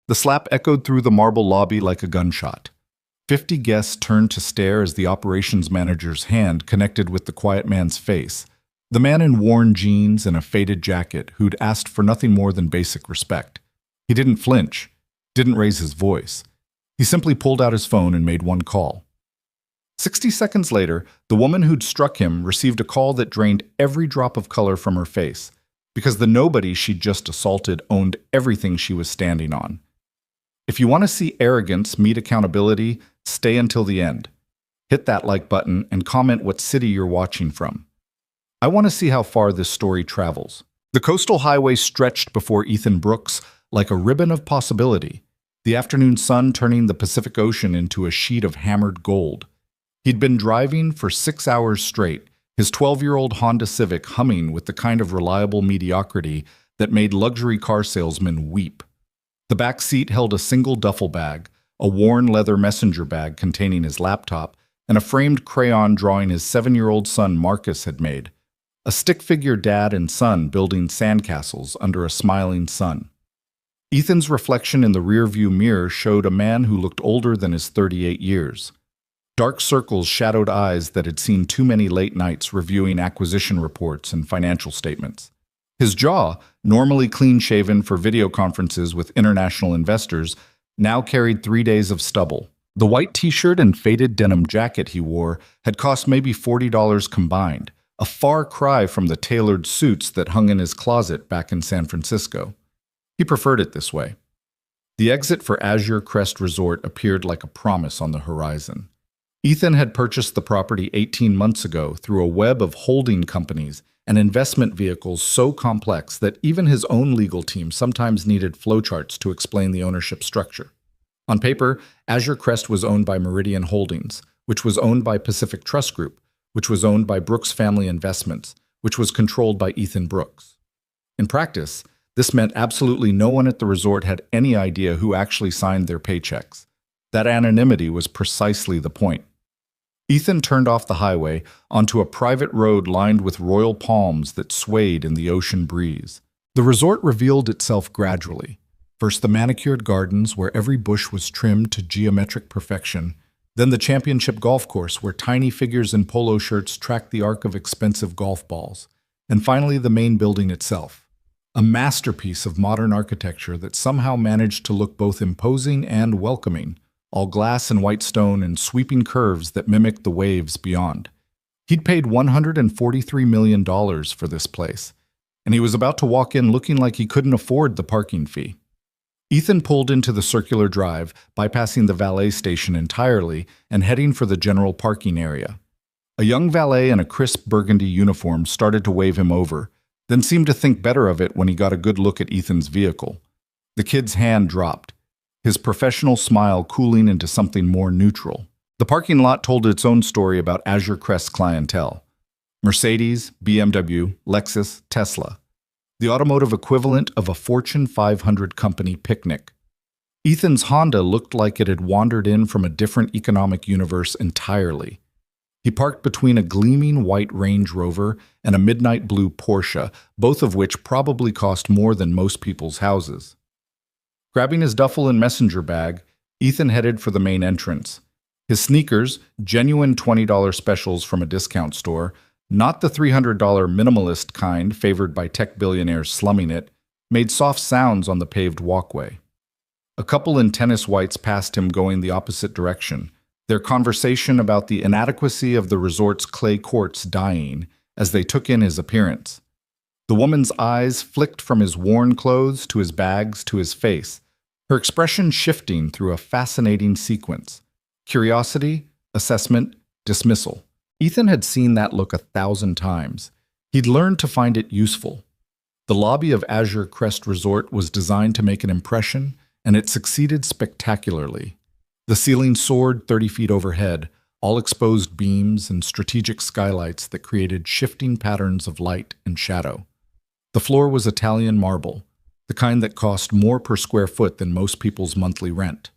The slap echoed through the marble lobby like a gunshot. 50 guests turned to stare as the operations manager's hand connected with the quiet man's face, the man in worn jeans and a faded jacket who'd asked for nothing more than basic respect. He didn't flinch, didn't raise his voice. He simply pulled out his phone and made one call. 60 seconds later, the woman who'd struck him received a call that drained every drop of color from her face, because the nobody she'd just assaulted owned everything she was standing on. If you want to see arrogance meet accountability, stay until the end. Hit that like button and comment what city you're watching from. I want to see how far this story travels. The coastal highway stretched before Ethan Brooks like a ribbon of possibility, the afternoon sun turning the Pacific Ocean into a sheet of hammered gold. He'd been driving for 6 hours straight, his 12-year-old Honda Civic humming with the kind of reliable mediocrity that made luxury car salesmen weep. The back seat held a single duffel bag, a worn leather messenger bag containing his laptop, and a framed crayon drawing his 7-year-old son Marcus had made. A stick-figure dad and son building sandcastles under a smiling sun. Ethan's reflection in the rearview mirror showed a man who looked older than his 38 years. Dark circles shadowed eyes that had seen too many late nights reviewing acquisition reports and financial statements. His jaw, normally clean-shaven for video conferences with international investors, now carried 3 days of stubble. The white t-shirt and faded denim jacket he wore had cost maybe $40 combined, a far cry from the tailored suits that hung in his closet back in San Francisco. He preferred it this way. The exit for Azure Crest Resort appeared like a promise on the horizon. Ethan had purchased the property 18 months ago through a web of holding companies and investment vehicles so complex that even his own legal team sometimes needed flowcharts to explain the ownership structure. On paper, Azure Crest was owned by Meridian Holdings, which was owned by Pacific Trust Group, which was owned by Brooks Family Investments, which was controlled by Ethan Brooks. In practice, this meant absolutely no one at the resort had any idea who actually signed their paychecks. That anonymity was precisely the point. Ethan turned off the highway onto a private road lined with royal palms that swayed in the ocean breeze. The resort revealed itself gradually. First the manicured gardens where every bush was trimmed to geometric perfection, then the championship golf course where tiny figures in polo shirts tracked the arc of expensive golf balls, and finally the main building itself, a masterpiece of modern architecture that somehow managed to look both imposing and welcoming, all glass and white stone and sweeping curves that mimicked the waves beyond. He'd paid $143 million for this place, and he was about to walk in looking like he couldn't afford the parking fee. Ethan pulled into the circular drive, bypassing the valet station entirely and heading for the general parking area. A young valet in a crisp burgundy uniform started to wave him over, then seemed to think better of it when he got a good look at Ethan's vehicle. The kid's hand dropped, his professional smile cooling into something more neutral. The parking lot told its own story about Azure Crest's clientele. Mercedes, BMW, Lexus, Tesla. The automotive equivalent of a Fortune 500 company picnic. Ethan's Honda looked like it had wandered in from a different economic universe entirely. He parked between a gleaming white Range Rover and a midnight blue Porsche, both of which probably cost more than most people's houses. Grabbing his duffel and messenger bag, Ethan headed for the main entrance. His sneakers, genuine $20 specials from a discount store, not the $300 minimalist kind favored by tech billionaires slumming it, made soft sounds on the paved walkway. A couple in tennis whites passed him going the opposite direction, their conversation about the inadequacy of the resort's clay courts dying as they took in his appearance. The woman's eyes flicked from his worn clothes to his bags to his face, her expression shifting through a fascinating sequence. Curiosity, assessment, dismissal. Ethan had seen that look 1,000 times. He'd learned to find it useful. The lobby of Azure Crest Resort was designed to make an impression, and it succeeded spectacularly. The ceiling soared 30 feet overhead, all exposed beams and strategic skylights that created shifting patterns of light and shadow. The floor was Italian marble, the kind that cost more per square foot than most people's monthly rent.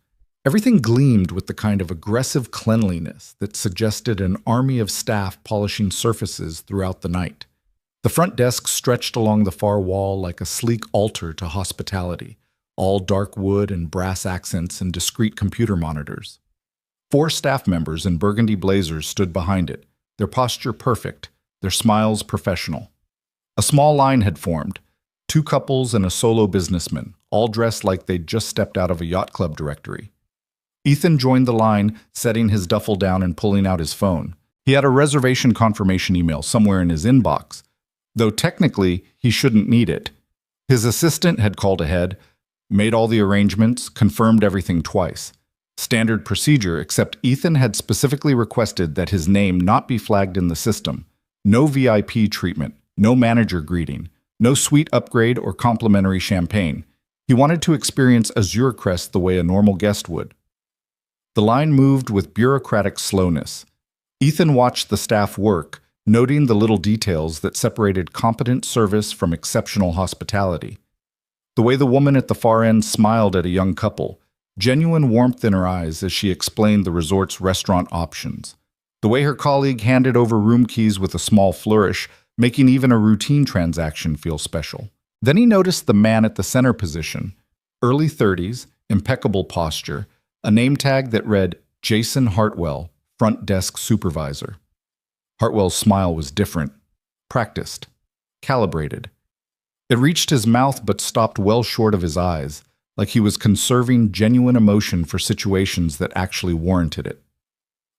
Everything gleamed with the kind of aggressive cleanliness that suggested an army of staff polishing surfaces throughout the night. The front desk stretched along the far wall like a sleek altar to hospitality, all dark wood and brass accents and discreet computer monitors. 4 staff members in burgundy blazers stood behind it, their posture perfect, their smiles professional. A small line had formed, 2 couples and a solo businessman, all dressed like they'd just stepped out of a yacht club directory. Ethan joined the line, setting his duffel down and pulling out his phone. He had a reservation confirmation email somewhere in his inbox, though technically he shouldn't need it. His assistant had called ahead, made all the arrangements, confirmed everything twice. Standard procedure, except Ethan had specifically requested that his name not be flagged in the system. No VIP treatment, no manager greeting, no suite upgrade or complimentary champagne. He wanted to experience Azure Crest the way a normal guest would. The line moved with bureaucratic slowness. Ethan watched the staff work, noting the little details that separated competent service from exceptional hospitality. The way the woman at the far end smiled at a young couple, genuine warmth in her eyes as she explained the resort's restaurant options. The way her colleague handed over room keys with a small flourish, making even a routine transaction feel special. Then he noticed the man at the center position, early 30s, impeccable posture, a name tag that read Jason Hartwell, front desk supervisor. Hartwell's smile was different, practiced, calibrated. It reached his mouth but stopped well short of his eyes, like he was conserving genuine emotion for situations that actually warranted it.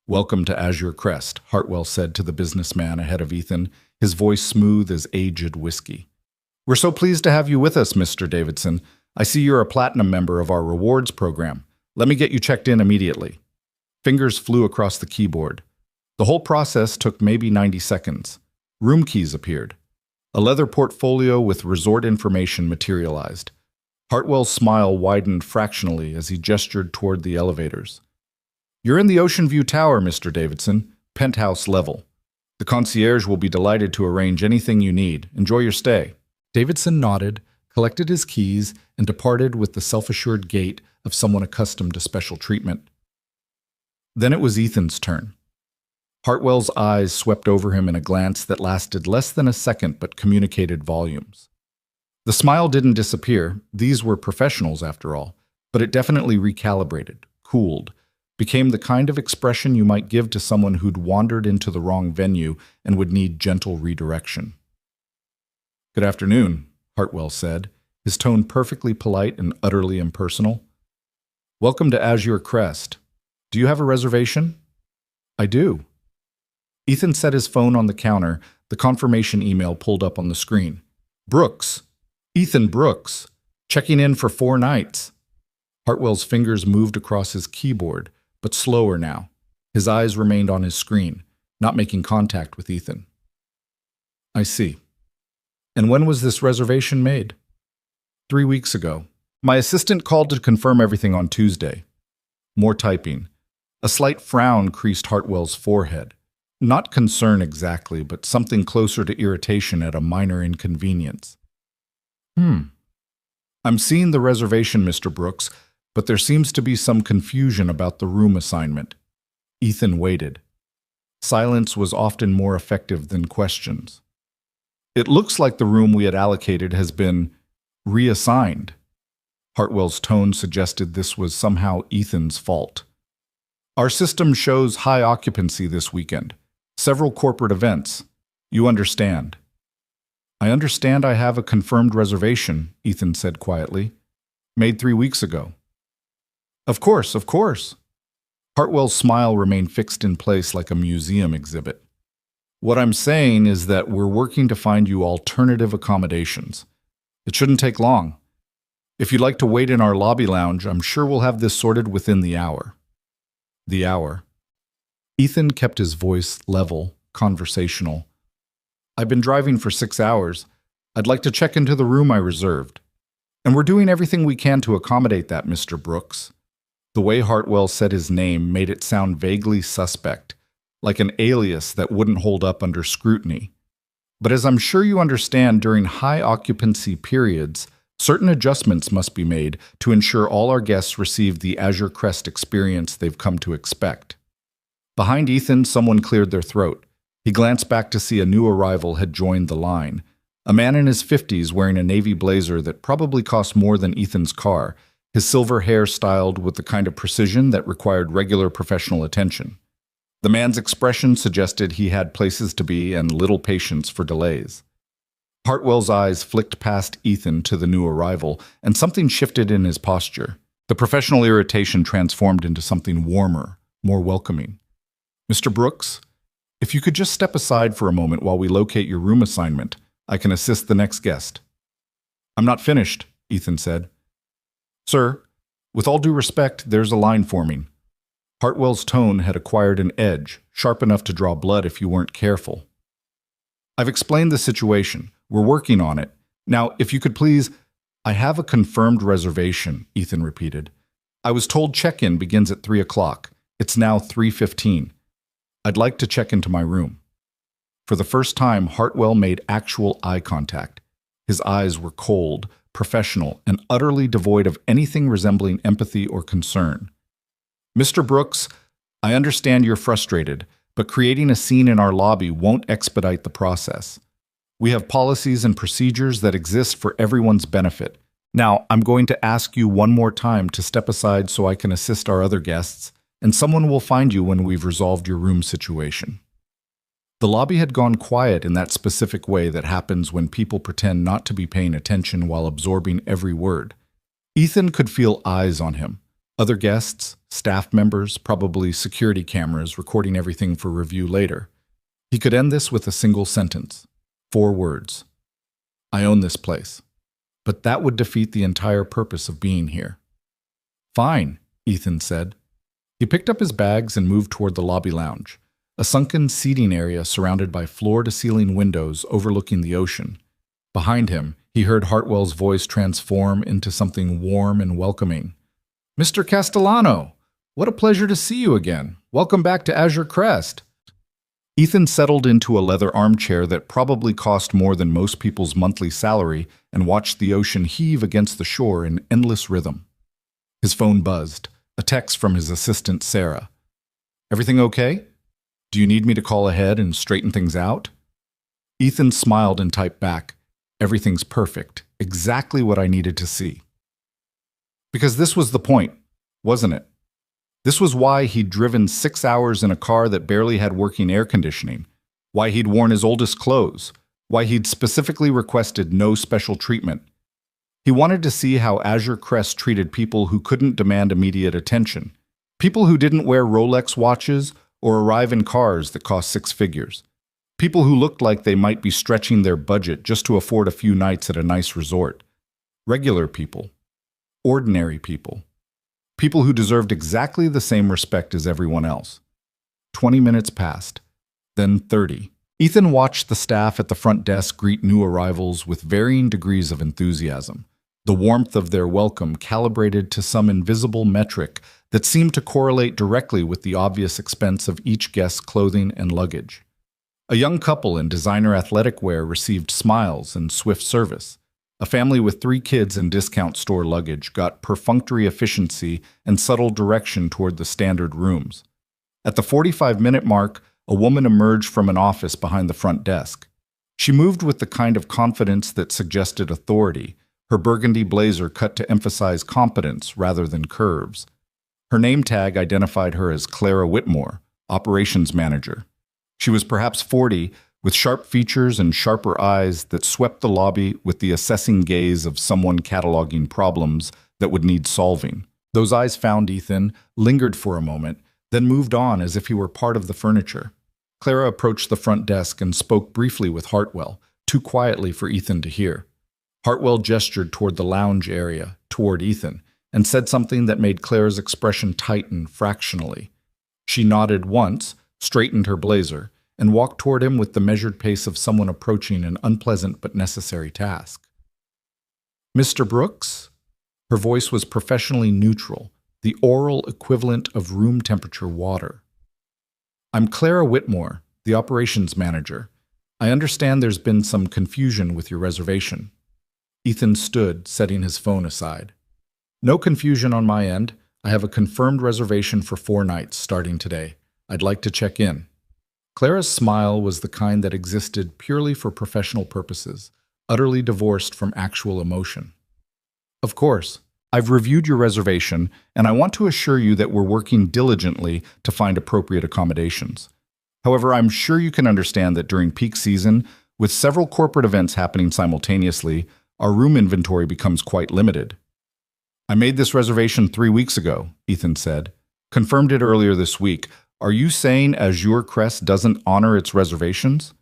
"Welcome to Azure Crest," Hartwell said to the businessman ahead of Ethan, his voice smooth as aged whiskey. "We're so pleased to have you with us, Mr. Davidson. I see you're a platinum member of our rewards program. Let me get you checked in immediately." Fingers flew across the keyboard. The whole process took maybe 90 seconds. Room keys appeared. A leather portfolio with resort information materialized. Hartwell's smile widened fractionally as he gestured toward the elevators. "You're in the Ocean View Tower, Mr. Davidson, penthouse level. The concierge will be delighted to arrange anything you need. Enjoy your stay." Davidson nodded, collected his keys, and departed with the self-assured gait of someone accustomed to special treatment. Then it was Ethan's turn. Hartwell's eyes swept over him in a glance that lasted less than a second but communicated volumes. The smile didn't disappear. These were professionals, after all, but it definitely recalibrated, cooled, became the kind of expression you might give to someone who'd wandered into the wrong venue and would need gentle redirection. "Good afternoon," Hartwell said, his tone perfectly polite and utterly impersonal. "Welcome to Azure Crest. Do you have a reservation?" "I do." Ethan set his phone on the counter, the confirmation email pulled up on the screen. "Brooks. Ethan Brooks. Checking in for 4 nights." Hartwell's fingers moved across his keyboard, but slower now. His eyes remained on his screen, not making contact with Ethan. "I see. And when was this reservation made?" 3 weeks ago. My assistant called to confirm everything on Tuesday." More typing. A slight frown creased Hartwell's forehead. Not concern exactly, but something closer to irritation at a minor inconvenience. "I'm seeing the reservation, Mr. Brooks, but there seems to be some confusion about the room assignment." Ethan waited. Silence was often more effective than questions. "It looks like the room we had allocated has been reassigned." Hartwell's tone suggested this was somehow Ethan's fault. "Our system shows high occupancy this weekend. Several corporate events. You understand." "I understand I have a confirmed reservation," Ethan said quietly. "Made 3 weeks ago." Of course, of course." Hartwell's smile remained fixed in place like a museum exhibit. "What I'm saying is that we're working to find you alternative accommodations. It shouldn't take long. If you'd like to wait in our lobby lounge, I'm sure we'll have this sorted within the hour." The hour. Ethan kept his voice level, conversational. "I've been driving for 6 hours. I'd like to check into the room I reserved. And we're doing everything we can to accommodate that, Mr. Brooks." The way Hartwell said his name made it sound vaguely suspect, like an alias that wouldn't hold up under scrutiny. But as I'm sure you understand, during high occupancy periods, certain adjustments must be made to ensure all our guests receive the Azure Crest experience they've come to expect. Behind Ethan, someone cleared their throat. He glanced back to see a new arrival had joined the line. A man in his 50s wearing a navy blazer that probably cost more than Ethan's car, his silver hair styled with the kind of precision that required regular professional attention. The man's expression suggested he had places to be and little patience for delays. Hartwell's eyes flicked past Ethan to the new arrival, and something shifted in his posture. The professional irritation transformed into something warmer, more welcoming. "Mr. Brooks, if you could just step aside for a moment while we locate your room assignment, I can assist the next guest." "I'm not finished," Ethan said. "Sir, with all due respect, there's a line forming." Hartwell's tone had acquired an edge, sharp enough to draw blood if you weren't careful. "I've explained the situation. We're working on it. Now, if you could please—" "I have a confirmed reservation," Ethan repeated. "I was told check-in begins at 3 o'clock. It's now 3:15. I'd like to check into my room." For the first time, Hartwell made actual eye contact. His eyes were cold, professional, and utterly devoid of anything resembling empathy or concern. "Mr. Brooks, I understand you're frustrated, but creating a scene in our lobby won't expedite the process. We have policies and procedures that exist for everyone's benefit. Now, I'm going to ask you one more time to step aside so I can assist our other guests, and someone will find you when we've resolved your room situation." The lobby had gone quiet in that specific way that happens when people pretend not to be paying attention while absorbing every word. Ethan could feel eyes on him. Other guests, staff members, probably security cameras recording everything for review later. He could end this with a single sentence. 4 words. "I own this place." But that would defeat the entire purpose of being here. "Fine," Ethan said. He picked up his bags and moved toward the lobby lounge, a sunken seating area surrounded by floor-to-ceiling windows overlooking the ocean. Behind him, he heard Hartwell's voice transform into something warm and welcoming. "Mr. Castellano, what a pleasure to see you again. Welcome back to Azure Crest." Ethan settled into a leather armchair that probably cost more than most people's monthly salary and watched the ocean heave against the shore in endless rhythm. His phone buzzed, a text from his assistant, Sarah. "Everything okay? Do you need me to call ahead and straighten things out?" Ethan smiled and typed back, "Everything's perfect, exactly what I needed to see." Because this was the point, wasn't it? This was why he'd driven 6 hours in a car that barely had working air conditioning, why he'd worn his oldest clothes, why he'd specifically requested no special treatment. He wanted to see how Azure Crest treated people who couldn't demand immediate attention, people who didn't wear Rolex watches or arrive in cars that cost 6 figures, people who looked like they might be stretching their budget just to afford a few nights at a nice resort. Regular people. Ordinary people. People who deserved exactly the same respect as everyone else. 20 minutes passed, then 30. Ethan watched the staff at the front desk greet new arrivals with varying degrees of enthusiasm, the warmth of their welcome calibrated to some invisible metric that seemed to correlate directly with the obvious expense of each guest's clothing and luggage. A young couple in designer athletic wear received smiles and swift service. A family with 3 kids and discount store luggage got perfunctory efficiency and subtle direction toward the standard rooms. At the 45-minute mark, a woman emerged from an office behind the front desk. She moved with the kind of confidence that suggested authority, her burgundy blazer cut to emphasize competence rather than curves. Her name tag identified her as Clara Whitmore, operations manager. She was perhaps 40, with sharp features and sharper eyes that swept the lobby with the assessing gaze of someone cataloging problems that would need solving. Those eyes found Ethan, lingered for a moment, then moved on as if he were part of the furniture. Clara approached the front desk and spoke briefly with Hartwell, too quietly for Ethan to hear. Hartwell gestured toward the lounge area, toward Ethan, and said something that made Clara's expression tighten fractionally. She nodded once, straightened her blazer, and walked toward him with the measured pace of someone approaching an unpleasant but necessary task. "Mr. Brooks?" Her voice was professionally neutral, the oral equivalent of room temperature water. "I'm Clara Whitmore, the operations manager. I understand there's been some confusion with your reservation." Ethan stood, setting his phone aside. "No confusion on my end. I have a confirmed reservation for 4 nights starting today. I'd like to check in." Clara's smile was the kind that existed purely for professional purposes, utterly divorced from actual emotion. Of course, I've reviewed your reservation, and I want to assure you that we're working diligently to find appropriate accommodations. However, I'm sure you can understand that during peak season, with several corporate events happening simultaneously, our room inventory becomes quite limited. I made this reservation 3 weeks ago, Ethan said. Confirmed it earlier this week. Are you saying Azure Crest doesn't honor its reservations?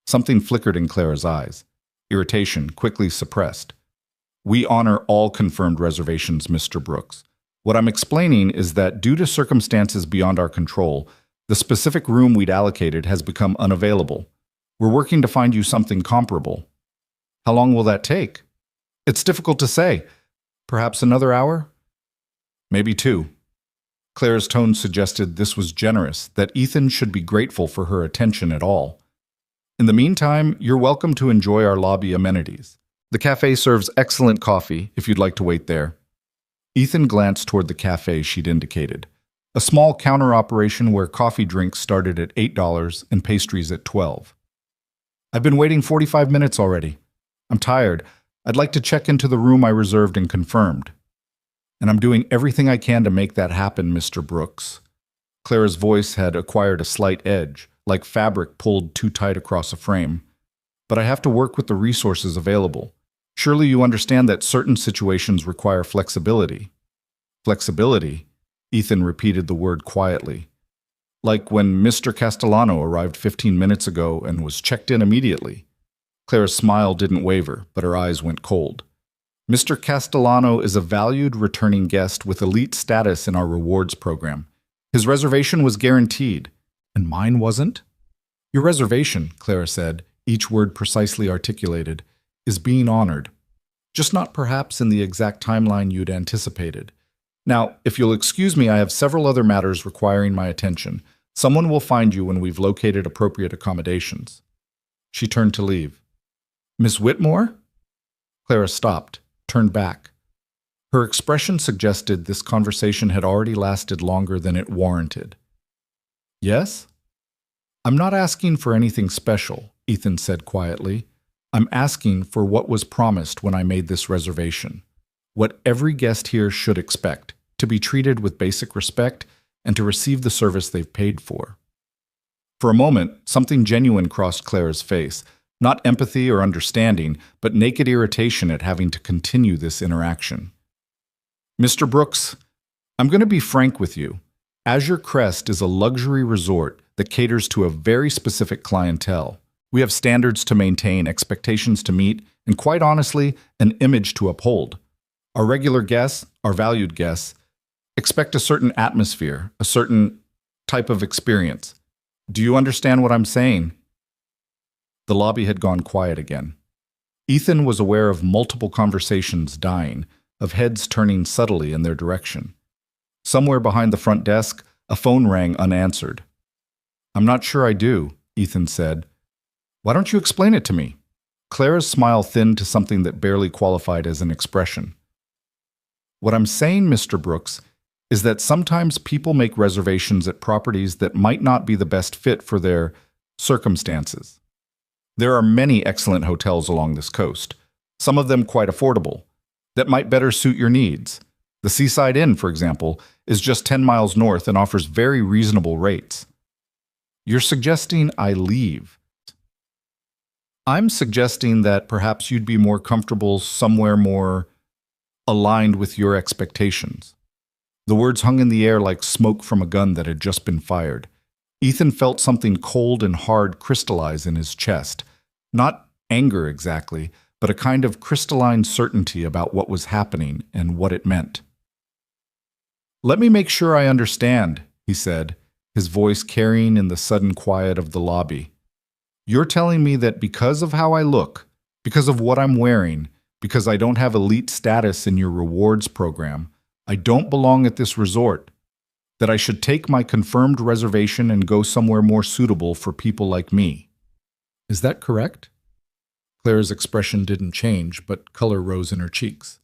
Something flickered in Clara's eyes. Irritation quickly suppressed. We honor all confirmed reservations, Mr. Brooks. What I'm explaining is that due to circumstances beyond our control, the specific room we'd allocated has become unavailable. We're working to find you something comparable. How long will that take? It's difficult to say. Perhaps another hour? Maybe 2. Clara's tone suggested this was generous, that Ethan should be grateful for her attention at all. In the meantime, you're welcome to enjoy our lobby amenities. The cafe serves excellent coffee, if you'd like to wait there. Ethan glanced toward the cafe she'd indicated. A small counter operation where coffee drinks started at $8 and pastries at $12. I've been waiting 45 minutes already. I'm tired. I'd like to check into the room I reserved and confirmed. And I'm doing everything I can to make that happen, Mr. Brooks. Clara's voice had acquired a slight edge, like fabric pulled too tight across a frame. But I have to work with the resources available. Surely you understand that certain situations require flexibility. Flexibility? Ethan repeated the word quietly. Like when Mr. Castellano arrived 15 minutes ago and was checked in immediately. Clara's smile didn't waver, but her eyes went cold. Mr. Castellano is a valued returning guest with elite status in our rewards program. His reservation was guaranteed, and mine wasn't? Your reservation, Clara said, each word precisely articulated, is being honored. Just not perhaps in the exact timeline you'd anticipated. Now, if you'll excuse me, I have several other matters requiring my attention. Someone will find you when we've located appropriate accommodations. She turned to leave. Miss Whitmore? Clara stopped, turned back. Her expression suggested this conversation had already lasted longer than it warranted. Yes? I'm not asking for anything special, Ethan said quietly. I'm asking for what was promised when I made this reservation. What every guest here should expect, to be treated with basic respect and to receive the service they've paid for. For a moment, something genuine crossed Clara's face, not empathy or understanding, but naked irritation at having to continue this interaction. Mr. Brooks, I'm going to be frank with you. Azure Crest is a luxury resort that caters to a very specific clientele. We have standards to maintain, expectations to meet, and quite honestly, an image to uphold. Our regular guests, our valued guests, expect a certain atmosphere, a certain type of experience. Do you understand what I'm saying? The lobby had gone quiet again. Ethan was aware of multiple conversations dying, of heads turning subtly in their direction. Somewhere behind the front desk, a phone rang unanswered. I'm not sure I do, Ethan said. Why don't you explain it to me? Clara's smile thinned to something that barely qualified as an expression. What I'm saying, Mr. Brooks, is that sometimes people make reservations at properties that might not be the best fit for their circumstances. There are many excellent hotels along this coast, some of them quite affordable, that might better suit your needs. The Seaside Inn, for example, is just 10 miles north and offers very reasonable rates. You're suggesting I leave. I'm suggesting that perhaps you'd be more comfortable somewhere more aligned with your expectations. The words hung in the air like smoke from a gun that had just been fired. Ethan felt something cold and hard crystallize in his chest. Not anger exactly, but a kind of crystalline certainty about what was happening and what it meant. Let me make sure I understand, he said, his voice carrying in the sudden quiet of the lobby. You're telling me that because of how I look, because of what I'm wearing, because I don't have elite status in your rewards program, I don't belong at this resort, that I should take my confirmed reservation and go somewhere more suitable for people like me. Is that correct? Clara's expression didn't change, but color rose in her cheeks.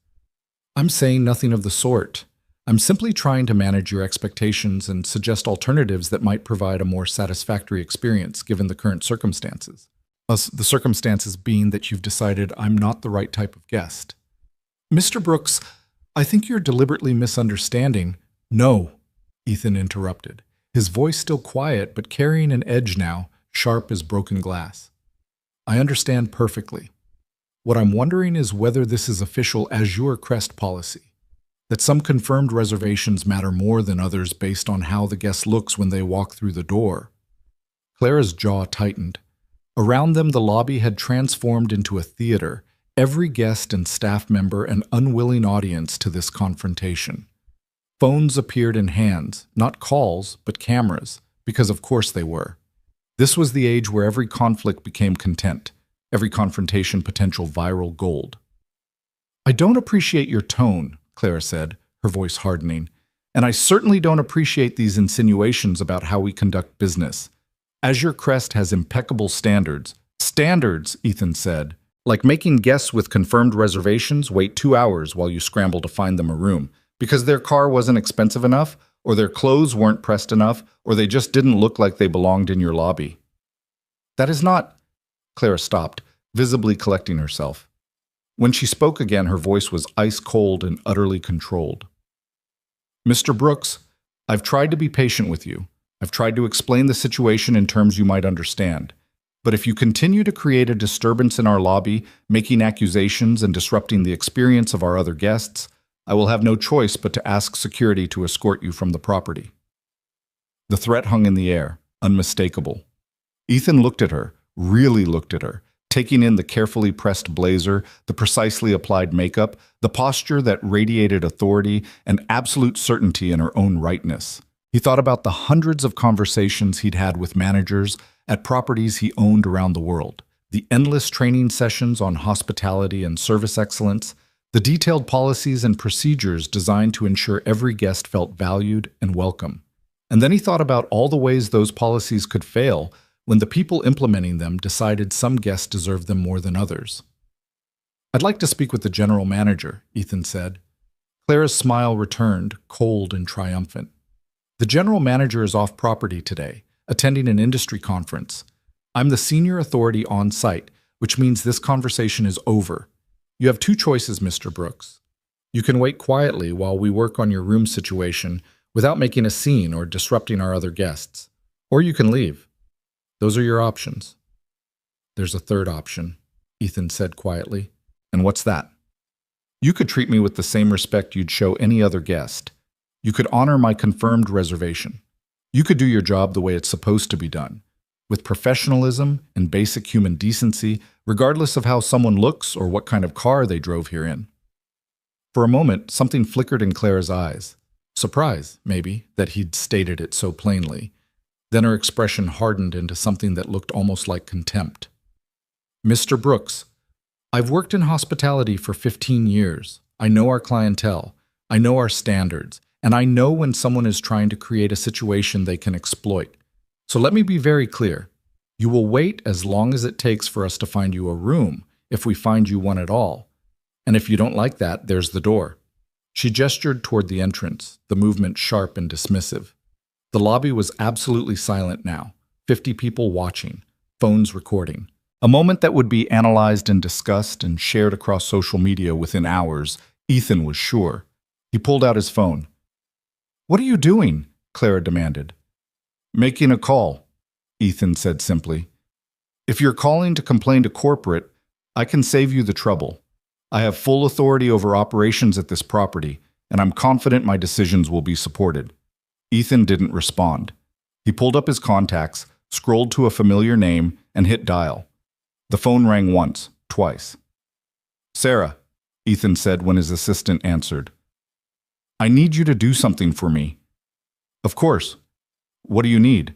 I'm saying nothing of the sort. I'm simply trying to manage your expectations and suggest alternatives that might provide a more satisfactory experience given the current circumstances. The circumstances being that you've decided I'm not the right type of guest. Mr. Brooks, I think you're deliberately misunderstanding. No, Ethan interrupted, his voice still quiet but carrying an edge now, sharp as broken glass. I understand perfectly. What I'm wondering is whether this is official Azure Crest policy, that some confirmed reservations matter more than others based on how the guest looks when they walk through the door. Clara's jaw tightened. Around them, the lobby had transformed into a theater, every guest and staff member an unwilling audience to this confrontation. Phones appeared in hands, not calls, but cameras, because of course they were. This was the age where every conflict became content, every confrontation potential viral gold. I don't appreciate your tone, Clara said, her voice hardening, and I certainly don't appreciate these insinuations about how we conduct business. Azure Crest has impeccable standards. Standards, Ethan said, like making guests with confirmed reservations wait 2 hours while you scramble to find them a room, because their car wasn't expensive enough, or their clothes weren't pressed enough, or they just didn't look like they belonged in your lobby. That is not... Clara stopped, visibly collecting herself. When she spoke again, her voice was ice-cold and utterly controlled. Mr. Brooks, I've tried to be patient with you. I've tried to explain the situation in terms you might understand. But if you continue to create a disturbance in our lobby, making accusations and disrupting the experience of our other guests, I will have no choice but to ask security to escort you from the property. The threat hung in the air, unmistakable. Ethan looked at her, really looked at her, taking in the carefully pressed blazer, the precisely applied makeup, the posture that radiated authority and absolute certainty in her own rightness. He thought about the hundreds of conversations he'd had with managers at properties he owned around the world, the endless training sessions on hospitality and service excellence, the detailed policies and procedures designed to ensure every guest felt valued and welcome. And then he thought about all the ways those policies could fail when the people implementing them decided some guests deserved them more than others. I'd like to speak with the general manager, Ethan said. Clara's smile returned, cold and triumphant. The general manager is off property today, attending an industry conference. I'm the senior authority on site, which means this conversation is over. You have 2 choices, Mr. Brooks. You can wait quietly while we work on your room situation without making a scene or disrupting our other guests. Or you can leave. Those are your options. There's a third option, Ethan said quietly. And what's that? You could treat me with the same respect you'd show any other guest. You could honor my confirmed reservation. You could do your job the way it's supposed to be done, with professionalism and basic human decency, regardless of how someone looks or what kind of car they drove here in. For a moment, something flickered in Clara's eyes. Surprise, maybe, that he'd stated it so plainly. Then her expression hardened into something that looked almost like contempt. Mr. Brooks, I've worked in hospitality for 15 years. I know our clientele. I know our standards. And I know when someone is trying to create a situation they can exploit. So let me be very clear. You will wait as long as it takes for us to find you a room, if we find you one at all. And if you don't like that, there's the door. She gestured toward the entrance, the movement sharp and dismissive. The lobby was absolutely silent now, 50 people watching, phones recording. A moment that would be analyzed and discussed and shared across social media within hours, Ethan was sure. He pulled out his phone. What are you doing? Clara demanded. Making a call, Ethan said simply. If you're calling to complain to corporate, I can save you the trouble. I have full authority over operations at this property, and I'm confident my decisions will be supported. Ethan didn't respond. He pulled up his contacts, scrolled to a familiar name, and hit dial. The phone rang once, twice. Sarah, Ethan said when his assistant answered. I need you to do something for me. Of course. What do you need?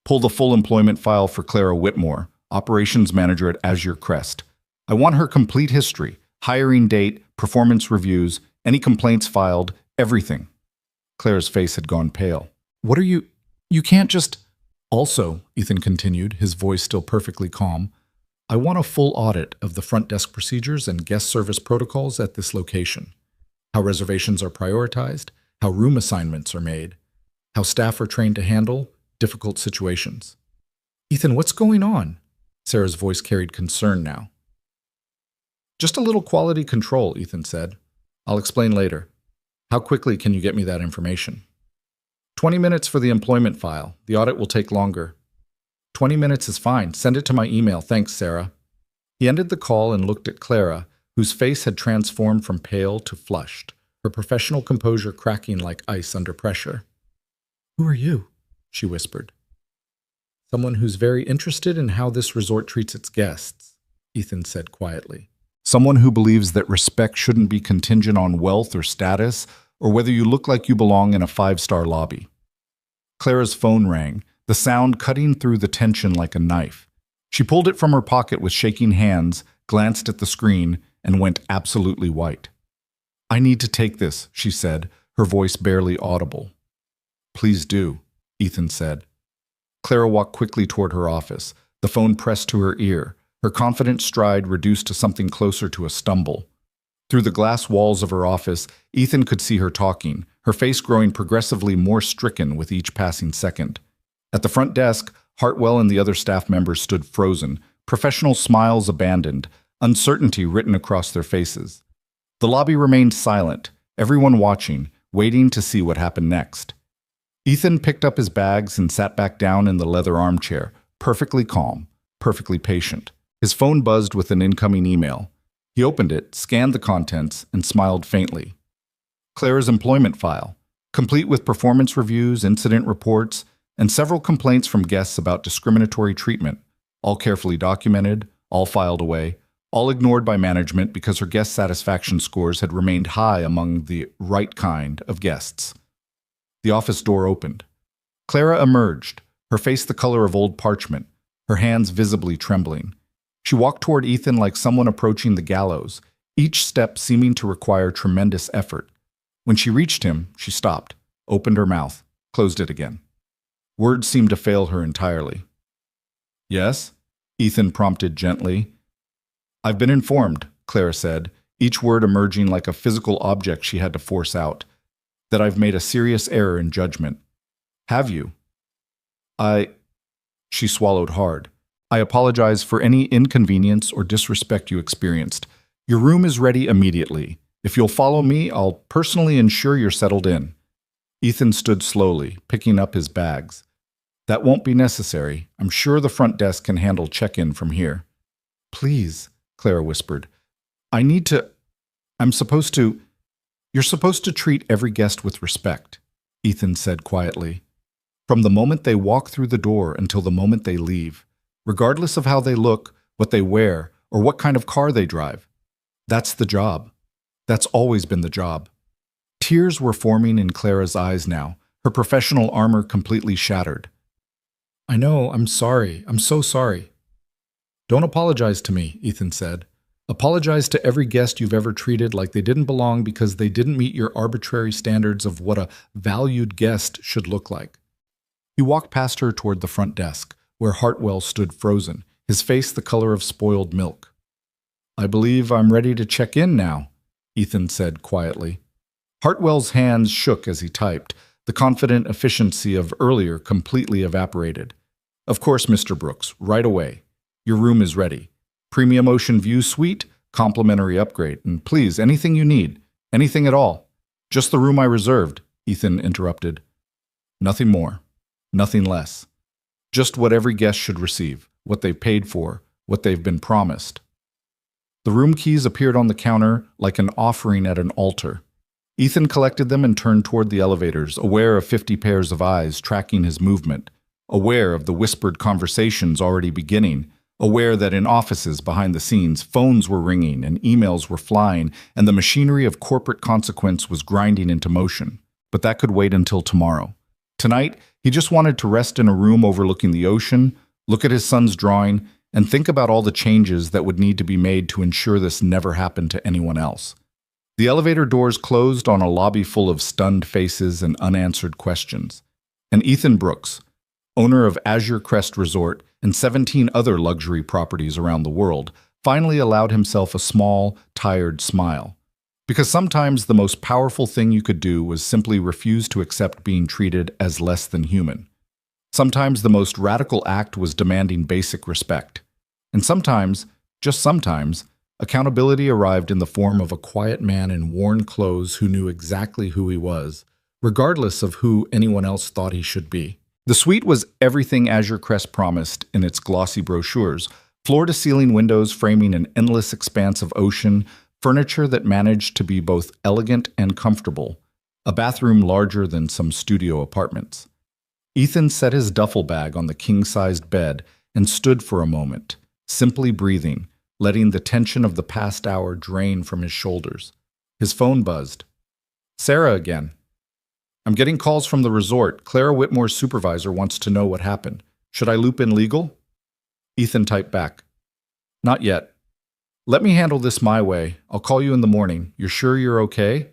Pull the full employment file for Clara Whitmore, operations manager at Azure Crest. I want her complete history, hiring date, performance reviews, any complaints filed, everything. Clara's face had gone pale. What are you... You can't just... Also, Ethan continued, his voice still perfectly calm, I want a full audit of the front desk procedures and guest service protocols at this location. How reservations are prioritized, how room assignments are made, how staff are trained to handle difficult situations. Ethan, what's going on? Sarah's voice carried concern now. Just a little quality control, Ethan said. I'll explain later. How quickly can you get me that information? 20 minutes for the employment file. The audit will take longer. 20 minutes is fine. Send it to my email. Thanks, Sarah. He ended the call and looked at Clara, whose face had transformed from pale to flushed, her professional composure cracking like ice under pressure. Who are you? She whispered. Someone who's very interested in how this resort treats its guests, Ethan said quietly. Someone who believes that respect shouldn't be contingent on wealth or status, or whether you look like you belong in a five-star lobby. Clara's phone rang, the sound cutting through the tension like a knife. She pulled it from her pocket with shaking hands, glanced at the screen, and went absolutely white. I need to take this, she said, her voice barely audible. Please do, Ethan said. Clara walked quickly toward her office, the phone pressed to her ear, her confident stride reduced to something closer to a stumble. Through the glass walls of her office, Ethan could see her talking, her face growing progressively more stricken with each passing second. At the front desk, Hartwell and the other staff members stood frozen, professional smiles abandoned, uncertainty written across their faces. The lobby remained silent, everyone watching, waiting to see what happened next. Ethan picked up his bags and sat back down in the leather armchair, perfectly calm, perfectly patient. His phone buzzed with an incoming email. He opened it, scanned the contents, and smiled faintly. Clara's employment file, complete with performance reviews, incident reports, and several complaints from guests about discriminatory treatment, all carefully documented, all filed away, all ignored by management because her guest satisfaction scores had remained high among the right kind of guests. The office door opened. Clara emerged, her face the color of old parchment, her hands visibly trembling. She walked toward Ethan like someone approaching the gallows, each step seeming to require tremendous effort. When she reached him, she stopped, opened her mouth, closed it again. Words seemed to fail her entirely. Yes? Ethan prompted gently. I've been informed, Clara said, each word emerging like a physical object she had to force out, that I've made a serious error in judgment. Have you? She swallowed hard. I apologize for any inconvenience or disrespect you experienced. Your room is ready immediately. If you'll follow me, I'll personally ensure you're settled in. Ethan stood slowly, picking up his bags. That won't be necessary. I'm sure the front desk can handle check-in from here. Please, Clara whispered. You're supposed to treat every guest with respect, Ethan said quietly. From the moment they walk through the door until the moment they leave, regardless of how they look, what they wear, or what kind of car they drive. That's the job. That's always been the job. Tears were forming in Clara's eyes now, her professional armor completely shattered. I know, I'm sorry. I'm so sorry. Don't apologize to me, Ethan said. Apologize to every guest you've ever treated like they didn't belong because they didn't meet your arbitrary standards of what a valued guest should look like. He walked past her toward the front desk, where Hartwell stood frozen, his face the color of spoiled milk. I believe I'm ready to check in now, Ethan said quietly. Hartwell's hands shook as he typed, the confident efficiency of earlier completely evaporated. Of course, Mr. Brooks, right away. Your room is ready. Premium Ocean View Suite, complimentary upgrade, and please, anything you need, anything at all. Just the room I reserved, Ethan interrupted. Nothing more, nothing less. Just what every guest should receive, what they've paid for, what they've been promised. The room keys appeared on the counter like an offering at an altar. Ethan collected them and turned toward the elevators, aware of 50 pairs of eyes tracking his movement, aware of the whispered conversations already beginning, aware that in offices behind the scenes, phones were ringing and emails were flying, and the machinery of corporate consequence was grinding into motion. But that could wait until tomorrow. Tonight, he just wanted to rest in a room overlooking the ocean, look at his son's drawing, and think about all the changes that would need to be made to ensure this never happened to anyone else. The elevator doors closed on a lobby full of stunned faces and unanswered questions. And Ethan Brooks, owner of Azure Crest Resort and 17 other luxury properties around the world, finally allowed himself a small, tired smile. Because sometimes the most powerful thing you could do was simply refuse to accept being treated as less than human. Sometimes the most radical act was demanding basic respect. And sometimes, just sometimes, accountability arrived in the form of a quiet man in worn clothes who knew exactly who he was, regardless of who anyone else thought he should be. The suite was everything Azure Crest promised in its glossy brochures: floor-to-ceiling windows framing an endless expanse of ocean, furniture that managed to be both elegant and comfortable, a bathroom larger than some studio apartments. Ethan set his duffel bag on the king-sized bed and stood for a moment, simply breathing, letting the tension of the past hour drain from his shoulders. His phone buzzed. Sarah again. I'm getting calls from the resort. Clara Whitmore's supervisor wants to know what happened. Should I loop in legal? Ethan typed back. Not yet. Let me handle this my way. I'll call you in the morning. You're sure you're okay?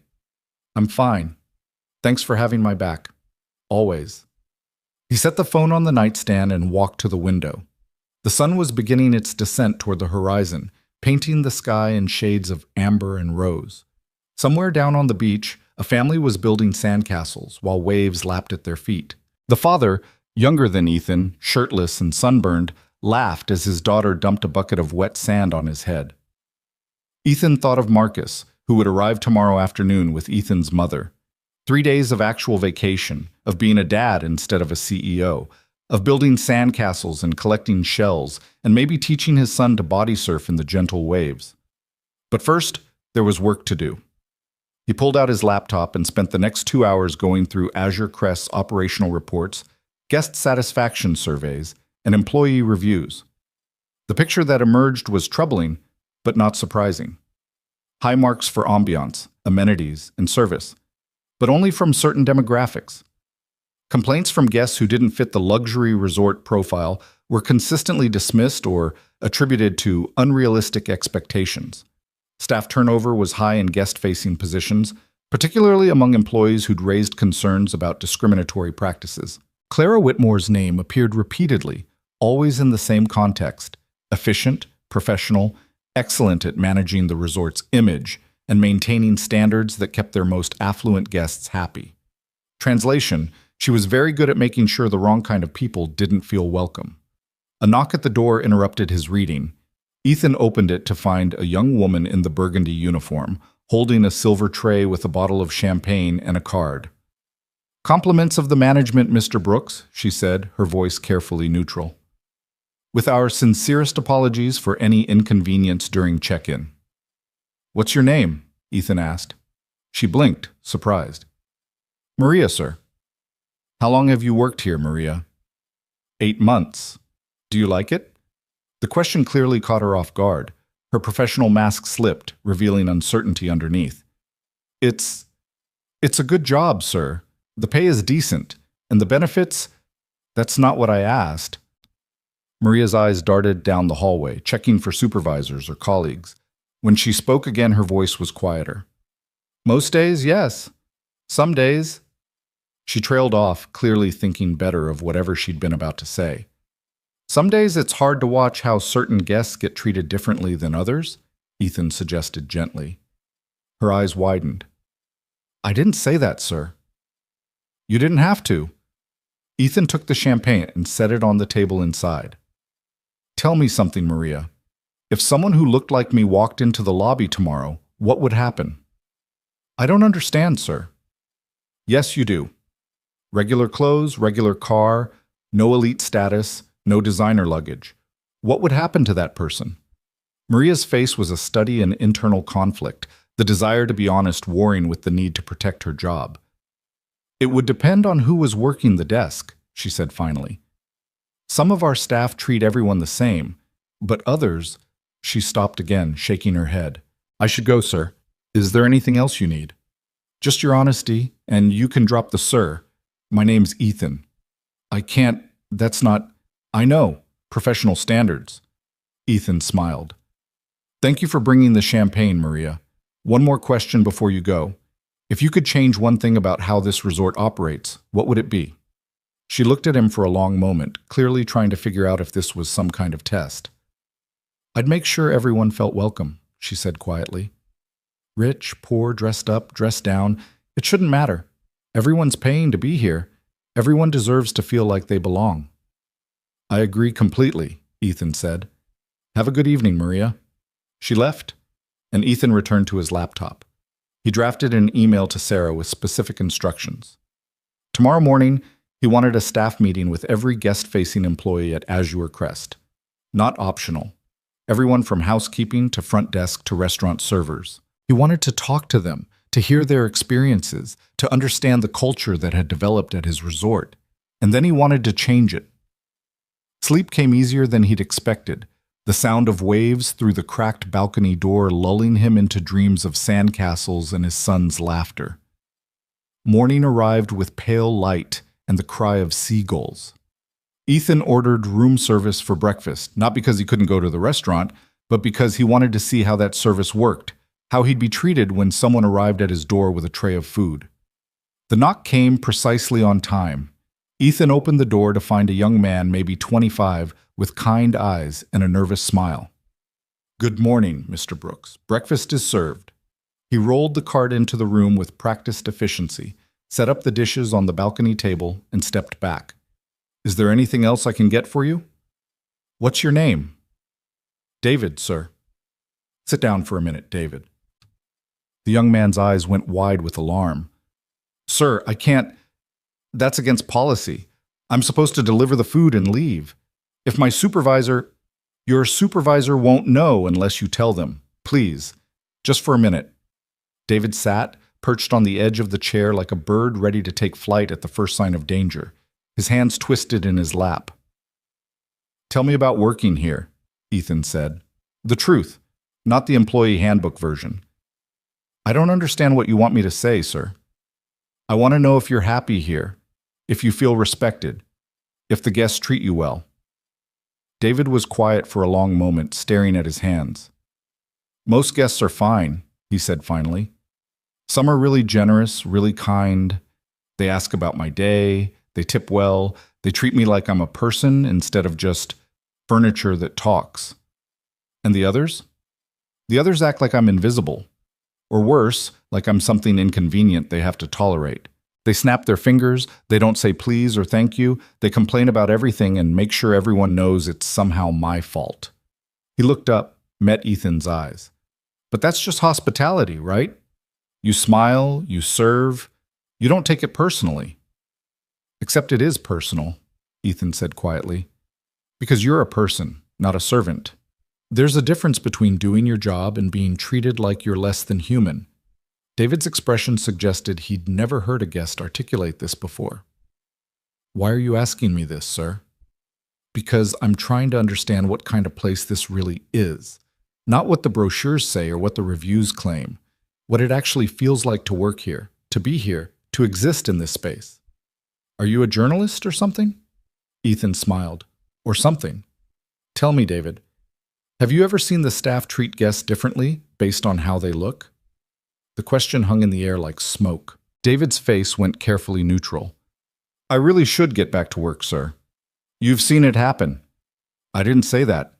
I'm fine. Thanks for having my back. Always. He set the phone on the nightstand and walked to the window. The sun was beginning its descent toward the horizon, painting the sky in shades of amber and rose. Somewhere down on the beach, a family was building sandcastles while waves lapped at their feet. The father, younger than Ethan, shirtless and sunburned, laughed as his daughter dumped a bucket of wet sand on his head. Ethan thought of Marcus, who would arrive tomorrow afternoon with Ethan's mother. 3 days of actual vacation, of being a dad instead of a CEO, of building sandcastles and collecting shells, and maybe teaching his son to body surf in the gentle waves. But first, there was work to do. He pulled out his laptop and spent the next 2 hours going through Azure Crest's operational reports, guest satisfaction surveys, and employee reviews. The picture that emerged was troubling, but not surprising. High marks for ambiance, amenities, and service, but only from certain demographics. Complaints from guests who didn't fit the luxury resort profile were consistently dismissed or attributed to unrealistic expectations. Staff turnover was high in guest-facing positions, particularly among employees who'd raised concerns about discriminatory practices. Clara Whitmore's name appeared repeatedly, always in the same context: efficient, professional, excellent at managing the resort's image and maintaining standards that kept their most affluent guests happy. Translation: she was very good at making sure the wrong kind of people didn't feel welcome. A knock at the door interrupted his reading. Ethan opened it to find a young woman in the burgundy uniform, holding a silver tray with a bottle of champagne and a card. "Compliments of the management, Mr. Brooks," she said, her voice carefully neutral. "With our sincerest apologies for any inconvenience during check-in." "What's your name?" Ethan asked. She blinked, surprised. "Maria, sir." "How long have you worked here, Maria?" 8 months. "Do you like it?" The question clearly caught her off guard. Her professional mask slipped, revealing uncertainty underneath. It's a good job, sir. The pay is decent. And the benefits? That's not what I asked." Maria's eyes darted down the hallway, checking for supervisors or colleagues. When she spoke again, her voice was quieter. "Most days, yes. Some days." She trailed off, clearly thinking better of whatever she'd been about to say. "Some days it's hard to watch how certain guests get treated differently than others," Ethan suggested gently. Her eyes widened. "I didn't say that, sir." "You didn't have to." Ethan took the champagne and set it on the table inside. "Tell me something, Maria. If someone who looked like me walked into the lobby tomorrow, what would happen?" "I don't understand, sir." "Yes, you do. Regular clothes, regular car, no elite status, no designer luggage. What would happen to that person?" Maria's face was a study in internal conflict, the desire to be honest warring with the need to protect her job. "It would depend on who was working the desk," she said finally. "Some of our staff treat everyone the same, but others—" She stopped again, shaking her head. "I should go, sir. Is there anything else you need?" "Just your honesty, and you can drop the sir. My name's Ethan." "I can't, that's not—" "I know, professional standards." Ethan smiled. "Thank you for bringing the champagne, Maria. One more question before you go. If you could change one thing about how this resort operates, what would it be?" She looked at him for a long moment, clearly trying to figure out if this was some kind of test. "I'd make sure everyone felt welcome," she said quietly. "Rich, poor, dressed up, dressed down, it shouldn't matter. Everyone's paying to be here. Everyone deserves to feel like they belong." "I agree completely," Ethan said. Have a good evening, Maria. She left, and Ethan returned to his laptop. He drafted an email to Sarah with specific instructions. Tomorrow morning, he wanted a staff meeting with every guest-facing employee at Azure Crest. Not optional. Everyone from housekeeping to front desk to restaurant servers. He wanted to talk to them, to hear their experiences, to understand the culture that had developed at his resort. And then he wanted to change it. Sleep came easier than he'd expected, the sound of waves through the cracked balcony door lulling him into dreams of sandcastles and his son's laughter. Morning arrived with pale light and the cry of seagulls. Ethan ordered room service for breakfast, not because he couldn't go to the restaurant, but because he wanted to see how that service worked, how he'd be treated when someone arrived at his door with a tray of food. The knock came precisely on time. Ethan opened the door to find a young man, maybe 25, with kind eyes and a nervous smile. "Good morning, Mr. Brooks. Breakfast is served." He rolled the cart into the room with practiced efficiency, set up the dishes on the balcony table, and stepped back. "Is there anything else I can get for you?" "What's your name?" "David, sir." "Sit down for a minute, David." The young man's eyes went wide with alarm. "Sir, I can't. That's against policy. I'm supposed to deliver the food and leave. If my supervisor—" "Your supervisor won't know unless you tell them. Please, just for a minute." David sat, perched on the edge of the chair like a bird ready to take flight at the first sign of danger, his hands twisted in his lap. "Tell me about working here," Ethan said. "The truth, not the employee handbook version." "I don't understand what you want me to say, sir." "I want to know if you're happy here, if you feel respected, if the guests treat you well." David was quiet for a long moment, staring at his hands. "Most guests are fine," he said finally. "Some are really generous, really kind. They ask about my day, they tip well, they treat me like I'm a person instead of just furniture that talks. And the others? The others act like I'm invisible. Or worse, like I'm something inconvenient they have to tolerate. They snap their fingers, they don't say please or thank you, they complain about everything and make sure everyone knows it's somehow my fault." He looked up, met Ethan's eyes. "But that's just hospitality, right? You smile, you serve, you don't take it personally." "Except it is personal," Ethan said quietly. "Because you're a person, not a servant. There's a difference between doing your job and being treated like you're less than human." David's expression suggested he'd never heard a guest articulate this before. "Why are you asking me this, sir?" "Because I'm trying to understand what kind of place this really is. Not what the brochures say or what the reviews claim. What it actually feels like to work here, to be here, to exist in this space." "Are you a journalist or something?" Ethan smiled. "Or something. Tell me, David, have you ever seen the staff treat guests differently based on how they look?" The question hung in the air like smoke. David's face went carefully neutral. "I really should get back to work, sir." "You've seen it happen." "I didn't say that."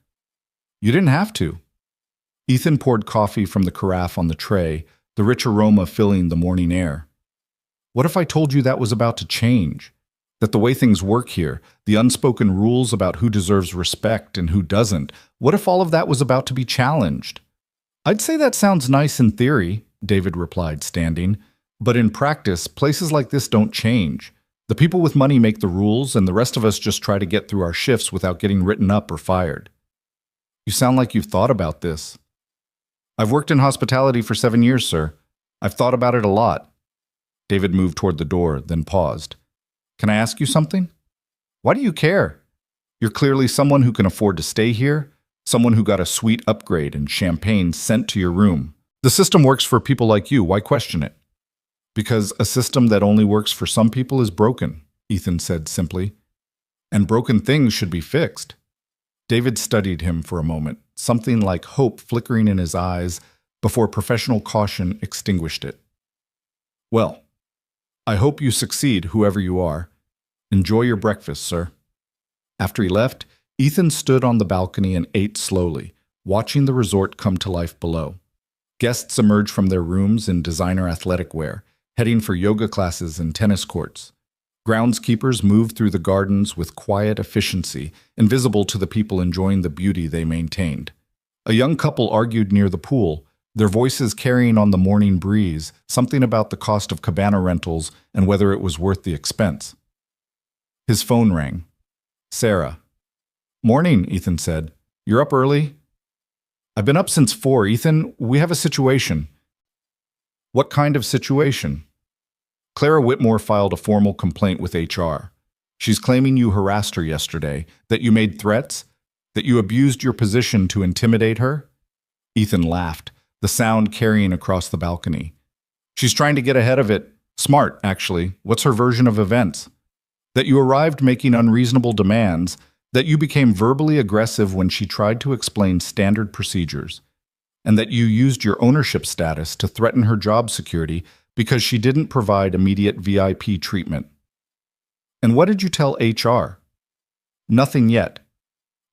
"You didn't have to." Ethan poured coffee from the carafe on the tray, the rich aroma filling the morning air. "What if I told you that was about to change? That the way things work here, the unspoken rules about who deserves respect and who doesn't, what if all of that was about to be challenged?" "I'd say that sounds nice in theory," David replied, standing. "But in practice, places like this don't change. The people with money make the rules, and the rest of us just try to get through our shifts without getting written up or fired." "You sound like you've thought about this." "I've worked in hospitality for 7 years, sir. I've thought about it a lot." David moved toward the door, then paused. "Can I ask you something?" "Why do you care? You're clearly someone who can afford to stay here, someone who got a sweet upgrade and champagne sent to your room. The system works for people like you. Why question it?" "Because a system that only works for some people is broken," Ethan said simply. "And broken things should be fixed." David studied him for a moment, something like hope flickering in his eyes before professional caution extinguished it. "Well, I hope you succeed, whoever you are. Enjoy your breakfast, sir." After he left, Ethan stood on the balcony and ate slowly, watching the resort come to life below. Guests emerged from their rooms in designer athletic wear, heading for yoga classes and tennis courts. Groundskeepers moved through the gardens with quiet efficiency, invisible to the people enjoying the beauty they maintained. A young couple argued near the pool, their voices carrying on the morning breeze, something about the cost of cabana rentals and whether it was worth the expense. His phone rang. Sarah. "Morning," Ethan said. "You're up early?" "I've been up since 4, Ethan. We have a situation." "What kind of situation?" Clara Whitmore filed a formal complaint with HR. She's claiming you harassed her yesterday, that you made threats, that you abused your position to intimidate her. Ethan laughed, the sound carrying across the balcony. "She's trying to get ahead of it. Smart, actually. What's her version of events? That you arrived making unreasonable demands, that you became verbally aggressive when she tried to explain standard procedures, and that you used your ownership status to threaten her job security because she didn't provide immediate VIP treatment." "And what did you tell HR?" "Nothing yet.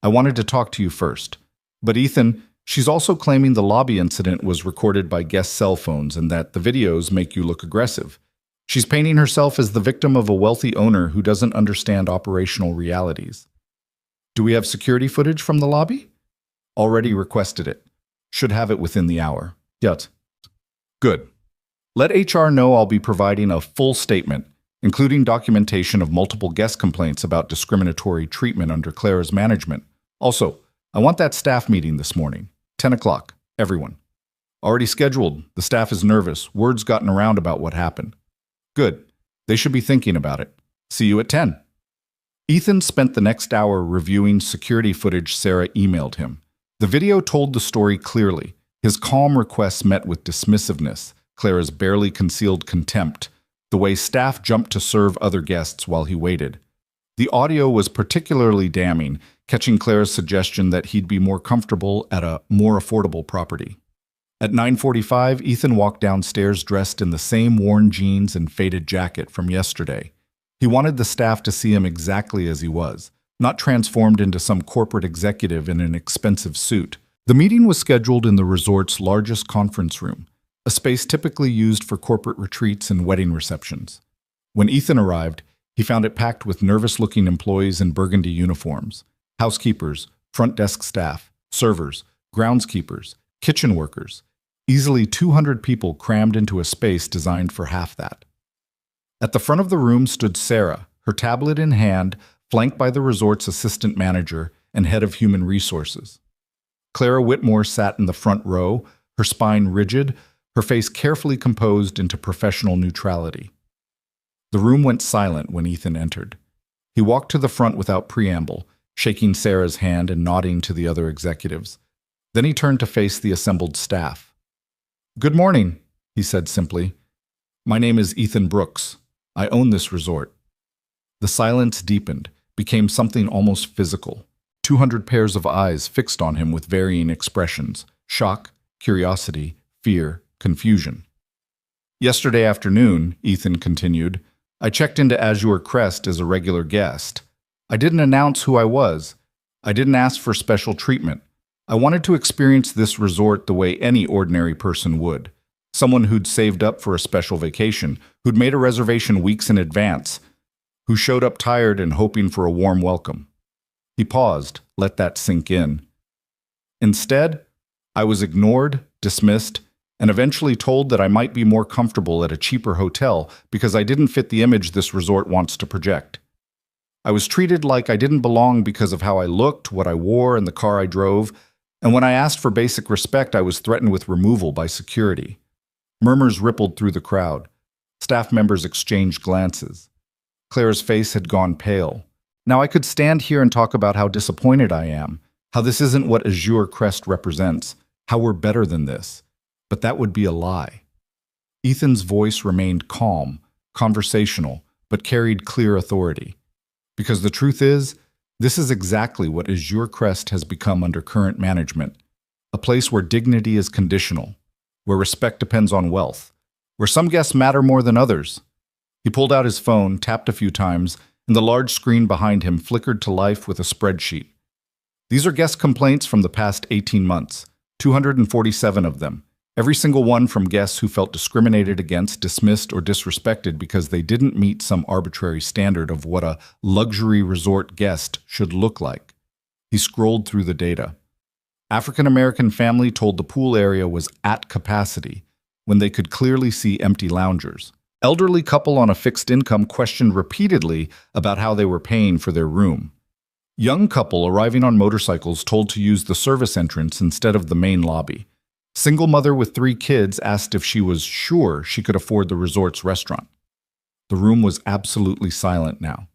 I wanted to talk to you first. But Ethan, she's also claiming the lobby incident was recorded by guest cell phones and that the videos make you look aggressive. She's painting herself as the victim of a wealthy owner who doesn't understand operational realities." "Do we have security footage from the lobby?" "Already requested it. Should have it within the hour." "Yes." "Good. Let HR know I'll be providing a full statement, including documentation of multiple guest complaints about discriminatory treatment under Clara's management. Also, I want that staff meeting this morning, 10 o'clock, everyone. Already scheduled. The staff is nervous. Word's gotten around about what happened." "Good. They should be thinking about it. See you at 10. Ethan spent the next hour reviewing security footage Sarah emailed him. The video told the story clearly. His calm requests met with dismissiveness, Clara's barely concealed contempt, the way staff jumped to serve other guests while he waited. The audio was particularly damning, catching Clara's suggestion that he'd be more comfortable at a more affordable property. At 9:45, Ethan walked downstairs dressed in the same worn jeans and faded jacket from yesterday. He wanted the staff to see him exactly as he was, not transformed into some corporate executive in an expensive suit. The meeting was scheduled in the resort's largest conference room, a space typically used for corporate retreats and wedding receptions. When Ethan arrived, he found it packed with nervous-looking employees in burgundy uniforms, housekeepers, front desk staff, servers, groundskeepers, kitchen workers, easily 200 people crammed into a space designed for half that. At the front of the room stood Sarah, her tablet in hand, flanked by the resort's assistant manager and head of human resources. Clara Whitmore sat in the front row, her spine rigid, her face carefully composed into professional neutrality. The room went silent when Ethan entered. He walked to the front without preamble, shaking Sarah's hand and nodding to the other executives. Then he turned to face the assembled staff. "Good morning," he said simply. "My name is Ethan Brooks. I own this resort." The silence deepened, became something almost physical. 200 pairs of eyes fixed on him with varying expressions: shock, curiosity, fear, confusion. "Yesterday afternoon," Ethan continued, "I checked into Azure Crest as a regular guest. I didn't announce who I was. I didn't ask for special treatment. I wanted to experience this resort the way any ordinary person would. Someone who'd saved up for a special vacation, who'd made a reservation weeks in advance, who showed up tired and hoping for a warm welcome." He paused, let that sink in. "Instead, I was ignored, dismissed, and eventually told that I might be more comfortable at a cheaper hotel because I didn't fit the image this resort wants to project. I was treated like I didn't belong because of how I looked, what I wore, and the car I drove, and when I asked for basic respect, I was threatened with removal by security." Murmurs rippled through the crowd. Staff members exchanged glances. Clara's face had gone pale. Now I could stand here and talk about how disappointed I am, how this isn't what Azure Crest represents, how we're better than this. But that would be a lie. Ethan's voice remained calm, conversational, but carried clear authority. Because the truth is, this is exactly what Azure Crest has become under current management. A place where dignity is conditional, where respect depends on wealth, where some guests matter more than others. He pulled out his phone, tapped a few times, and the large screen behind him flickered to life with a spreadsheet. "These are guest complaints from the past 18 months, 247 of them. Every single one from guests who felt discriminated against, dismissed, or disrespected because they didn't meet some arbitrary standard of what a luxury resort guest should look like. He scrolled through the data. African-American family told the pool area was at capacity when they could clearly see empty loungers. Elderly couple on a fixed income questioned repeatedly about how they were paying for their room. Young couple arriving on motorcycles told to use the service entrance instead of the main lobby. Single mother with 3 kids asked if she was sure she could afford the resort's restaurant. The room was absolutely silent now.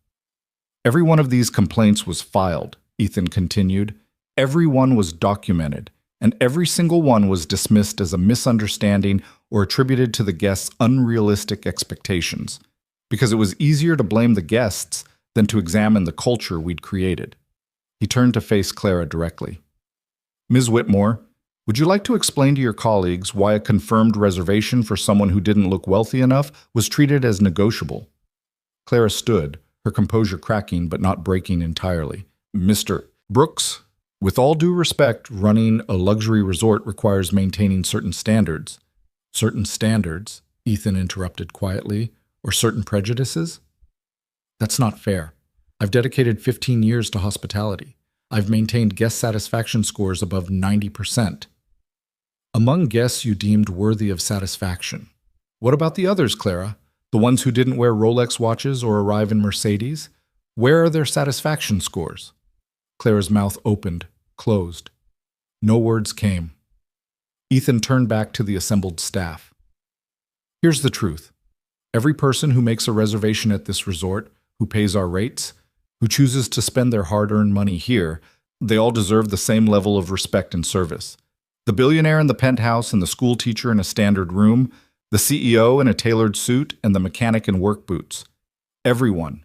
Every one of these complaints was filed, Ethan continued. Every one was documented, and every single one was dismissed as a misunderstanding or attributed to the guests' unrealistic expectations, because it was easier to blame the guests than to examine the culture we'd created. He turned to face Clara directly. Ms. Whitmore, would you like to explain to your colleagues why a confirmed reservation for someone who didn't look wealthy enough was treated as negotiable? Clara stood, her composure cracking but not breaking entirely. Mr. Brooks, with all due respect, running a luxury resort requires maintaining certain standards. Certain standards, Ethan interrupted quietly, or certain prejudices? That's not fair. I've dedicated 15 years to hospitality. I've maintained guest satisfaction scores above 90%. Among guests you deemed worthy of satisfaction. What about the others, Clara? The ones who didn't wear Rolex watches or arrive in Mercedes? Where are their satisfaction scores? Clara's mouth opened, closed. No words came. Ethan turned back to the assembled staff. Here's the truth. Every person who makes a reservation at this resort, who pays our rates, who chooses to spend their hard-earned money here, they all deserve the same level of respect and service. The billionaire in the penthouse and the school teacher in a standard room, the CEO in a tailored suit and the mechanic in work boots. Everyone.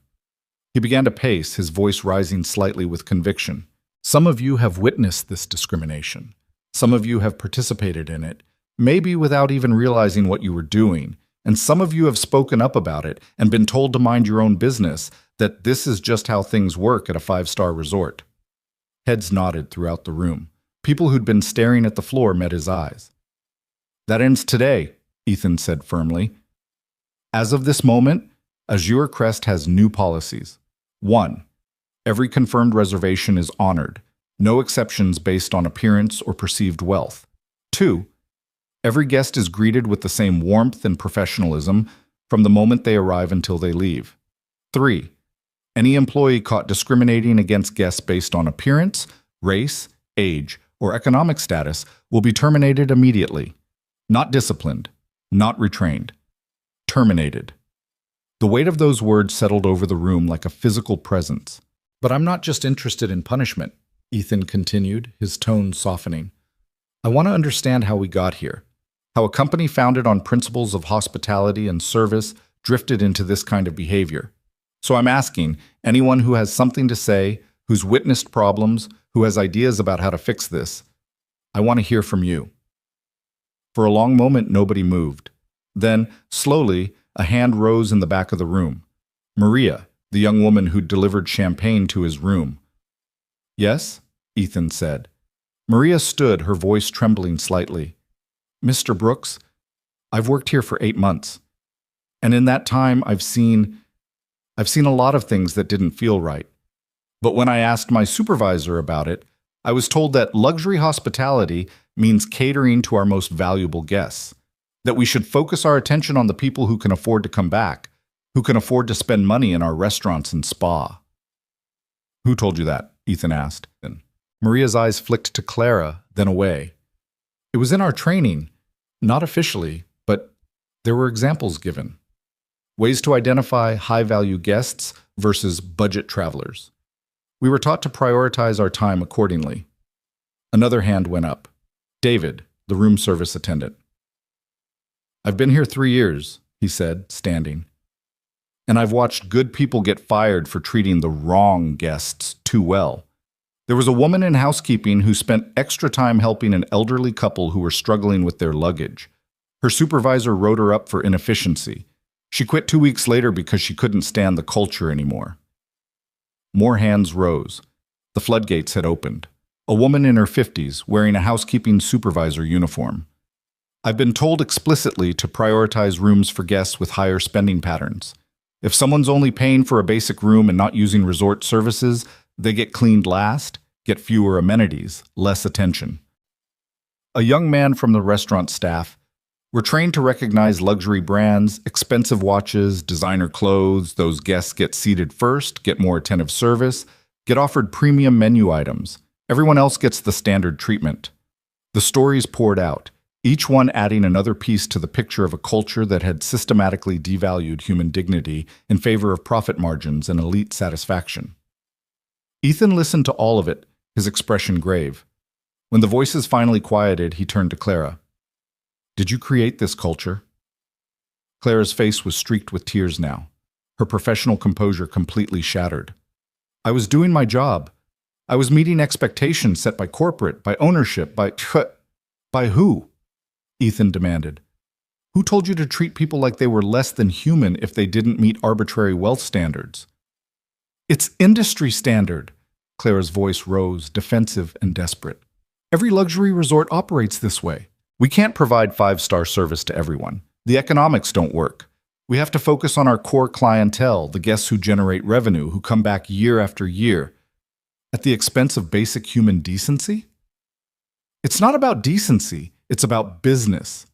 He began to pace, his voice rising slightly with conviction. Some of you have witnessed this discrimination. Some of you have participated in it, maybe without even realizing what you were doing. And some of you have spoken up about it and been told to mind your own business, that this is just how things work at a 5-star resort. Heads nodded throughout the room. People who'd been staring at the floor met his eyes. That ends today, Ethan said firmly. As of this moment, Azure Crest has new policies. 1. Every confirmed reservation is honored. No exceptions based on appearance or perceived wealth. 2. Every guest is greeted with the same warmth and professionalism from the moment they arrive until they leave. 3. Any employee caught discriminating against guests based on appearance, race, age, or economic status will be terminated immediately. Not disciplined, not retrained. Terminated. The weight of those words settled over the room like a physical presence. But I'm not just interested in punishment, Ethan continued, his tone softening. I want to understand how we got here. How a company founded on principles of hospitality and service drifted into this kind of behavior. So I'm asking, anyone who has something to say, who's witnessed problems, who has ideas about how to fix this, I want to hear from you. For a long moment, nobody moved. Then, slowly, a hand rose in the back of the room. Maria, the young woman who'd delivered champagne to his room. Yes, Ethan said. Maria stood, her voice trembling slightly. Mr. Brooks, I've worked here for 8 months. And in that time, I've seen a lot of things that didn't feel right. But when I asked my supervisor about it, I was told that luxury hospitality means catering to our most valuable guests, that we should focus our attention on the people who can afford to come back, who can afford to spend money in our restaurants and spa. Who told you that? Ethan asked. Maria's eyes flicked to Clara, then away. It was in our training, not officially, but there were examples given. Ways to identify high-value guests versus budget travelers. We were taught to prioritize our time accordingly. Another hand went up. David, the room service attendant. I've been here 3 years, he said, standing. And I've watched good people get fired for treating the wrong guests too well. There was a woman in housekeeping who spent extra time helping an elderly couple who were struggling with their luggage. Her supervisor wrote her up for inefficiency. She quit 2 weeks later because she couldn't stand the culture anymore. More hands rose. The floodgates had opened. A woman in her 50s, wearing a housekeeping supervisor uniform. I've been told explicitly to prioritize rooms for guests with higher spending patterns. If someone's only paying for a basic room and not using resort services, they get cleaned last, get fewer amenities, less attention. A young man from the restaurant staff. We're trained to recognize luxury brands, expensive watches, designer clothes. Those guests get seated first, get more attentive service, get offered premium menu items. Everyone else gets the standard treatment. The stories poured out, each one adding another piece to the picture of a culture that had systematically devalued human dignity in favor of profit margins and elite satisfaction. Ethan listened to all of it, his expression grave. When the voices finally quieted, he turned to Clara. Did you create this culture? Clara's face was streaked with tears now, her professional composure completely shattered. I was doing my job. I was meeting expectations set by corporate, by ownership, by who? Ethan demanded. Who told you to treat people like they were less than human if they didn't meet arbitrary wealth standards? It's industry standard. Clara's voice rose, defensive and desperate. Every luxury resort operates this way. We can't provide five-star service to everyone. The economics don't work. We have to focus on our core clientele, the guests who generate revenue, who come back year after year, at the expense of basic human decency? It's not about decency, it's about business.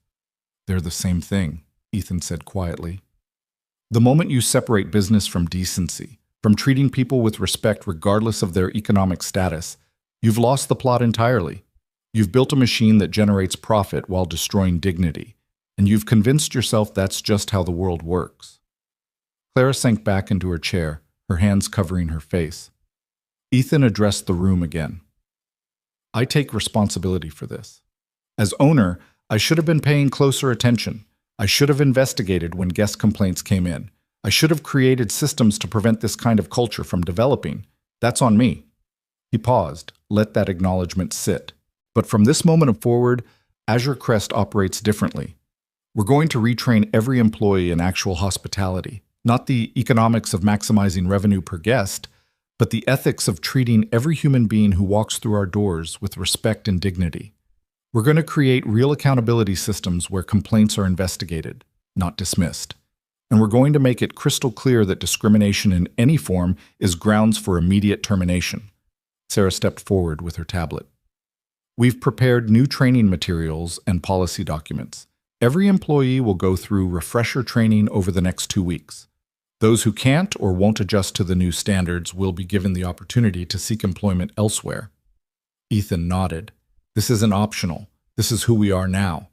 They're the same thing, Ethan said quietly. The moment you separate business from decency, from treating people with respect regardless of their economic status, you've lost the plot entirely. You've built a machine that generates profit while destroying dignity, and you've convinced yourself that's just how the world works. Clara sank back into her chair, her hands covering her face. Ethan addressed the room again. I take responsibility for this. As owner, I should have been paying closer attention. I should have investigated when guest complaints came in. I should have created systems to prevent this kind of culture from developing. That's on me. He paused, let that acknowledgement sit. But from this moment forward, Azure Crest operates differently. We're going to retrain every employee in actual hospitality, not the economics of maximizing revenue per guest, but the ethics of treating every human being who walks through our doors with respect and dignity. We're going to create real accountability systems where complaints are investigated, not dismissed. And we're going to make it crystal clear that discrimination in any form is grounds for immediate termination. Sarah stepped forward with her tablet. We've prepared new training materials and policy documents. Every employee will go through refresher training over the next 2 weeks. Those who can't or won't adjust to the new standards will be given the opportunity to seek employment elsewhere. Ethan nodded. This isn't optional. This is who we are now,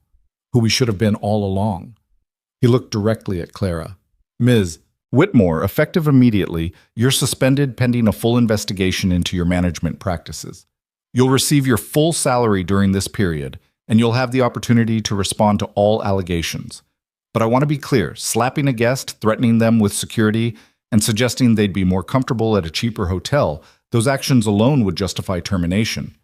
who we should have been all along. He looked directly at Clara. Ms. Whitmore, effective immediately, you're suspended pending a full investigation into your management practices. You'll receive your full salary during this period, and you'll have the opportunity to respond to all allegations. But I want to be clear, slapping a guest, threatening them with security, and suggesting they'd be more comfortable at a cheaper hotel, those actions alone would justify termination.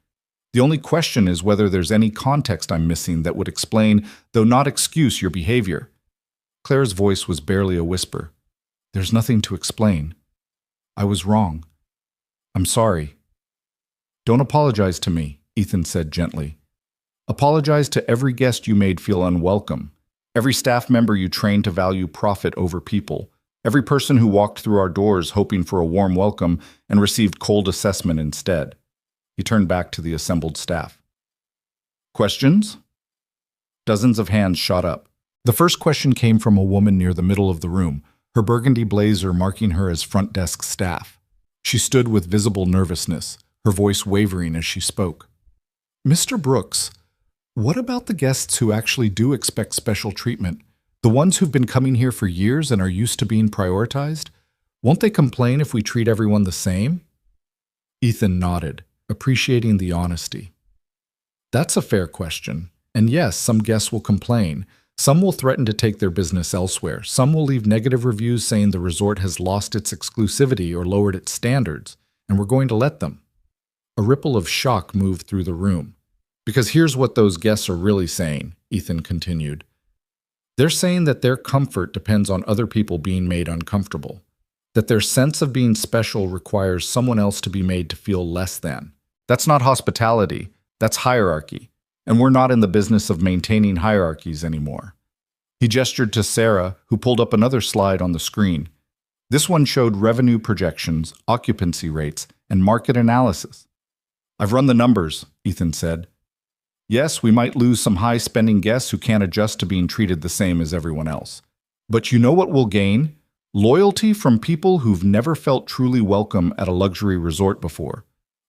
The only question is whether there's any context I'm missing that would explain, though not excuse, your behavior. Claire's voice was barely a whisper. There's nothing to explain. I was wrong. I'm sorry. Don't apologize to me, Ethan said gently. Apologize to every guest you made feel unwelcome, every staff member you trained to value profit over people, every person who walked through our doors hoping for a warm welcome and received cold assessment instead. He turned back to the assembled staff. Questions? Dozens of hands shot up. The first question came from a woman near the middle of the room, her burgundy blazer marking her as front desk staff. She stood with visible nervousness, her voice wavering as she spoke. Mr. Brooks, what about the guests who actually do expect special treatment? The ones who've been coming here for years and are used to being prioritized? Won't they complain if we treat everyone the same? Ethan nodded, appreciating the honesty. That's a fair question. And yes, some guests will complain. Some will threaten to take their business elsewhere. Some will leave negative reviews saying the resort has lost its exclusivity or lowered its standards, and we're going to let them. A ripple of shock moved through the room. Because here's what those guests are really saying, Ethan continued. They're saying that their comfort depends on other people being made uncomfortable, that their sense of being special requires someone else to be made to feel less than. That's not hospitality, that's hierarchy. And we're not in the business of maintaining hierarchies anymore. He gestured to Sarah, who pulled up another slide on the screen. This one showed revenue projections, occupancy rates, and market analysis. I've run the numbers, Ethan said. Yes, we might lose some high-spending guests who can't adjust to being treated the same as everyone else. But you know what we'll gain? Loyalty from people who've never felt truly welcome at a luxury resort before.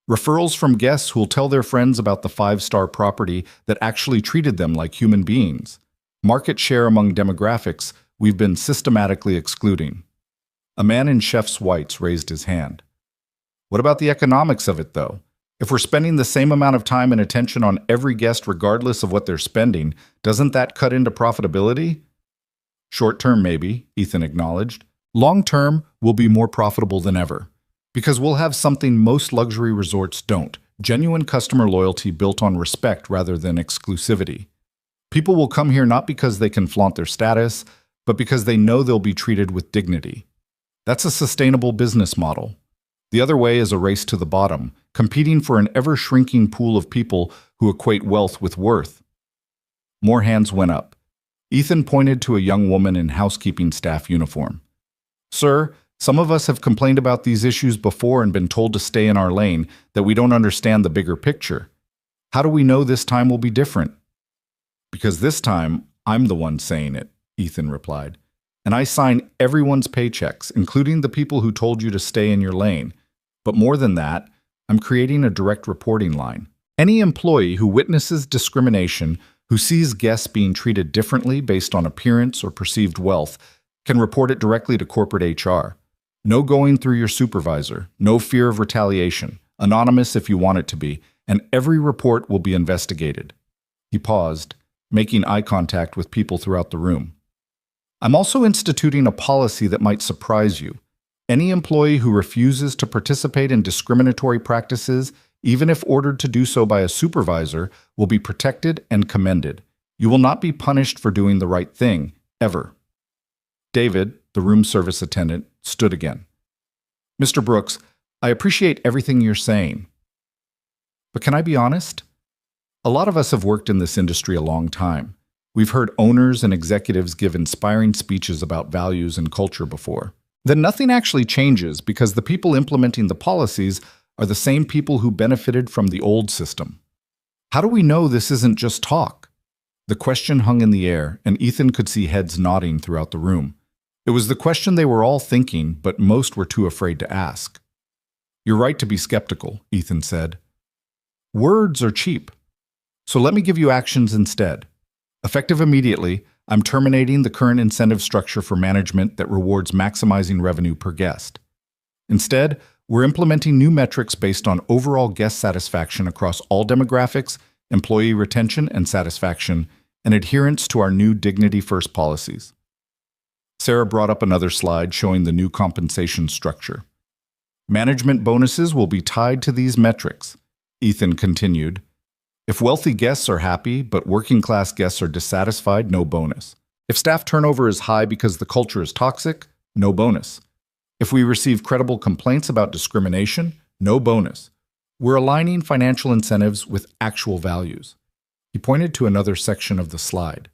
Referrals from guests who'll tell their friends about the five-star property that actually treated them like human beings. Market share among demographics we've been systematically excluding. A man in chef's whites raised his hand. What about the economics of it, though? If we're spending the same amount of time and attention on every guest regardless of what they're spending, doesn't that cut into profitability? Short-term, maybe, Ethan acknowledged. Long-term, we'll be more profitable than ever. Because we'll have something most luxury resorts don't, genuine customer loyalty built on respect rather than exclusivity. People will come here not because they can flaunt their status, but because they know they'll be treated with dignity. That's a sustainable business model. The other way is a race to the bottom, competing for an ever-shrinking pool of people who equate wealth with worth. More hands went up. Ethan pointed to a young woman in housekeeping staff uniform. Sir, some of us have complained about these issues before and been told to stay in our lane, that we don't understand the bigger picture. How do we know this time will be different? Because this time, I'm the one saying it, Ethan replied. And I sign everyone's paychecks, including the people who told you to stay in your lane. But more than that, I'm creating a direct reporting line. Any employee who witnesses discrimination, who sees guests being treated differently based on appearance or perceived wealth, can report it directly to corporate HR. No going through your supervisor, no fear of retaliation, anonymous if you want it to be, and every report will be investigated. He paused, making eye contact with people throughout the room. I'm also instituting a policy that might surprise you. Any employee who refuses to participate in discriminatory practices, even if ordered to do so by a supervisor, will be protected and commended. You will not be punished for doing the right thing, ever. David, the room service attendant, stood again. Mr. Brooks, I appreciate everything you're saying. But can I be honest? A lot of us have worked in this industry a long time. We've heard owners and executives give inspiring speeches about values and culture before. Then nothing actually changes because the people implementing the policies are the same people who benefited from the old system. How do we know this isn't just talk? The question hung in the air, and Ethan could see heads nodding throughout the room. It was the question they were all thinking, but most were too afraid to ask. You're right to be skeptical, Ethan said. Words are cheap. So let me give you actions instead. Effective immediately, I'm terminating the current incentive structure for management that rewards maximizing revenue per guest. Instead, we're implementing new metrics based on overall guest satisfaction across all demographics, employee retention and satisfaction, and adherence to our new Dignity First policies. Sarah brought up another slide showing the new compensation structure. Management bonuses will be tied to these metrics, Ethan continued. If wealthy guests are happy, but working-class guests are dissatisfied, no bonus. If staff turnover is high because the culture is toxic, no bonus. If we receive credible complaints about discrimination, no bonus. We're aligning financial incentives with actual values. He pointed to another section of the slide.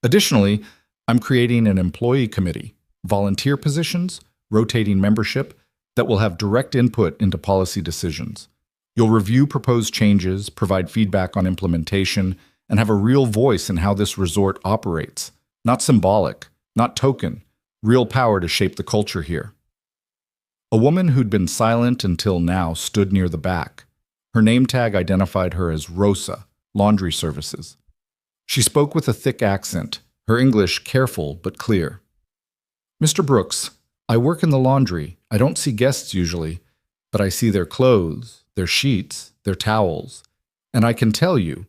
Additionally, I'm creating an employee committee, volunteer positions, rotating membership, that will have direct input into policy decisions. You'll review proposed changes, provide feedback on implementation, and have a real voice in how this resort operates. Not symbolic, not token, real power to shape the culture here. A woman who'd been silent until now stood near the back. Her name tag identified her as Rosa, Laundry Services. She spoke with a thick accent, her English careful but clear. Mr. Brooks, I work in the laundry. I don't see guests usually, but I see their clothes, their sheets, their towels, and I can tell you,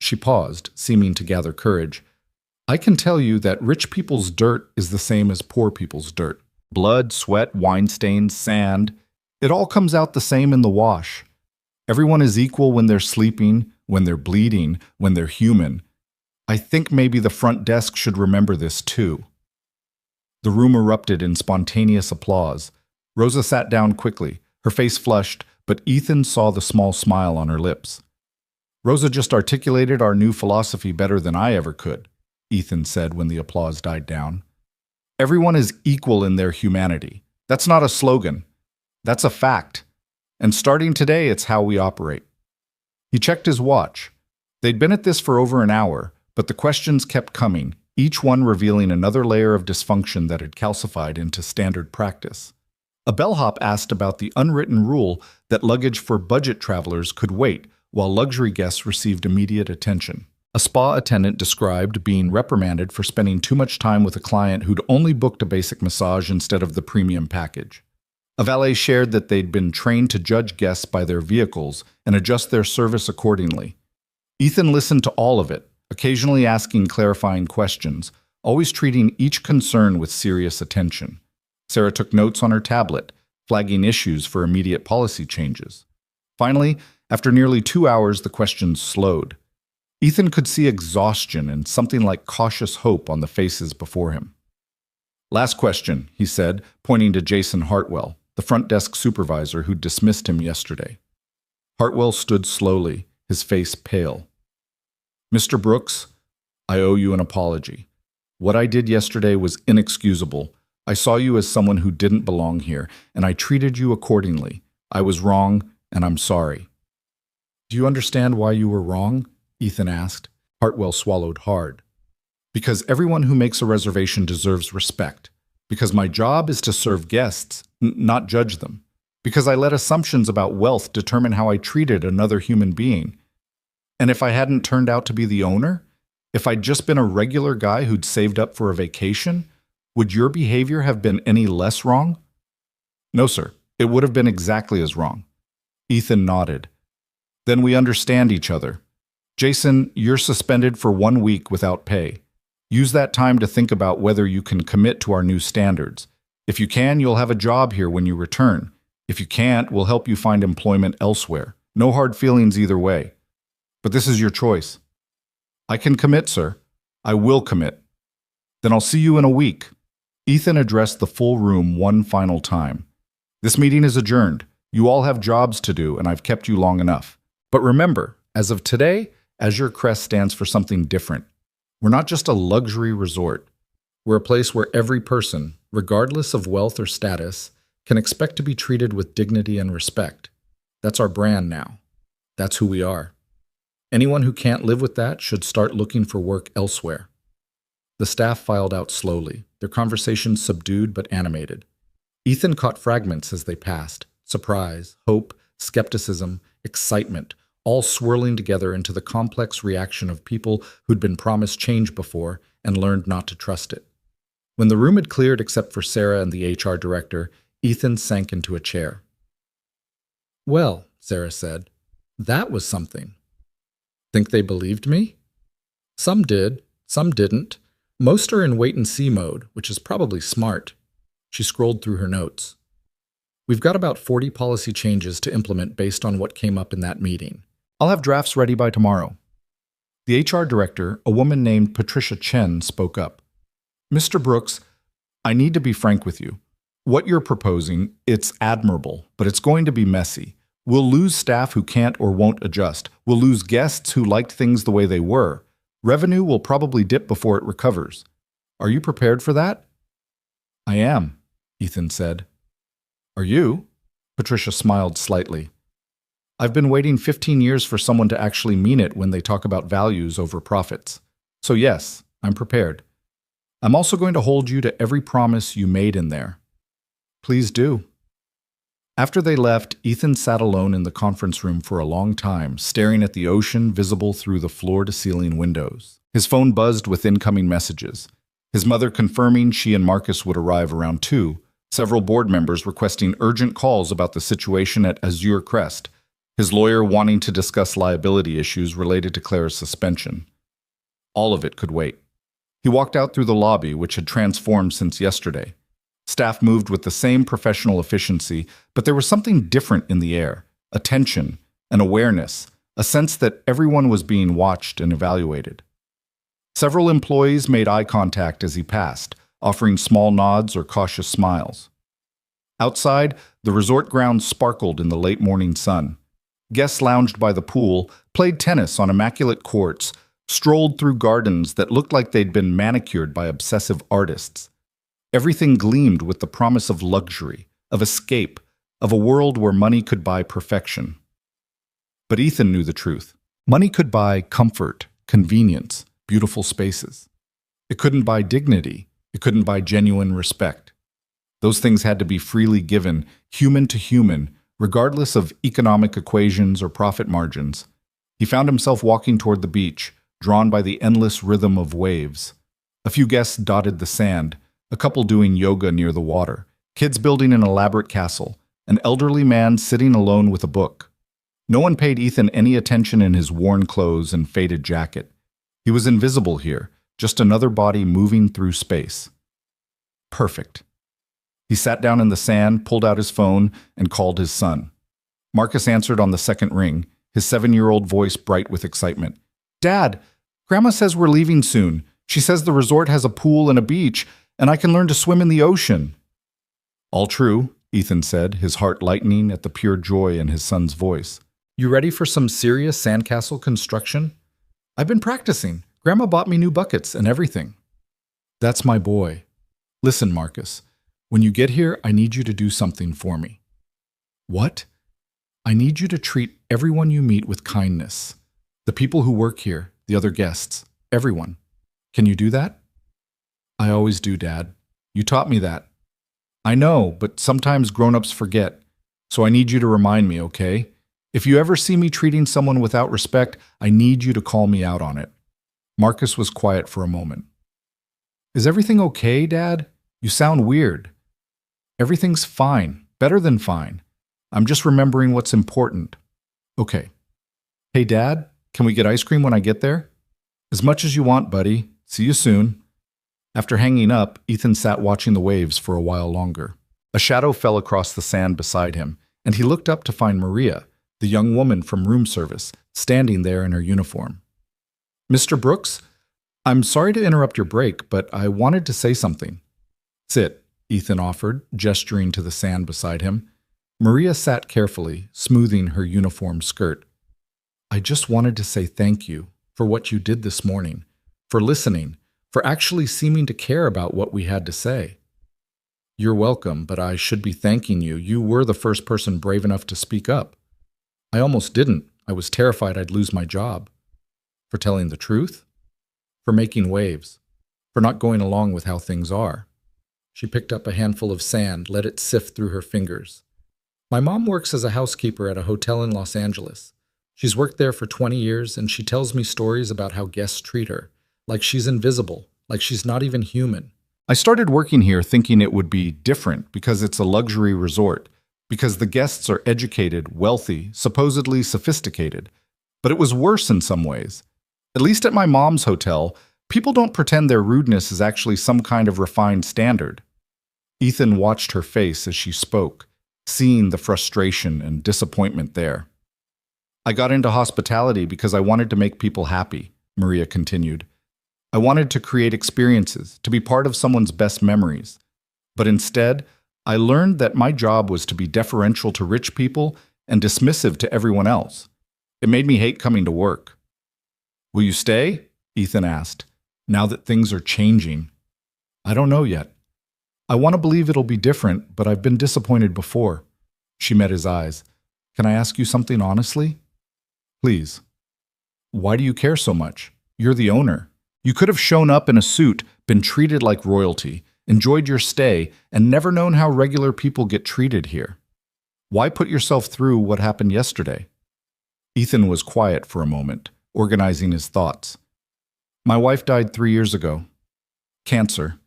she paused, seeming to gather courage, I can tell you that rich people's dirt is the same as poor people's dirt. Blood, sweat, wine stains, sand, it all comes out the same in the wash. Everyone is equal when they're sleeping, when they're bleeding, when they're human. I think maybe the front desk should remember this too. The room erupted in spontaneous applause. Rosa sat down quickly, her face flushed, but Ethan saw the small smile on her lips. Rosa just articulated our new philosophy better than I ever could, Ethan said when the applause died down. Everyone is equal in their humanity. That's not a slogan. That's a fact. And starting today, it's how we operate. He checked his watch. They'd been at this for over an hour, but the questions kept coming, each one revealing another layer of dysfunction that had calcified into standard practice. A bellhop asked about the unwritten rule that luggage for budget travelers could wait, while luxury guests received immediate attention. A spa attendant described being reprimanded for spending too much time with a client who'd only booked a basic massage instead of the premium package. A valet shared that they'd been trained to judge guests by their vehicles and adjust their service accordingly. Ethan listened to all of it, occasionally asking clarifying questions, always treating each concern with serious attention. Sarah took notes on her tablet, flagging issues for immediate policy changes. Finally, after nearly 2 hours, the questions slowed. Ethan could see exhaustion and something like cautious hope on the faces before him. "Last question," he said, pointing to Jason Hartwell, the front desk supervisor who'd dismissed him yesterday. Hartwell stood slowly, his face pale. "Mr. Brooks, I owe you an apology. What I did yesterday was inexcusable. I saw you as someone who didn't belong here, and I treated you accordingly. I was wrong, and I'm sorry." "Do you understand why you were wrong?" Ethan asked. Hartwell swallowed hard. "Because everyone who makes a reservation deserves respect. Because my job is to serve guests, not judge them. Because I let assumptions about wealth determine how I treated another human being. And if I hadn't turned out to be the owner, if I'd just been a regular guy who'd saved up for a vacation, would your behavior have been any less wrong?" "No, sir. It would have been exactly as wrong." Ethan nodded. "Then we understand each other. Jason, you're suspended for 1 week without pay. Use that time to think about whether you can commit to our new standards. If you can, you'll have a job here when you return. If you can't, we'll help you find employment elsewhere. No hard feelings either way. But this is your choice." "I can commit, sir. I will commit." "Then I'll see you in a week." Ethan addressed the full room one final time. "This meeting is adjourned. You all have jobs to do, and I've kept you long enough. But remember, as of today, Azure Crest stands for something different. We're not just a luxury resort. We're a place where every person, regardless of wealth or status, can expect to be treated with dignity and respect. That's our brand now. That's who we are. Anyone who can't live with that should start looking for work elsewhere." The staff filed out slowly, their conversations subdued but animated. Ethan caught fragments as they passed: surprise, hope, skepticism, excitement, all swirling together into the complex reaction of people who'd been promised change before and learned not to trust it. When the room had cleared except for Sarah and the HR director, Ethan sank into a chair. "Well," Sarah said, "that was something." "Think they believed me?" "Some did, some didn't. Most are in wait-and-see mode, which is probably smart." She scrolled through her notes. "We've got about 40 policy changes to implement based on what came up in that meeting. I'll have drafts ready by tomorrow." The HR director, a woman named Patricia Chen, spoke up. "Mr. Brooks, I need to be frank with you. What you're proposing, it's admirable, but it's going to be messy. We'll lose staff who can't or won't adjust. We'll lose guests who liked things the way they were. Revenue will probably dip before it recovers. Are you prepared for that?" "I am," Ethan said. "Are you?" Patricia smiled slightly. "I've been waiting 15 years for someone to actually mean it when they talk about values over profits. So yes, I'm prepared. I'm also going to hold you to every promise you made in there." "Please do." After they left, Ethan sat alone in the conference room for a long time, staring at the ocean visible through the floor-to-ceiling windows. His phone buzzed with incoming messages. His mother confirming she and Marcus would arrive around 2, several board members requesting urgent calls about the situation at Azure Crest, his lawyer wanting to discuss liability issues related to Clara's suspension. All of it could wait. He walked out through the lobby, which had transformed since yesterday. Staff moved with the same professional efficiency, but there was something different in the air: a tension, an awareness, a sense that everyone was being watched and evaluated. Several employees made eye contact as he passed, offering small nods or cautious smiles. Outside, the resort grounds sparkled in the late morning sun. Guests lounged by the pool, played tennis on immaculate courts, strolled through gardens that looked like they'd been manicured by obsessive artists. Everything gleamed with the promise of luxury, of escape, of a world where money could buy perfection. But Ethan knew the truth. Money could buy comfort, convenience, beautiful spaces. It couldn't buy dignity. It couldn't buy genuine respect. Those things had to be freely given, human to human, regardless of economic equations or profit margins. He found himself walking toward the beach, drawn by the endless rhythm of waves. A few guests dotted the sand, a couple doing yoga near the water, kids building an elaborate castle, an elderly man sitting alone with a book. No one paid Ethan any attention in his worn clothes and faded jacket. He was invisible here, just another body moving through space. Perfect. He sat down in the sand, pulled out his phone, and called his son. Marcus answered on the second ring, his 7-year-old voice bright with excitement. "Dad, Grandma says we're leaving soon. She says the resort has a pool and a beach, and I can learn to swim in the ocean." "All true," Ethan said, his heart lightening at the pure joy in his son's voice. "You ready for some serious sandcastle construction?" "I've been practicing. Grandma bought me new buckets and everything." "That's my boy. Listen, Marcus, when you get here, I need you to do something for me." "What?" "I need you to treat everyone you meet with kindness. The people who work here, the other guests, everyone. Can you do that?" "I always do, Dad. You taught me that." "I know, but sometimes grown-ups forget. So I need you to remind me, okay? If you ever see me treating someone without respect, I need you to call me out on it." Marcus was quiet for a moment. "Is everything okay, Dad? You sound weird." "Everything's fine, better than fine. I'm just remembering what's important." "Okay. Hey, Dad, can we get ice cream when I get there?" "As much as you want, buddy. See you soon." After hanging up, Ethan sat watching the waves for a while longer. A shadow fell across the sand beside him, and he looked up to find Maria, the young woman from room service, standing there in her uniform. "Mr. Brooks, I'm sorry to interrupt your break, but I wanted to say something." "Sit," Ethan offered, gesturing to the sand beside him. Maria sat carefully, smoothing her uniform skirt. "I just wanted to say thank you for what you did this morning, for listening, for actually seeming to care about what we had to say." "You're welcome, but I should be thanking you. You were the first person brave enough to speak up." "I almost didn't. I was terrified I'd lose my job." "For telling the truth?" "For making waves. For not going along with how things are." She picked up a handful of sand, let it sift through her fingers. "My mom works as a housekeeper at a hotel in Los Angeles. She's worked there for 20 years, and she tells me stories about how guests treat her, like she's invisible, like she's not even human. I started working here thinking it would be different because it's a luxury resort, because the guests are educated, wealthy, supposedly sophisticated. But it was worse in some ways. At least at my mom's hotel, people don't pretend their rudeness is actually some kind of refined standard." Ethan watched her face as she spoke, seeing the frustration and disappointment there. "I got into hospitality because I wanted to make people happy," Maria continued. "I wanted to create experiences, to be part of someone's best memories. But instead, I learned that my job was to be deferential to rich people and dismissive to everyone else. It made me hate coming to work." "Will you stay?" Ethan asked, "now that things are changing?" "I don't know yet. I want to believe it'll be different, but I've been disappointed before." She met his eyes. "Can I ask you something honestly?" "Please." "Why do you care so much? You're the owner. You could have shown up in a suit, been treated like royalty, enjoyed your stay, and never known how regular people get treated here. Why put yourself through what happened yesterday?" Ethan was quiet for a moment, organizing his thoughts. "My wife died 3 years ago. Cancer.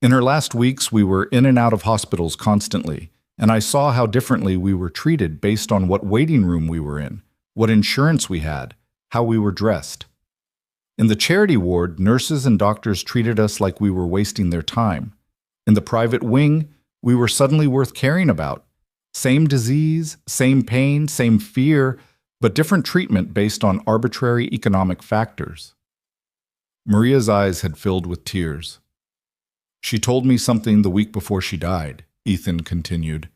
In her last weeks, we were in and out of hospitals constantly, and I saw how differently we were treated based on what waiting room we were in, what insurance we had, how we were dressed. In the charity ward, nurses and doctors treated us like we were wasting their time. In the private wing, we were suddenly worth caring about. Same disease, same pain, same fear, but different treatment based on arbitrary economic factors." Maria's eyes had filled with tears. "She told me something the week before she died," Ethan continued.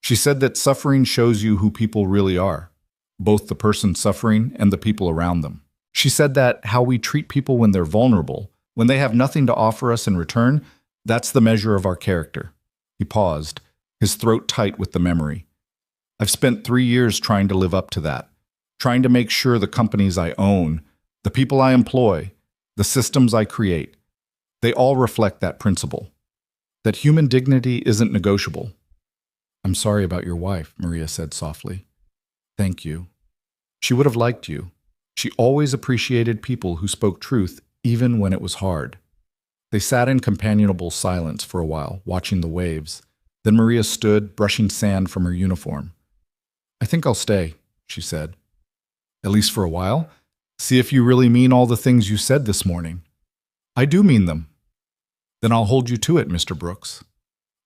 "She said that suffering shows you who people really are. both the person suffering and the people around them. She said that how we treat people when they're vulnerable, when they have nothing to offer us in return, that's the measure of our character. He paused, his throat tight with the memory. I've spent 3 years trying to live up to that, trying to make sure the companies I own, the people I employ, the systems I create, they all reflect that principle, that human dignity isn't negotiable. I'm sorry about your wife, Maria said softly. Thank you. She would have liked you. She always appreciated people who spoke truth even when it was hard. They sat in companionable silence for a while, watching the waves. Then Maria stood, brushing sand from her uniform. I think I'll stay, she said. At least for a while. See if you really mean all the things you said this morning. I do mean them. Then I'll hold you to it, Mr. Brooks.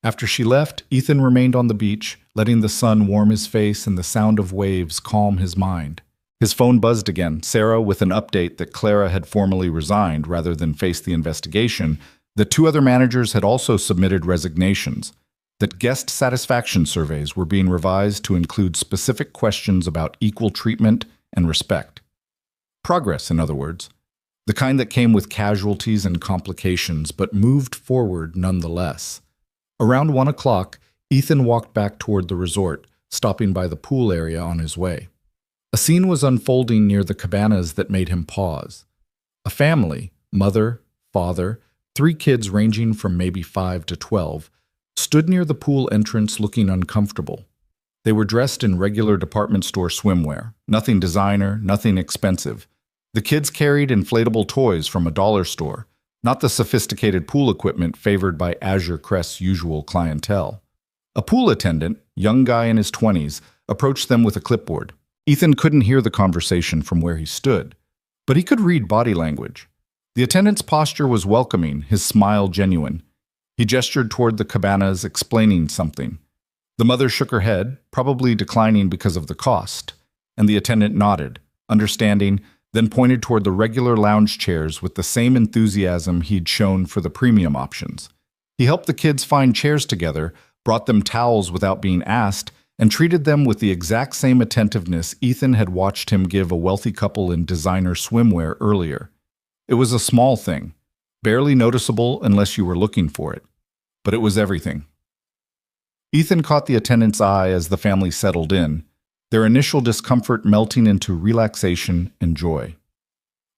After she left, Ethan remained on the beach, letting the sun warm his face and the sound of waves calm his mind. His phone buzzed again, Sarah with an update that Clara had formally resigned rather than face the investigation, that 2 other managers had also submitted resignations, that guest satisfaction surveys were being revised to include specific questions about equal treatment and respect. Progress, in other words. The kind that came with casualties and complications, but moved forward nonetheless. Around 1 o'clock, Ethan walked back toward the resort, stopping by the pool area on his way. A scene was unfolding near the cabanas that made him pause. A family, mother, father, 3 kids ranging from maybe 5 to 12, stood near the pool entrance looking uncomfortable. They were dressed in regular department store swimwear, nothing designer, nothing expensive. The kids carried inflatable toys from a dollar store, not the sophisticated pool equipment favored by Azure Crest's usual clientele. A pool attendant, young guy in his 20s, approached them with a clipboard. Ethan couldn't hear the conversation from where he stood, but he could read body language. The attendant's posture was welcoming, his smile genuine. He gestured toward the cabanas, explaining something. The mother shook her head, probably declining because of the cost, and the attendant nodded, understanding, then pointed toward the regular lounge chairs with the same enthusiasm he'd shown for the premium options. He helped the kids find chairs together, brought them towels without being asked, and treated them with the exact same attentiveness Ethan had watched him give a wealthy couple in designer swimwear earlier. It was a small thing, barely noticeable unless you were looking for it, but it was everything. Ethan caught the attendant's eye as the family settled in, their initial discomfort melting into relaxation and joy.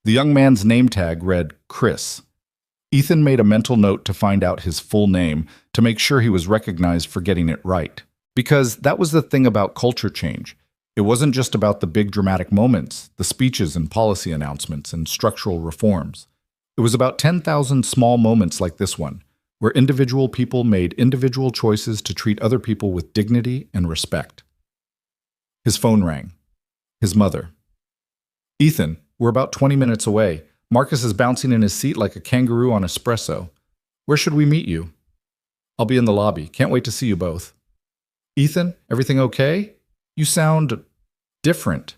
The young man's name tag read Chris. Ethan made a mental note to find out his full name to make sure he was recognized for getting it right. Because that was the thing about culture change. It wasn't just about the big dramatic moments, the speeches and policy announcements and structural reforms. It was about 10,000 small moments like this one, where individual people made individual choices to treat other people with dignity and respect. His phone rang. His mother. Ethan, we're about 20 minutes away. Marcus is bouncing in his seat like a kangaroo on espresso. Where should we meet you? I'll be in the lobby. Can't wait to see you both. Ethan, everything okay? You sound different.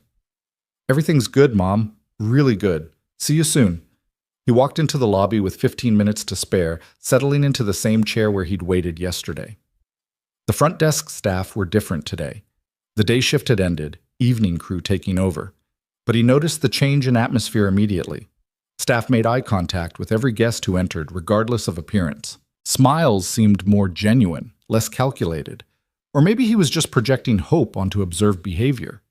Everything's good, Mom. Really good. See you soon. He walked into the lobby with 15 minutes to spare, settling into the same chair where he'd waited yesterday. The front desk staff were different today. The day shift had ended, evening crew taking over. But he noticed the change in atmosphere immediately. Staff made eye contact with every guest who entered, regardless of appearance. Smiles seemed more genuine, less calculated. Or maybe he was just projecting hope onto observed behavior.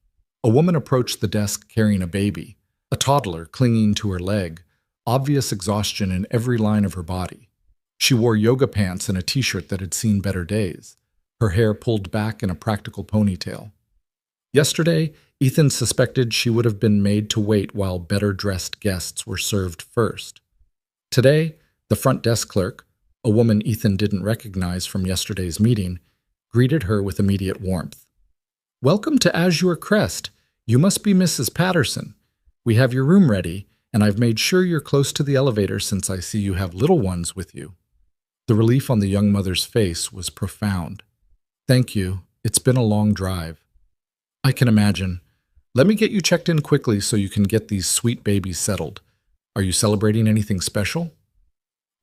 A woman approached the desk carrying a baby, a toddler clinging to her leg, obvious exhaustion in every line of her body. She wore yoga pants and a t-shirt that had seen better days, her hair pulled back in a practical ponytail. Yesterday, Ethan suspected she would have been made to wait while better-dressed guests were served first. Today, the front desk clerk, a woman Ethan didn't recognize from yesterday's meeting, greeted her with immediate warmth. Welcome to Azure Crest. You must be Mrs. Patterson. We have your room ready, and I've made sure you're close to the elevator since I see you have little ones with you. The relief on the young mother's face was profound. Thank you. It's been a long drive. I can imagine. Let me get you checked in quickly so you can get these sweet babies settled. Are you celebrating anything special?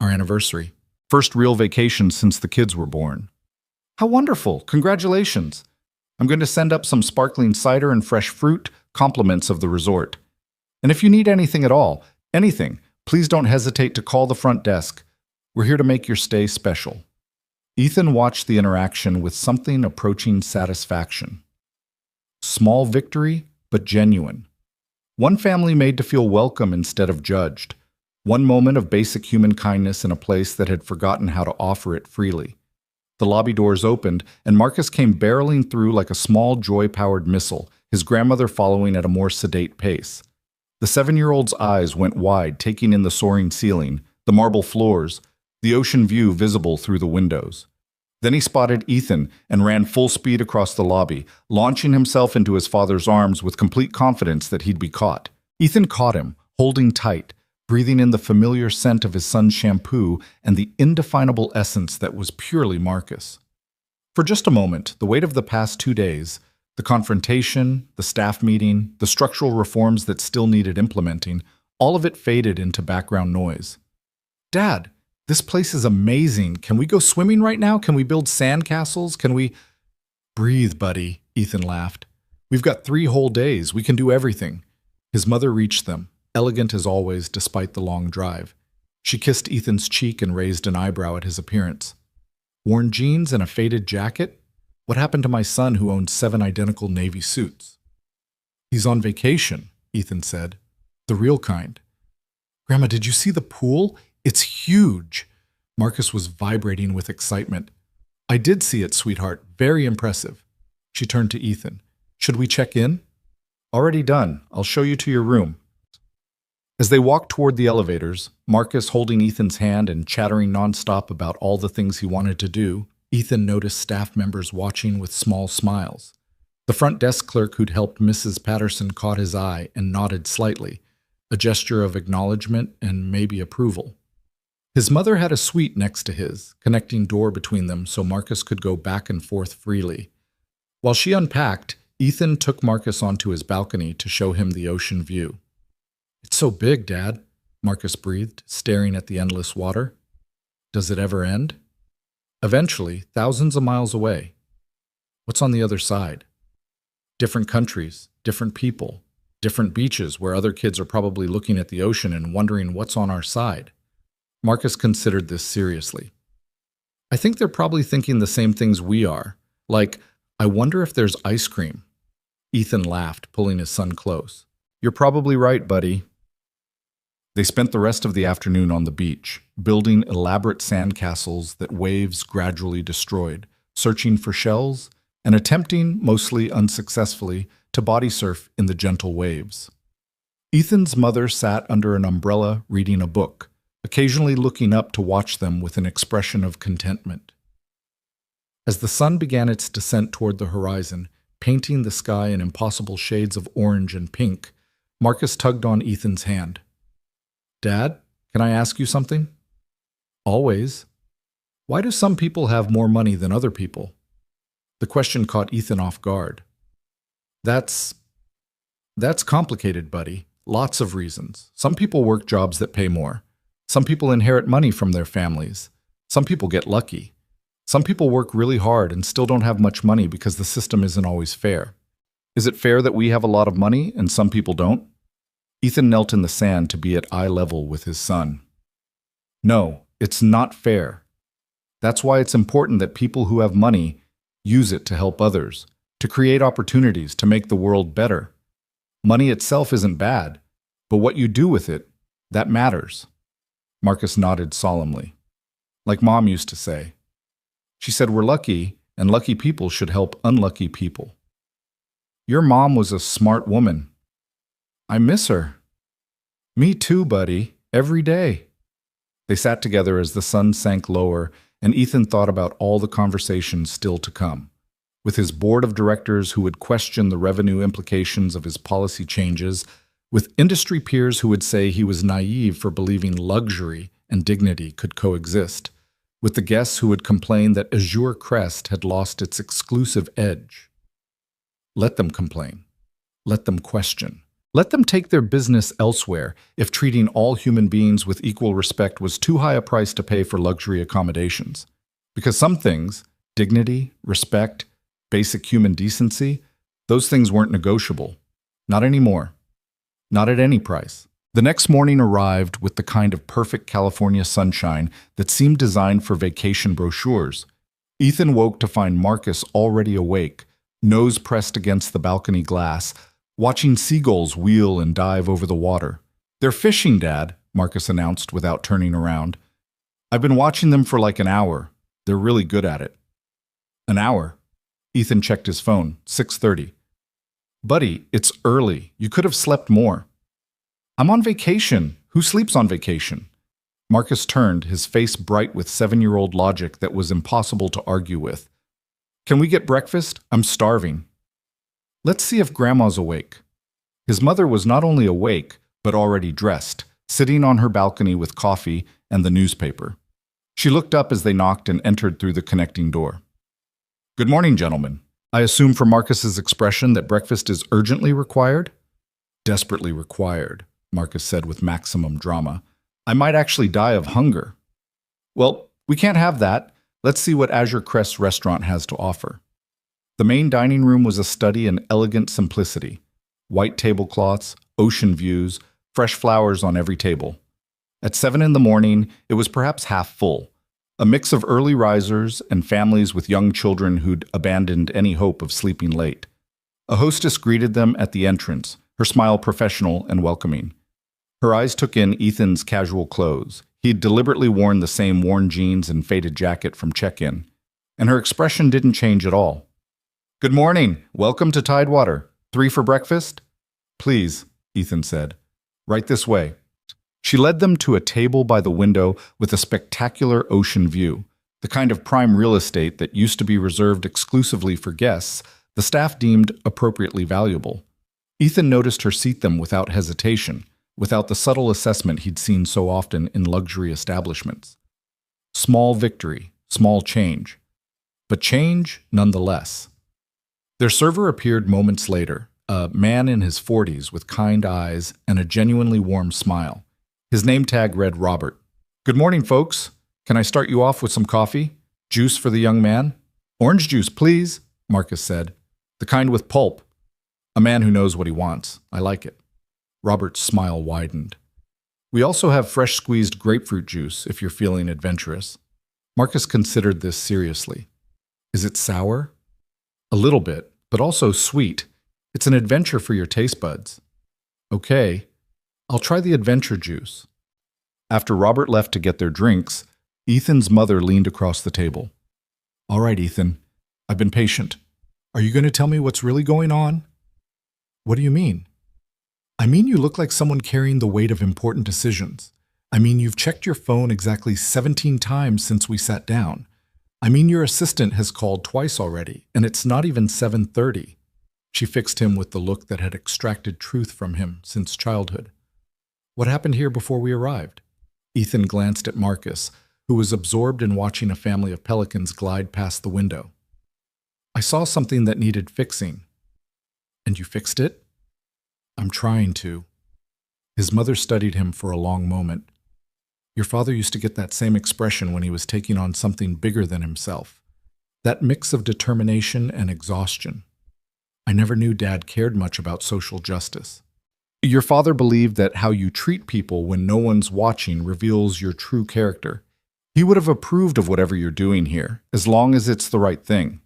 Our anniversary. First real vacation since the kids were born. How wonderful! Congratulations! I'm going to send up some sparkling cider and fresh fruit, compliments of the resort. And if you need anything at all, anything, please don't hesitate to call the front desk. We're here to make your stay special." Ethan watched the interaction with something approaching satisfaction. Small victory, but genuine. One family made to feel welcome instead of judged. One moment of basic human kindness in a place that had forgotten how to offer it freely. The lobby doors opened, and Marcus came barreling through like a small joy-powered missile, his grandmother following at a more sedate pace. The 7-year-old's eyes went wide, taking in the soaring ceiling, the marble floors, the ocean view visible through the windows. Then he spotted Ethan and ran full speed across the lobby, launching himself into his father's arms with complete confidence that he'd be caught. Ethan caught him, holding tight, breathing in the familiar scent of his son's shampoo and the indefinable essence that was purely Marcus. For just a moment, the weight of the past 2 days, the confrontation, the staff meeting, the structural reforms that still needed implementing, all of it faded into background noise. "Dad, this place is amazing. Can we go swimming right now? Can we build sandcastles? Can we—" "Breathe, buddy," Ethan laughed. "We've got 3 whole days. We can do everything." His mother reached them, elegant as always despite the long drive. She kissed Ethan's cheek and raised an eyebrow at his appearance. "Worn jeans and a faded jacket? What happened to my son who owns 7 identical Navy suits?" "He's on vacation," Ethan said. "The real kind." "Grandma, did you see the pool? It's huge." Marcus was vibrating with excitement. "I did see it, sweetheart. Very impressive." She turned to Ethan. "Should we check in?" "Already done. I'll show you to your room." As they walked toward the elevators, Marcus holding Ethan's hand and chattering nonstop about all the things he wanted to do, Ethan noticed staff members watching with small smiles. The front desk clerk who'd helped Mrs. Patterson caught his eye and nodded slightly, a gesture of acknowledgement and maybe approval. His mother had a suite next to his, connecting door between them so Marcus could go back and forth freely. While she unpacked, Ethan took Marcus onto his balcony to show him the ocean view. "It's so big, Dad," Marcus breathed, staring at the endless water. "Does it ever end?" "Eventually, thousands of miles away." "What's on the other side?" "Different countries, different people, different beaches where other kids are probably looking at the ocean and wondering what's on our side." Marcus considered this seriously. "I think they're probably thinking the same things we are, like, I wonder if there's ice cream." Ethan laughed, pulling his son close. "You're probably right, buddy." They spent the rest of the afternoon on the beach, building elaborate sandcastles that waves gradually destroyed, searching for shells, and attempting, mostly unsuccessfully, to body surf in the gentle waves. Ethan's mother sat under an umbrella reading a book, occasionally looking up to watch them with an expression of contentment. As the sun began its descent toward the horizon, painting the sky in impossible shades of orange and pink, Marcus tugged on Ethan's hand. "Dad, can I ask you something?" "Always." "Why do some people have more money than other people?" The question caught Ethan off guard. That's complicated, buddy. Lots of reasons. Some people work jobs that pay more. Some people inherit money from their families. Some people get lucky. Some people work really hard and still don't have much money because the system isn't always fair. Is it fair that we have a lot of money and some people don't? Ethan knelt in the sand to be at eye level with his son. No, it's not fair. That's why it's important that people who have money use it to help others, to create opportunities, to make the world better. Money itself isn't bad, but what you do with it, that matters. Marcus nodded solemnly. Like Mom used to say. She said we're lucky, and lucky people should help unlucky people. Your mom was a smart woman. I miss her. Me too, buddy. Every day. They sat together as the sun sank lower, and Ethan thought about all the conversations still to come. With his board of directors who would question the revenue implications of his policy changes, with industry peers who would say he was naive for believing luxury and dignity could coexist, with the guests who would complain that Azure Crest had lost its exclusive edge. Let them complain. Let them question. Let them take their business elsewhere if treating all human beings with equal respect was too high a price to pay for luxury accommodations. Because some things, dignity, respect, Basic human decency? Those things weren't negotiable. Not anymore. Not at any price. The next morning arrived with the kind of perfect California sunshine that seemed designed for vacation brochures. Ethan woke to find Marcus already awake, nose pressed against the balcony glass, watching seagulls wheel and dive over the water. "They're fishing, Dad," Marcus announced without turning around. "I've been watching them for like an hour. They're really good at it." An hour? Ethan checked his phone. 6:30. "Buddy, it's early. You could have slept more." "I'm on vacation. Who sleeps on vacation?" Marcus turned, his face bright with 7-year-old logic that was impossible to argue with. "Can we get breakfast? I'm starving." "Let's see if Grandma's awake." His mother was not only awake, but already dressed, sitting on her balcony with coffee and the newspaper. She looked up as they knocked and entered through the connecting door. "Good morning, gentlemen. I assume from Marcus's expression that breakfast is urgently required?" "Desperately required," Marcus said with maximum drama. "I might actually die of hunger." "Well, we can't have that. Let's see what Azure Crest restaurant has to offer." The main dining room was a study in elegant simplicity. White tablecloths, ocean views, fresh flowers on every table. At 7 in the morning, it was perhaps half full. A mix of early risers and families with young children who'd abandoned any hope of sleeping late. A hostess greeted them at the entrance, her smile professional and welcoming. Her eyes took in Ethan's casual clothes. He'd deliberately worn the same worn jeans and faded jacket from check-in, and her expression didn't change at all. "Good morning. Welcome to Tidewater. 3 for breakfast?" "Please," Ethan said. "Right this way." She led them to a table by the window with a spectacular ocean view, the kind of prime real estate that used to be reserved exclusively for guests the staff deemed appropriately valuable. Ethan noticed her seat them without hesitation, without the subtle assessment he'd seen so often in luxury establishments. Small victory, small change, but change nonetheless. Their server appeared moments later, a man in his 40s with kind eyes and a genuinely warm smile. His name tag read Robert. "Good morning, folks. Can I start you off with some coffee? Juice for the young man?" "Orange juice, please," Marcus said. "The kind with pulp." "A man who knows what he wants. I like it." Robert's smile widened. "We also have fresh squeezed grapefruit juice if you're feeling adventurous." Marcus considered this seriously. "Is it sour?" "A little bit, but also sweet. It's an adventure for your taste buds." "Okay. I'll try the adventure juice." After Robert left to get their drinks, Ethan's mother leaned across the table. "All right, Ethan. I've been patient. Are you going to tell me what's really going on?" "What do you mean?" "I mean you look like someone carrying the weight of important decisions. I mean you've checked your phone exactly 17 times since we sat down. I mean your assistant has called twice already, and it's not even 7:30. She fixed him with the look that had extracted truth from him since childhood. "What happened here before we arrived?" Ethan glanced at Marcus, who was absorbed in watching a family of pelicans glide past the window. "I saw something that needed fixing." "And you fixed it?" "I'm trying to." His mother studied him for a long moment. "Your father used to get that same expression when he was taking on something bigger than himself. That mix of determination and exhaustion. I never knew Dad cared much about social justice." "Your father believed that how you treat people when no one's watching reveals your true character. He would have approved of whatever you're doing here, as long as it's the right thing."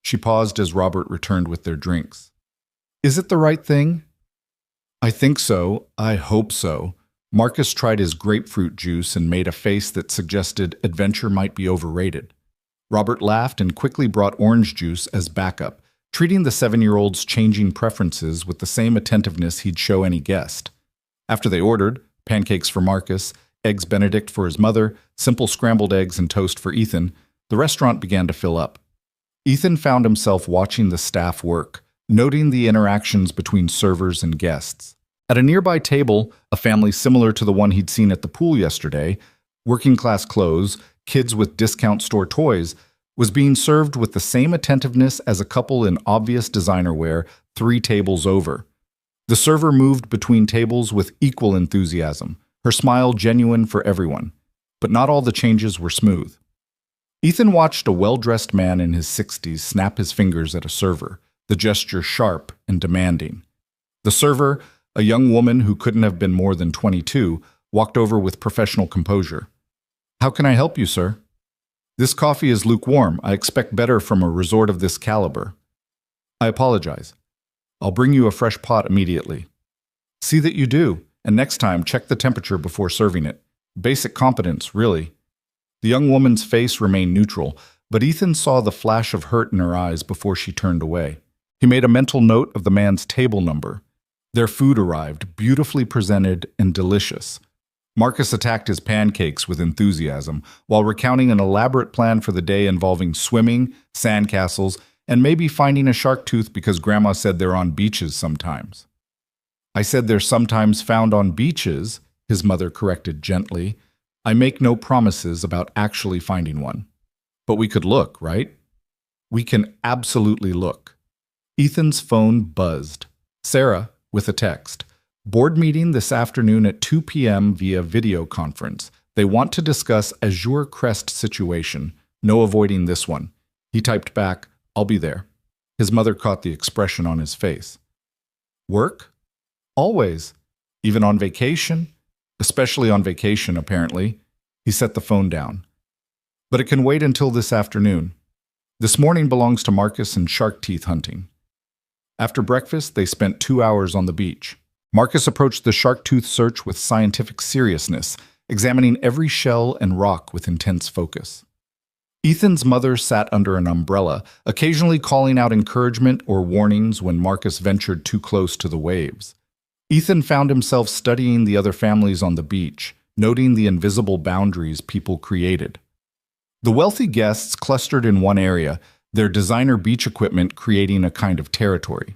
She paused as Robert returned with their drinks. "Is it the right thing?" "I think so. I hope so." Marcus tried his grapefruit juice and made a face that suggested adventure might be overrated. Robert laughed and quickly brought orange juice as backup, treating the 7-year-old's changing preferences with the same attentiveness he'd show any guest. After they ordered, pancakes for Marcus, eggs Benedict for his mother, simple scrambled eggs and toast for Ethan, the restaurant began to fill up. Ethan found himself watching the staff work, noting the interactions between servers and guests. At a nearby table, a family similar to the one he'd seen at the pool yesterday, working-class clothes, kids with discount store toys, was being served with the same attentiveness as a couple in obvious designer wear 3 tables over. The server moved between tables with equal enthusiasm, her smile genuine for everyone. But not all the changes were smooth. Ethan watched a well-dressed man in his 60s snap his fingers at a server, the gesture sharp and demanding. The server, a young woman who couldn't have been more than 22, walked over with professional composure. "How can I help you, sir?" "This coffee is lukewarm. I expect better from a resort of this caliber." "I apologize. I'll bring you a fresh pot immediately." "See that you do, and next time check the temperature before serving it. Basic competence, really." The young woman's face remained neutral, but Ethan saw the flash of hurt in her eyes before she turned away. He made a mental note of the man's table number. Their food arrived, beautifully presented and delicious. Marcus attacked his pancakes with enthusiasm, while recounting an elaborate plan for the day involving swimming, sandcastles, and maybe finding a shark tooth because Grandma said they're on beaches sometimes. "I said they're sometimes found on beaches," his mother corrected gently. "I make no promises about actually finding one. But we could look, right?" "We can absolutely look." Ethan's phone buzzed. Sarah, with a text. "Board meeting this afternoon at 2 p.m. via video conference. They want to discuss Azure Crest situation. No avoiding this one." He typed back, "I'll be there." His mother caught the expression on his face. "Work? Always. Even on vacation? Especially on vacation, apparently." He set the phone down. "But it can wait until this afternoon. This morning belongs to Marcus and shark teeth hunting." After breakfast, they spent 2 hours on the beach. Marcus approached the shark tooth search with scientific seriousness, examining every shell and rock with intense focus. Ethan's mother sat under an umbrella, occasionally calling out encouragement or warnings when Marcus ventured too close to the waves. Ethan found himself studying the other families on the beach, noting the invisible boundaries people created. The wealthy guests clustered in one area, their designer beach equipment creating a kind of territory.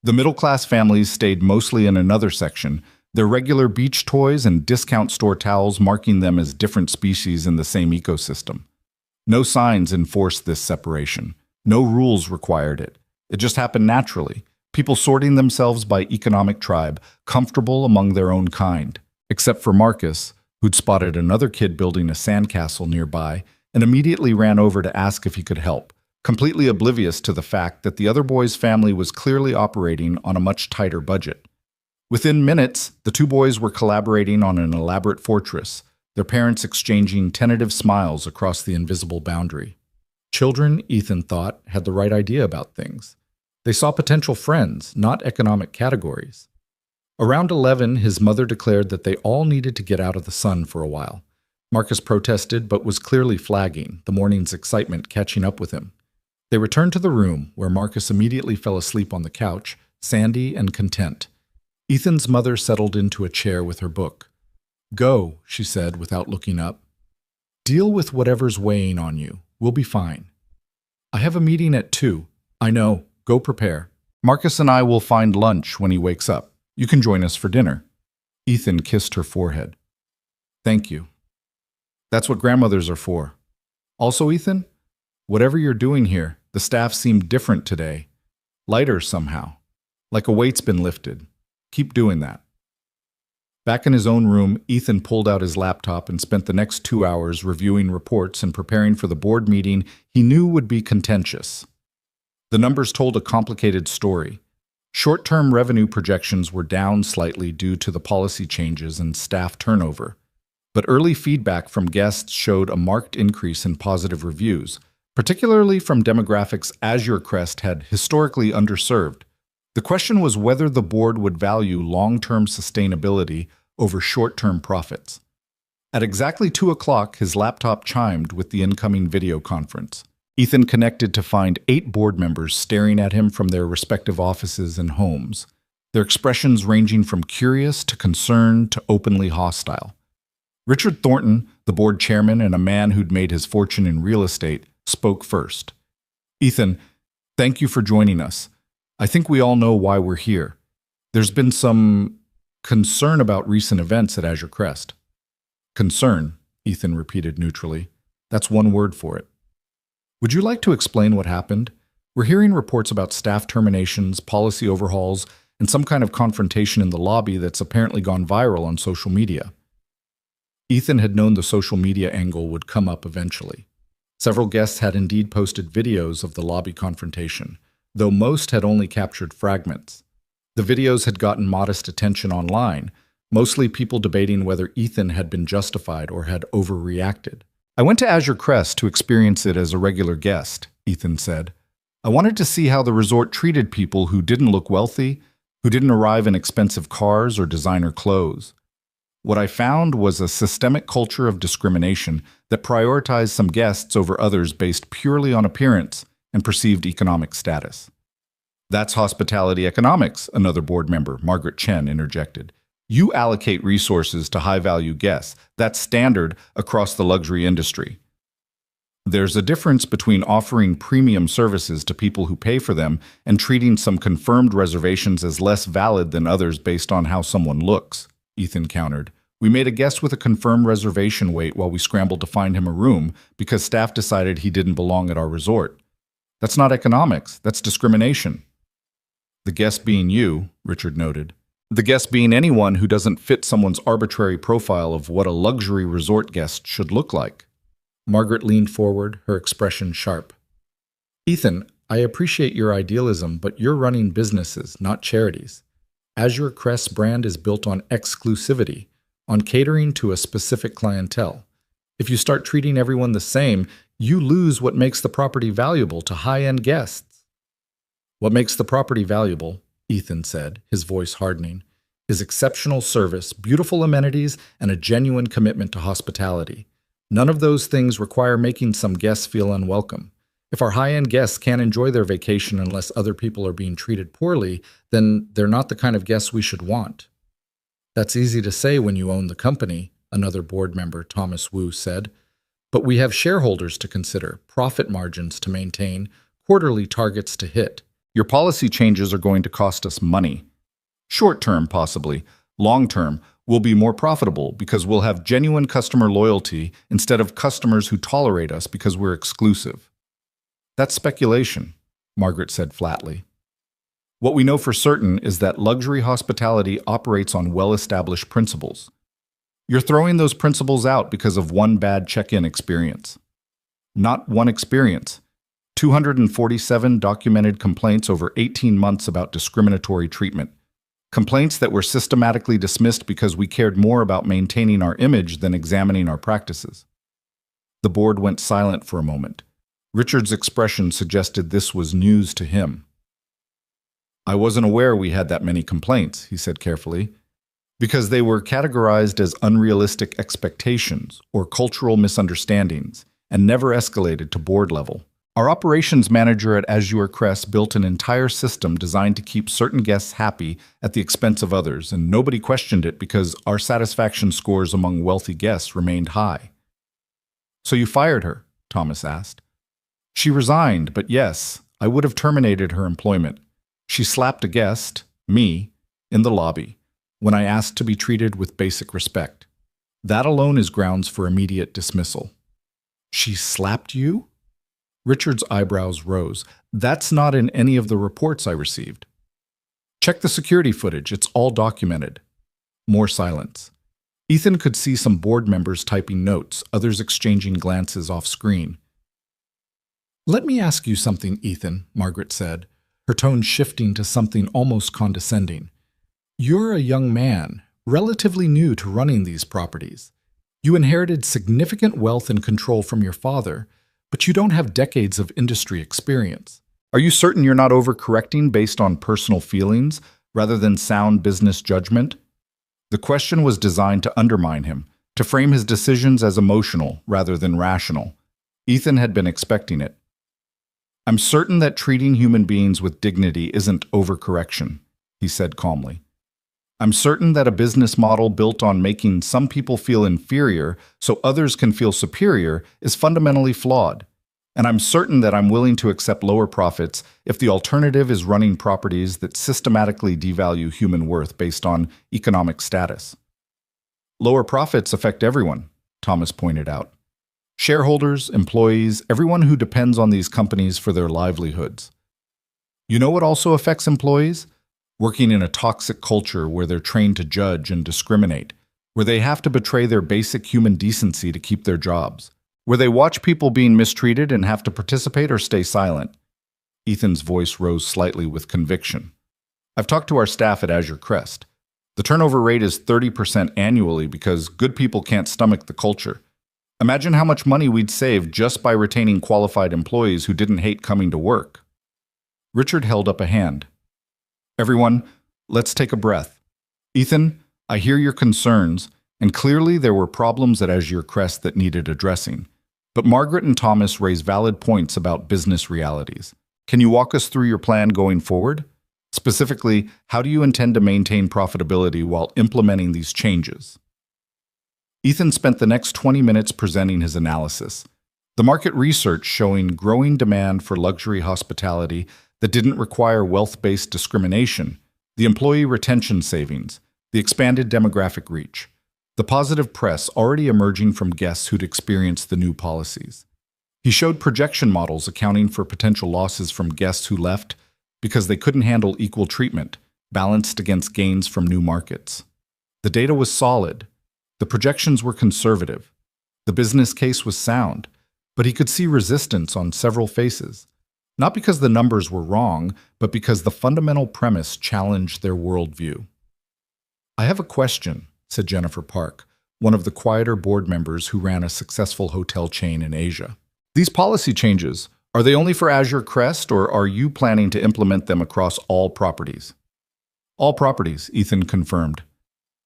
The middle-class families stayed mostly in another section, their regular beach toys and discount store towels marking them as different species in the same ecosystem. No signs enforced this separation. No rules required it. It just happened naturally, people sorting themselves by economic tribe, comfortable among their own kind. Except for Marcus, who'd spotted another kid building a sandcastle nearby and immediately ran over to ask if he could help, completely oblivious to the fact that the other boy's family was clearly operating on a much tighter budget. Within minutes, the two boys were collaborating on an elaborate fortress, their parents exchanging tentative smiles across the invisible boundary. Children, Ethan thought, had the right idea about things. They saw potential friends, not economic categories. Around 11, his mother declared that they all needed to get out of the sun for a while. Marcus protested, but was clearly flagging, the morning's excitement catching up with him. They returned to the room, where Marcus immediately fell asleep on the couch, sandy and content. Ethan's mother settled into a chair with her book. "Go," she said without looking up. "Deal with whatever's weighing on you. We'll be fine." "I have a meeting at 2. I know. Go prepare. Marcus and I will find lunch when he wakes up. You can join us for dinner." Ethan kissed her forehead. "Thank you. That's what grandmothers are for. Also, Ethan, whatever you're doing here, the staff seemed different today. Lighter somehow. Like a weight's been lifted. Keep doing that." Back in his own room, Ethan pulled out his laptop and spent the next 2 hours reviewing reports and preparing for the board meeting he knew would be contentious. The numbers told a complicated story. Short-term revenue projections were down slightly due to the policy changes and staff turnover. But early feedback from guests showed a marked increase in positive reviews, particularly from demographics Azure Crest had historically underserved. The question was whether the board would value long-term sustainability over short-term profits. At exactly 2 o'clock, his laptop chimed with the incoming video conference. Ethan connected to find 8 board members staring at him from their respective offices and homes, their expressions ranging from curious to concerned to openly hostile. Richard Thornton, the board chairman and a man who'd made his fortune in real estate, spoke first. "Ethan, thank you for joining us. I think we all know why we're here. There's been some concern about recent events at Azure Crest." "Concern," Ethan repeated neutrally. "That's one word for it." "Would you like to explain what happened? We're hearing reports about staff terminations, policy overhauls, and some kind of confrontation in the lobby that's apparently gone viral on social media." Ethan had known the social media angle would come up eventually. Several guests had indeed posted videos of the lobby confrontation, though most had only captured fragments. The videos had gotten modest attention online, mostly people debating whether Ethan had been justified or had overreacted. "I went to Azure Crest to experience it as a regular guest," Ethan said. "I wanted to see how the resort treated people who didn't look wealthy, who didn't arrive in expensive cars or designer clothes. What I found was a systemic culture of discrimination that prioritized some guests over others based purely on appearance and perceived economic status." "That's hospitality economics," another board member, Margaret Chen, interjected. "You allocate resources to high-value guests. That's standard across the luxury industry. There's a difference between offering premium services to people who pay for them and treating some confirmed reservations as less valid than others based on how someone looks," Ethan countered. "We made a guest with a confirmed reservation wait while we scrambled to find him a room because staff decided he didn't belong at our resort. That's not economics, that's discrimination." "The guest being you," Richard noted. "The guest being anyone who doesn't fit someone's arbitrary profile of what a luxury resort guest should look like." Margaret leaned forward, her expression sharp. "Ethan, I appreciate your idealism, but you're running businesses, not charities. Azure Crest's brand is built on exclusivity, on catering to a specific clientele. If you start treating everyone the same, you lose what makes the property valuable to high-end guests." "What makes the property valuable," Ethan said, his voice hardening, "is exceptional service, beautiful amenities, and a genuine commitment to hospitality. None of those things require making some guests feel unwelcome. If our high-end guests can't enjoy their vacation unless other people are being treated poorly, then they're not the kind of guests we should want." "That's easy to say when you own the company," another board member, Thomas Wu, said. "But we have shareholders to consider, profit margins to maintain, quarterly targets to hit. Your policy changes are going to cost us money. Short-term, possibly. Long-term, we'll be more profitable because we'll have genuine customer loyalty instead of customers who tolerate us because we're exclusive." "That's speculation," Margaret said flatly. "What we know for certain is that luxury hospitality operates on well-established principles. You're throwing those principles out because of one bad check-in experience." "Not one experience. 247 documented complaints over 18 months about discriminatory treatment. Complaints that were systematically dismissed because we cared more about maintaining our image than examining our practices." The board went silent for a moment. Richard's expression suggested this was news to him. "I wasn't aware we had that many complaints," he said carefully, "because they were categorized as unrealistic expectations or cultural misunderstandings and never escalated to board level. Our operations manager at Azure Crest built an entire system designed to keep certain guests happy at the expense of others, and nobody questioned it because our satisfaction scores among wealthy guests remained high." "So you fired her?" Thomas asked. "She resigned, but yes, I would have terminated her employment. She slapped a guest, me, in the lobby, when I asked to be treated with basic respect. That alone is grounds for immediate dismissal." "She slapped you?" Richard's eyebrows rose. "That's not in any of the reports I received." "Check the security footage, it's all documented." More silence. Ethan could see some board members typing notes, others exchanging glances off screen. "Let me ask you something, Ethan," Margaret said, her tone shifting to something almost condescending. "You're a young man, relatively new to running these properties. You inherited significant wealth and control from your father, but you don't have decades of industry experience. Are you certain you're not overcorrecting based on personal feelings rather than sound business judgment?" The question was designed to undermine him, to frame his decisions as emotional rather than rational. Ethan had been expecting it. "I'm certain that treating human beings with dignity isn't overcorrection," he said calmly. "I'm certain that a business model built on making some people feel inferior so others can feel superior is fundamentally flawed. And I'm certain that I'm willing to accept lower profits if the alternative is running properties that systematically devalue human worth based on economic status." "Lower profits affect everyone," Thomas pointed out. "Shareholders, employees, everyone who depends on these companies for their livelihoods. You know what also affects employees? Working in a toxic culture where they're trained to judge and discriminate, where they have to betray their basic human decency to keep their jobs. where they watch people being mistreated and have to participate or stay silent. Ethan's voice rose slightly with conviction. I've talked to our staff at Azure Crest. The turnover rate is 30% annually because good people can't stomach the culture. Imagine how much money we'd save just by retaining qualified employees who didn't hate coming to work. Richard held up a hand. Everyone, let's take a breath. Ethan, I hear your concerns, and clearly there were problems at Azure Crest that needed addressing. But Margaret and Thomas raise valid points about business realities. Can you walk us through your plan going forward? Specifically, how do you intend to maintain profitability while implementing these changes? Ethan spent the next 20 minutes presenting his analysis. The market research showing growing demand for luxury hospitality that didn't require wealth-based discrimination, the employee retention savings, the expanded demographic reach, the positive press already emerging from guests who'd experienced the new policies. He showed projection models accounting for potential losses from guests who left because they couldn't handle equal treatment, balanced against gains from new markets. The data was solid. The projections were conservative. The business case was sound, but he could see resistance on several faces. Not because the numbers were wrong, but because the fundamental premise challenged their worldview. I have a question, said Jennifer Park, one of the quieter board members who ran a successful hotel chain in Asia. These policy changes, are they only for Azure Crest, or are you planning to implement them across all properties? All properties, Ethan confirmed.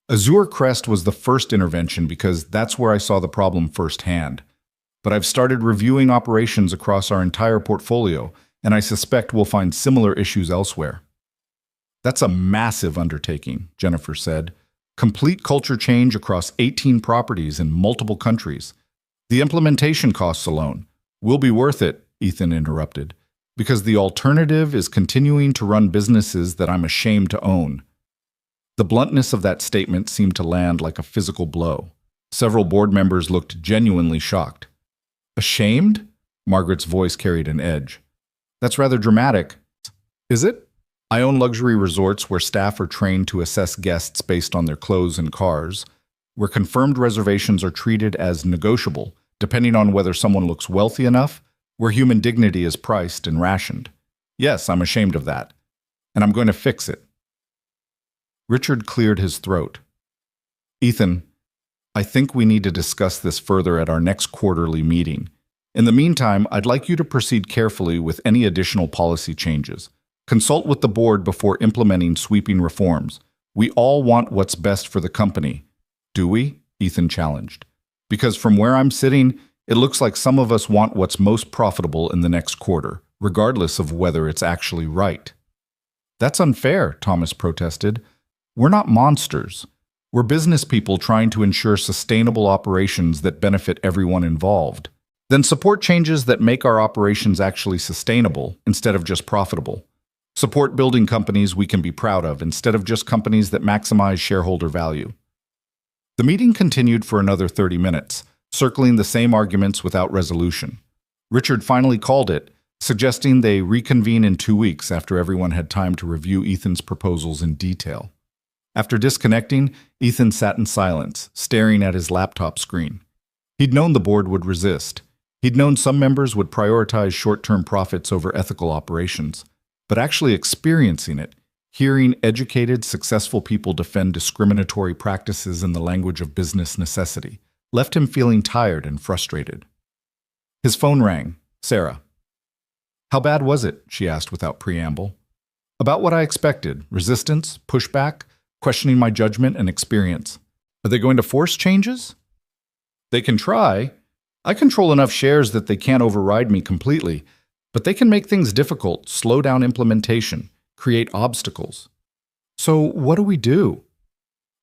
Azure Crest was the first intervention because that's where I saw the problem firsthand. But I've started reviewing operations across our entire portfolio, and I suspect we'll find similar issues elsewhere. That's a massive undertaking, Jennifer said. Complete culture change across 18 properties in multiple countries. The implementation costs alone will be worth it, Ethan interrupted, because the alternative is continuing to run businesses that I'm ashamed to own. The bluntness of that statement seemed to land like a physical blow. Several board members looked genuinely shocked. Ashamed? Margaret's voice carried an edge. That's rather dramatic. Is it? I own luxury resorts where staff are trained to assess guests based on their clothes and cars, where confirmed reservations are treated as negotiable, depending on whether someone looks wealthy enough, where human dignity is priced and rationed. Yes, I'm ashamed of that, and I'm going to fix it. Richard cleared his throat. Ethan, I think we need to discuss this further at our next quarterly meeting. In the meantime, I'd like you to proceed carefully with any additional policy changes. Consult with the board before implementing sweeping reforms. We all want what's best for the company. Do we? Ethan challenged. Because from where I'm sitting, it looks like some of us want what's most profitable in the next quarter, regardless of whether it's actually right. That's unfair, Thomas protested. We're not monsters. We're business people trying to ensure sustainable operations that benefit everyone involved. Then support changes that make our operations actually sustainable instead of just profitable. Support building companies we can be proud of instead of just companies that maximize shareholder value. The meeting continued for another 30 minutes, circling the same arguments without resolution. Richard finally called it, suggesting they reconvene in 2 weeks after everyone had time to review Ethan's proposals in detail. After disconnecting, Ethan sat in silence, staring at his laptop screen. He'd known the board would resist. He'd known some members would prioritize short-term profits over ethical operations. But actually experiencing it, hearing educated, successful people defend discriminatory practices in the language of business necessity, left him feeling tired and frustrated. His phone rang. Sarah. How bad was it? She asked without preamble. About what I expected. Resistance, pushback, questioning my judgment and experience. Are they going to force changes? They can try. I control enough shares that they can't override me completely, but they can make things difficult, slow down implementation, create obstacles. So what do we do?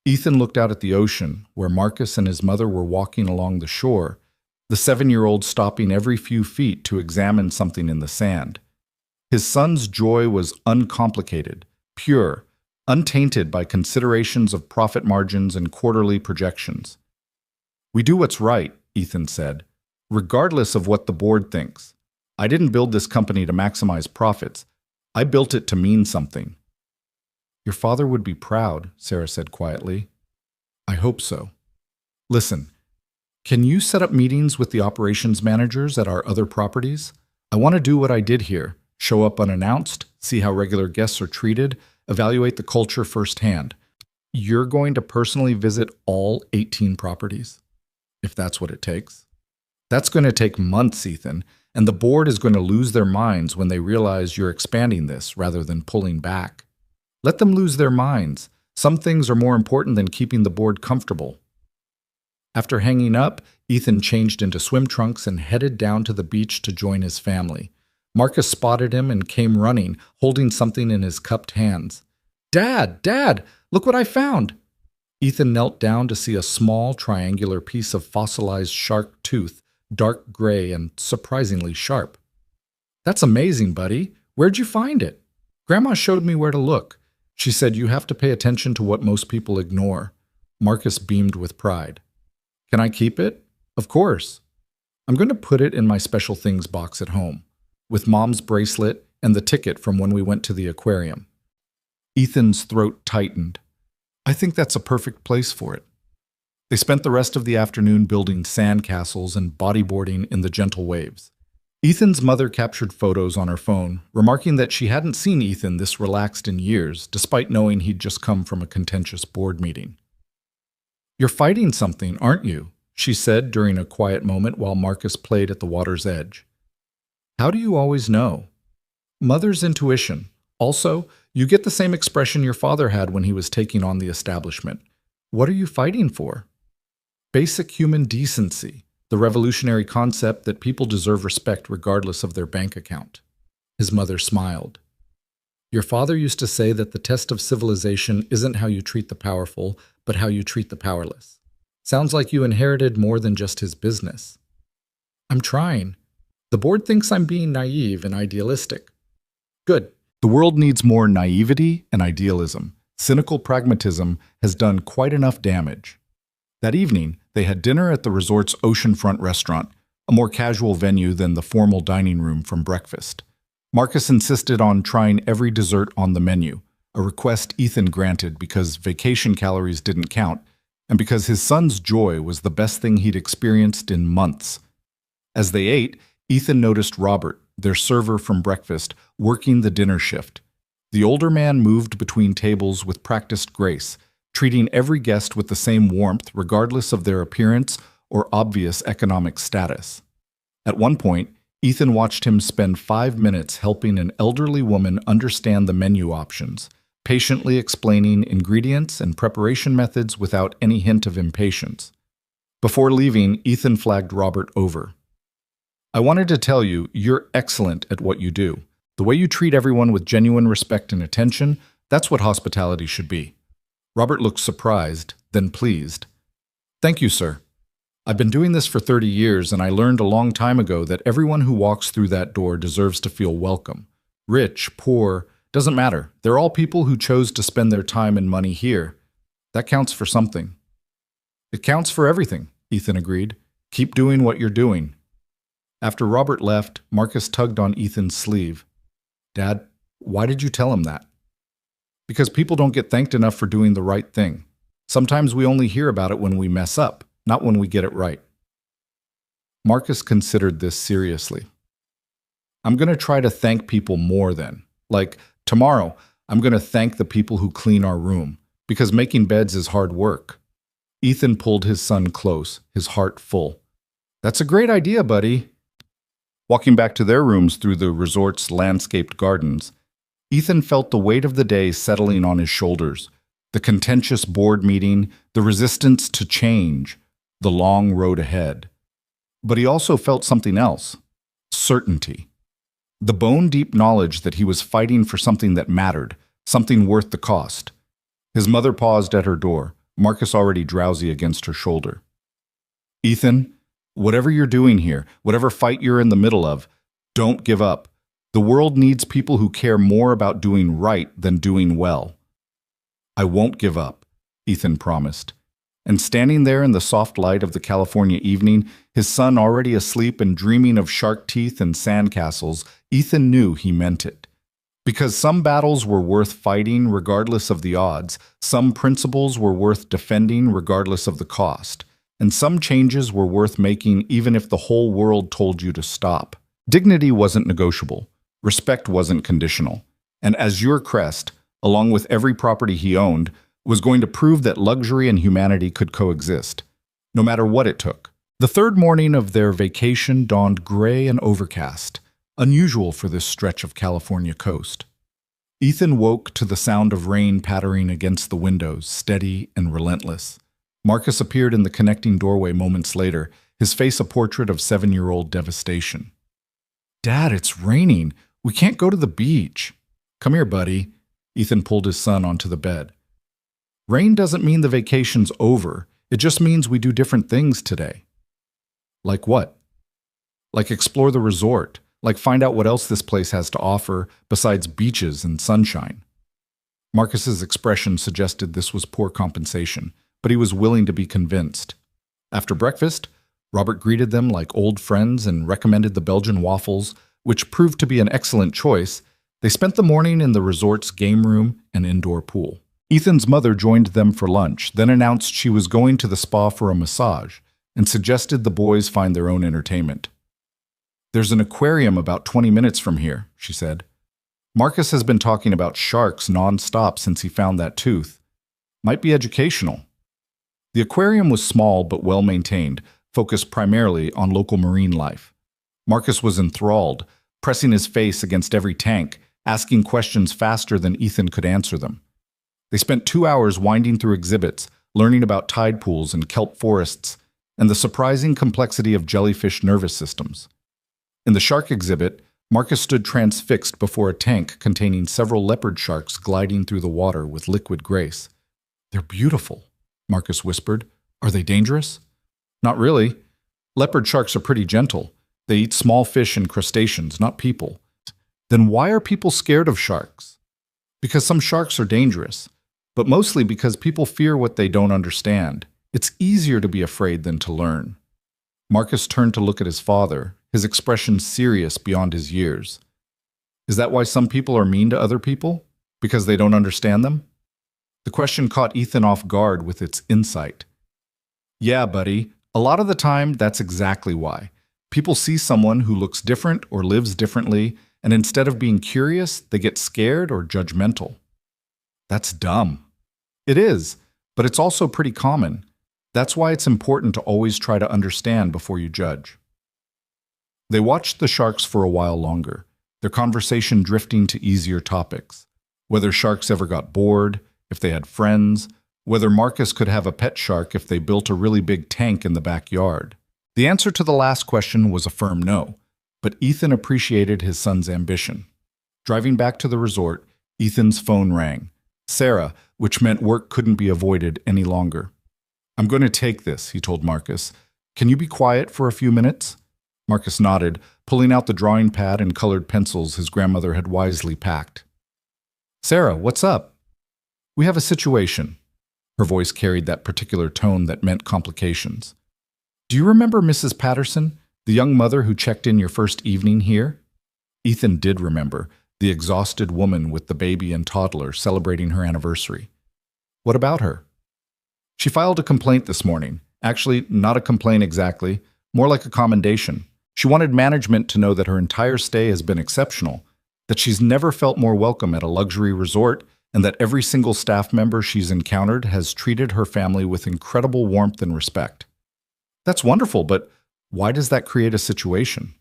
Ethan looked out at the ocean, where Marcus and his mother were walking along the shore, the 7-year-old stopping every few feet to examine something in the sand. His son's joy was uncomplicated, pure, untainted by considerations of profit margins and quarterly projections. We do what's right, Ethan said, regardless of what the board thinks. I didn't build this company to maximize profits. I built it to mean something. Your father would be proud, Sarah said quietly. I hope so. Listen, Can you set up meetings with the operations managers at our other properties? I want to do what I did here. Show up unannounced, see how regular guests are treated, evaluate the culture firsthand. You're going to personally visit all 18 properties, if that's what it takes. That's going to take months, Ethan, and the board is going to lose their minds when they realize you're expanding this rather than pulling back. Let them lose their minds. Some things are more important than keeping the board comfortable. After hanging up, Ethan changed into swim trunks and headed down to the beach to join his family. Marcus spotted him and came running, holding something in his cupped hands. "Dad, Dad, look what I found!" Ethan knelt down to see a small, triangular piece of fossilized shark tooth, dark gray and surprisingly sharp. "That's amazing, buddy. Where'd you find it?" "Grandma showed me where to look. She said you have to pay attention to what most people ignore." Marcus beamed with pride. "Can I keep it?" "Of course. I'm going to put it in my special things box at home, with Mom's bracelet and the ticket from when we went to the aquarium." Ethan's throat tightened. "I think that's a perfect place for it." They spent the rest of the afternoon building sandcastles and bodyboarding in the gentle waves. Ethan's mother captured photos on her phone, remarking that she hadn't seen Ethan this relaxed in years, despite knowing he'd just come from a contentious board meeting. "You're fighting something, aren't you?" she said during a quiet moment while Marcus played at the water's edge. "How do you always know?" "Mother's intuition. Also, you get the same expression your father had when he was taking on the establishment. What are you fighting for?" "Basic human decency, the revolutionary concept that people deserve respect regardless of their bank account." His mother smiled. "Your father used to say that the test of civilization isn't how you treat the powerful, but how you treat the powerless. Sounds like you inherited more than just his business." "I'm trying. The board thinks I'm being naive and idealistic." "Good. The world needs more naivety and idealism. Cynical pragmatism has done quite enough damage." That evening, they had dinner at the resort's oceanfront restaurant, a more casual venue than the formal dining room from breakfast. Marcus insisted on trying every dessert on the menu, a request Ethan granted because vacation calories didn't count, and because his son's joy was the best thing he'd experienced in months. As they ate, Ethan noticed Robert, their server from breakfast, working the dinner shift. The older man moved between tables with practiced grace, treating every guest with the same warmth regardless of their appearance or obvious economic status. At one point, Ethan watched him spend 5 minutes helping an elderly woman understand the menu options, patiently explaining ingredients and preparation methods without any hint of impatience. Before leaving, Ethan flagged Robert over. "I wanted to tell you, you're excellent at what you do. The way you treat everyone with genuine respect and attention, that's what hospitality should be." Robert looked surprised, then pleased. "Thank you, sir. I've been doing this for 30 years, and I learned a long time ago that everyone who walks through that door deserves to feel welcome. Rich, poor, doesn't matter. They're all people who chose to spend their time and money here. That counts for something." "It counts for everything," Ethan agreed. "Keep doing what you're doing." After Robert left, Marcus tugged on Ethan's sleeve. "Dad, why did you tell him that?" "Because people don't get thanked enough for doing the right thing. Sometimes we only hear about it when we mess up, not when we get it right." Marcus considered this seriously. "I'm going to try to thank people more then. Like, tomorrow, I'm going to thank the people who clean our room, because making beds is hard work." Ethan pulled his son close, his heart full. "That's a great idea, buddy." Walking back to their rooms through the resort's landscaped gardens, Ethan felt the weight of the day settling on his shoulders, the contentious board meeting, the resistance to change, the long road ahead. But he also felt something else, certainty. The bone-deep knowledge that he was fighting for something that mattered, something worth the cost. His mother paused at her door, Marcus already drowsy against her shoulder. "Ethan, whatever you're doing here, whatever fight you're in the middle of, don't give up. The world needs people who care more about doing right than doing well." "I won't give up," Ethan promised. And standing there in the soft light of the California evening, his son already asleep and dreaming of shark teeth and sandcastles, Ethan knew he meant it. Because some battles were worth fighting regardless of the odds, some principles were worth defending regardless of the cost. and some changes were worth making even if the whole world told you to stop. Dignity wasn't negotiable. Respect wasn't conditional. And Azure Crest, along with every property he owned, was going to prove that luxury and humanity could coexist, no matter what it took. The third morning of their vacation dawned gray and overcast, unusual for this stretch of California coast. Ethan woke to the sound of rain pattering against the windows, steady and relentless. Marcus appeared in the connecting doorway moments later, his face a portrait of 7-year-old devastation. "Dad, it's raining. We can't go to the beach." "Come here, buddy." Ethan pulled his son onto the bed. "Rain doesn't mean the vacation's over. It just means we do different things today." "Like what?" "Like explore the resort. Like find out what else this place has to offer besides beaches and sunshine." Marcus's expression suggested this was poor compensation, but he was willing to be convinced. After breakfast, Robert greeted them like old friends and recommended the Belgian waffles, which proved to be an excellent choice. They spent the morning in the resort's game room and indoor pool. Ethan's mother joined them for lunch, then announced she was going to the spa for a massage, and suggested the boys find their own entertainment. "There's an aquarium about 20 minutes from here," she said. "Marcus has been talking about sharks non-stop since he found that tooth. Might be educational." The aquarium was small but well-maintained, focused primarily on local marine life. Marcus was enthralled, pressing his face against every tank, asking questions faster than Ethan could answer them. They spent 2 hours winding through exhibits, learning about tide pools and kelp forests, and the surprising complexity of jellyfish nervous systems. In the shark exhibit, Marcus stood transfixed before a tank containing several leopard sharks gliding through the water with liquid grace. "They're beautiful," Marcus whispered. "Are they dangerous?" "Not really. Leopard sharks are pretty gentle. They eat small fish and crustaceans, not people." "Then why are people scared of sharks?" "Because some sharks are dangerous, but mostly because people fear what they don't understand. It's easier to be afraid than to learn." Marcus turned to look at his father, his expression serious beyond his years. "Is that why some people are mean to other people? Because they don't understand them?" The question caught Ethan off guard with its insight. "Yeah, buddy. A lot of the time, that's exactly why. People see someone who looks different or lives differently, and instead of being curious, they get scared or judgmental." "That's dumb." "It is, but it's also pretty common. That's why it's important to always try to understand before you judge." They watched the sharks for a while longer, their conversation drifting to easier topics. Whether sharks ever got bored, if they had friends, whether Marcus could have a pet shark if they built a really big tank in the backyard. The answer to the last question was a firm no, but Ethan appreciated his son's ambition. Driving back to the resort, Ethan's phone rang. Sarah, which meant work couldn't be avoided any longer. "I'm going to take this," he told Marcus. "Can you be quiet for a few minutes?" Marcus nodded, pulling out the drawing pad and colored pencils his grandmother had wisely packed. "Sarah, what's up?" "We have a situation." Her voice carried that particular tone that meant complications. "Do you remember Mrs. Patterson, the young mother who checked in your first evening here?" Ethan did remember, the exhausted woman with the baby and toddler celebrating her anniversary. "What about her?" "She filed a complaint this morning. Actually, not a complaint exactly, more like a commendation. She wanted management to know that her entire stay has been exceptional, that she's never felt more welcome at a luxury resort, and that every single staff member she's encountered has treated her family with incredible warmth and respect." "That's wonderful, but why does that create a situation?"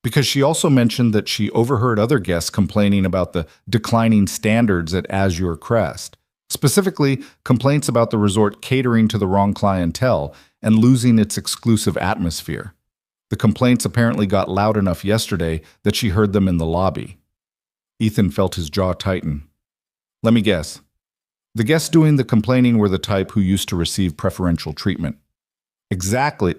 "Because she also mentioned that she overheard other guests complaining about the declining standards at Azure Crest, specifically complaints about the resort catering to the wrong clientele and losing its exclusive atmosphere. The complaints apparently got loud enough yesterday that she heard them in the lobby." Ethan felt his jaw tighten. "Let me guess. The guests doing the complaining were the type who used to receive preferential treatment." Exactly.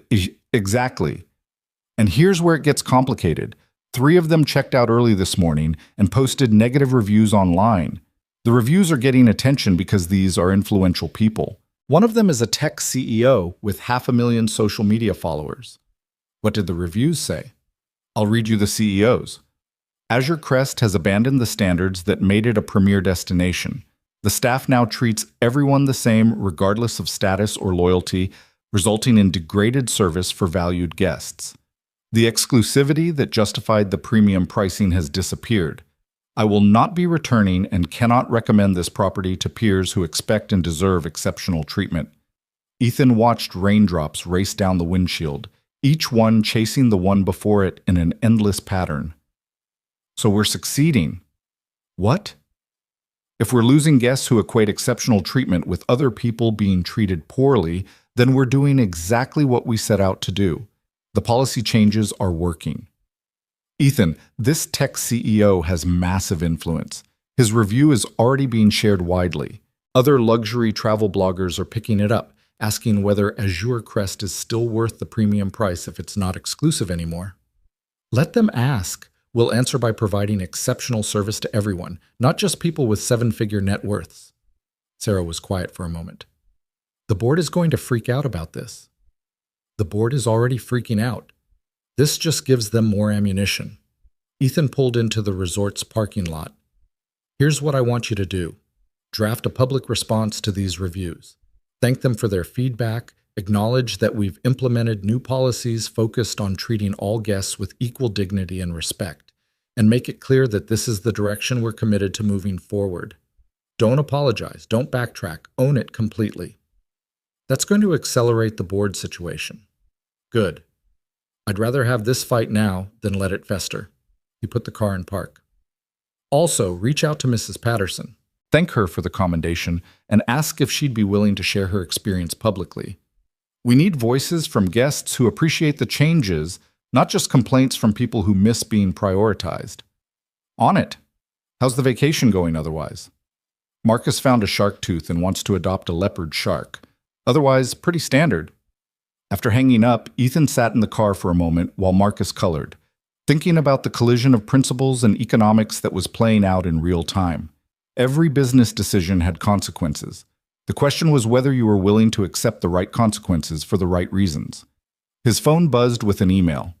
And here's where it gets complicated. 3 of them checked out early this morning and posted negative reviews online. The reviews are getting attention because these are influential people. One of them is a tech CEO with 500,000 social media followers. What did the reviews say? I'll read you the CEO's. "Azure Crest has abandoned the standards that made it a premier destination. The staff now treats everyone the same regardless of status or loyalty. resulting in degraded service for valued guests. The exclusivity that justified the premium pricing has disappeared. I will not be returning and cannot recommend this property to peers who expect and deserve exceptional treatment. Ethan watched raindrops race down the windshield, each one chasing the one before it in an endless pattern. So we're succeeding. What? If we're losing guests who equate exceptional treatment with other people being treated poorly, then we're doing exactly what we set out to do. The policy changes are working. Ethan, this tech CEO has massive influence. His review is already being shared widely. Other luxury travel bloggers are picking it up, asking whether Azure Crest is still worth the premium price if it's not exclusive anymore. Let them ask. We'll answer by providing exceptional service to everyone, not just people with seven-figure net worths. Sarah was quiet for a moment. The board is going to freak out about this. The board is already freaking out. This just gives them more ammunition. Ethan pulled into the resort's parking lot. Here's what I want you to do. Draft a public response to these reviews. Thank them for their feedback, acknowledge that we've implemented new policies focused on treating all guests with equal dignity and respect, and make it clear that this is the direction we're committed to moving forward. Don't apologize, don't backtrack, own it completely. That's going to accelerate the board situation. Good. I'd rather have this fight now than let it fester. He put the car in park. Also, reach out to Mrs. Patterson. Thank her for the commendation and ask if she'd be willing to share her experience publicly. We need voices from guests who appreciate the changes, not just complaints from people who miss being prioritized. On it. How's the vacation going otherwise? Marcus found a shark tooth and wants to adopt a leopard shark. Otherwise, pretty standard. After hanging up, Ethan sat in the car for a moment while Marcus colored, thinking about the collision of principles and economics that was playing out in real time. Every business decision had consequences. The question was whether you were willing to accept the right consequences for the right reasons. His phone buzzed with an email.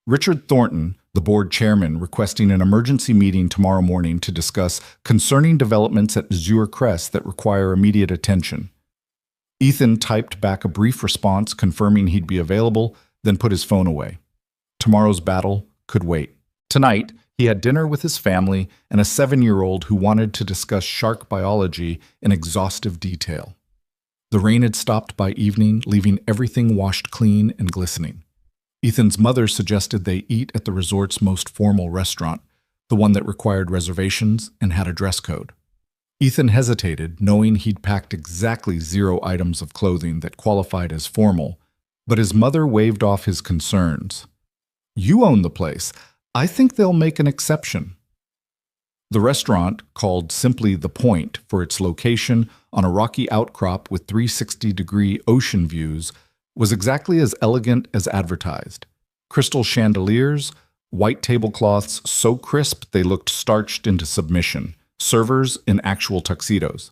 Richard Thornton, the board chairman, requesting an emergency meeting tomorrow morning to discuss concerning developments at Azure Crest that require immediate attention. Ethan typed back a brief response confirming he'd be available, then put his phone away. Tomorrow's battle could wait. Tonight, he had dinner with his family and a 7-year-old who wanted to discuss shark biology in exhaustive detail. The rain had stopped by evening, leaving everything washed clean and glistening. Ethan's mother suggested they eat at the resort's most formal restaurant, the one that required reservations and had a dress code. Ethan hesitated, knowing he'd packed exactly 0 items of clothing that qualified as formal, but his mother waved off his concerns. You own the place. I think they'll make an exception. The restaurant, called simply The Point for its location on a rocky outcrop with 360-degree ocean views, was exactly as elegant as advertised. Crystal chandeliers, white tablecloths so crisp they looked starched into submission, servers in actual tuxedos.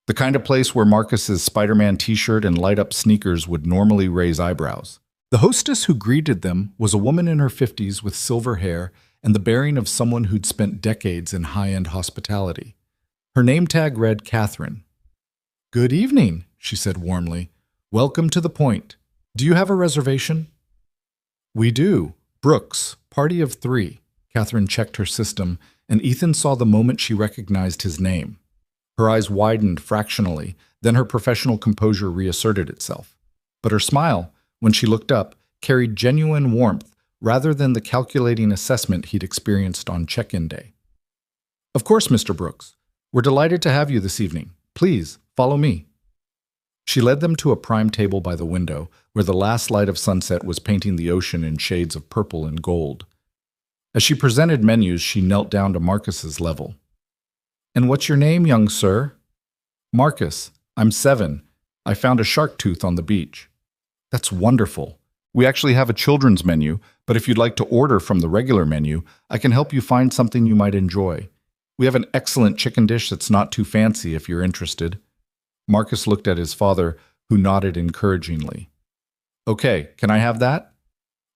The kind of place where Marcus's Spider-Man t-shirt and light-up sneakers would normally raise eyebrows. The hostess who greeted them was a woman in her 50s with silver hair and the bearing of someone who'd spent decades in high-end hospitality. Her name tag read Catherine. "Good evening," she said warmly. "Welcome to The Point. Do you have a reservation?" "We do. Brooks, party of 3. Catherine checked her system, and Ethan saw the moment she recognized his name. Her eyes widened fractionally, then her professional composure reasserted itself. But her smile, when she looked up, carried genuine warmth rather than the calculating assessment he'd experienced on check-in day. "Of course, Mr. Brooks. We're delighted to have you this evening. Please, follow me." She led them to a prime table by the window, where the last light of sunset was painting the ocean in shades of purple and gold. As she presented menus, she knelt down to Marcus's level. "And what's your name, young sir?" "Marcus. I'm 7. I found a shark tooth on the beach." "That's wonderful. We actually have a children's menu, but if you'd like to order from the regular menu, I can help you find something you might enjoy. We have an excellent chicken dish that's not too fancy if you're interested." Marcus looked at his father, who nodded encouragingly. "Okay, can I have that?"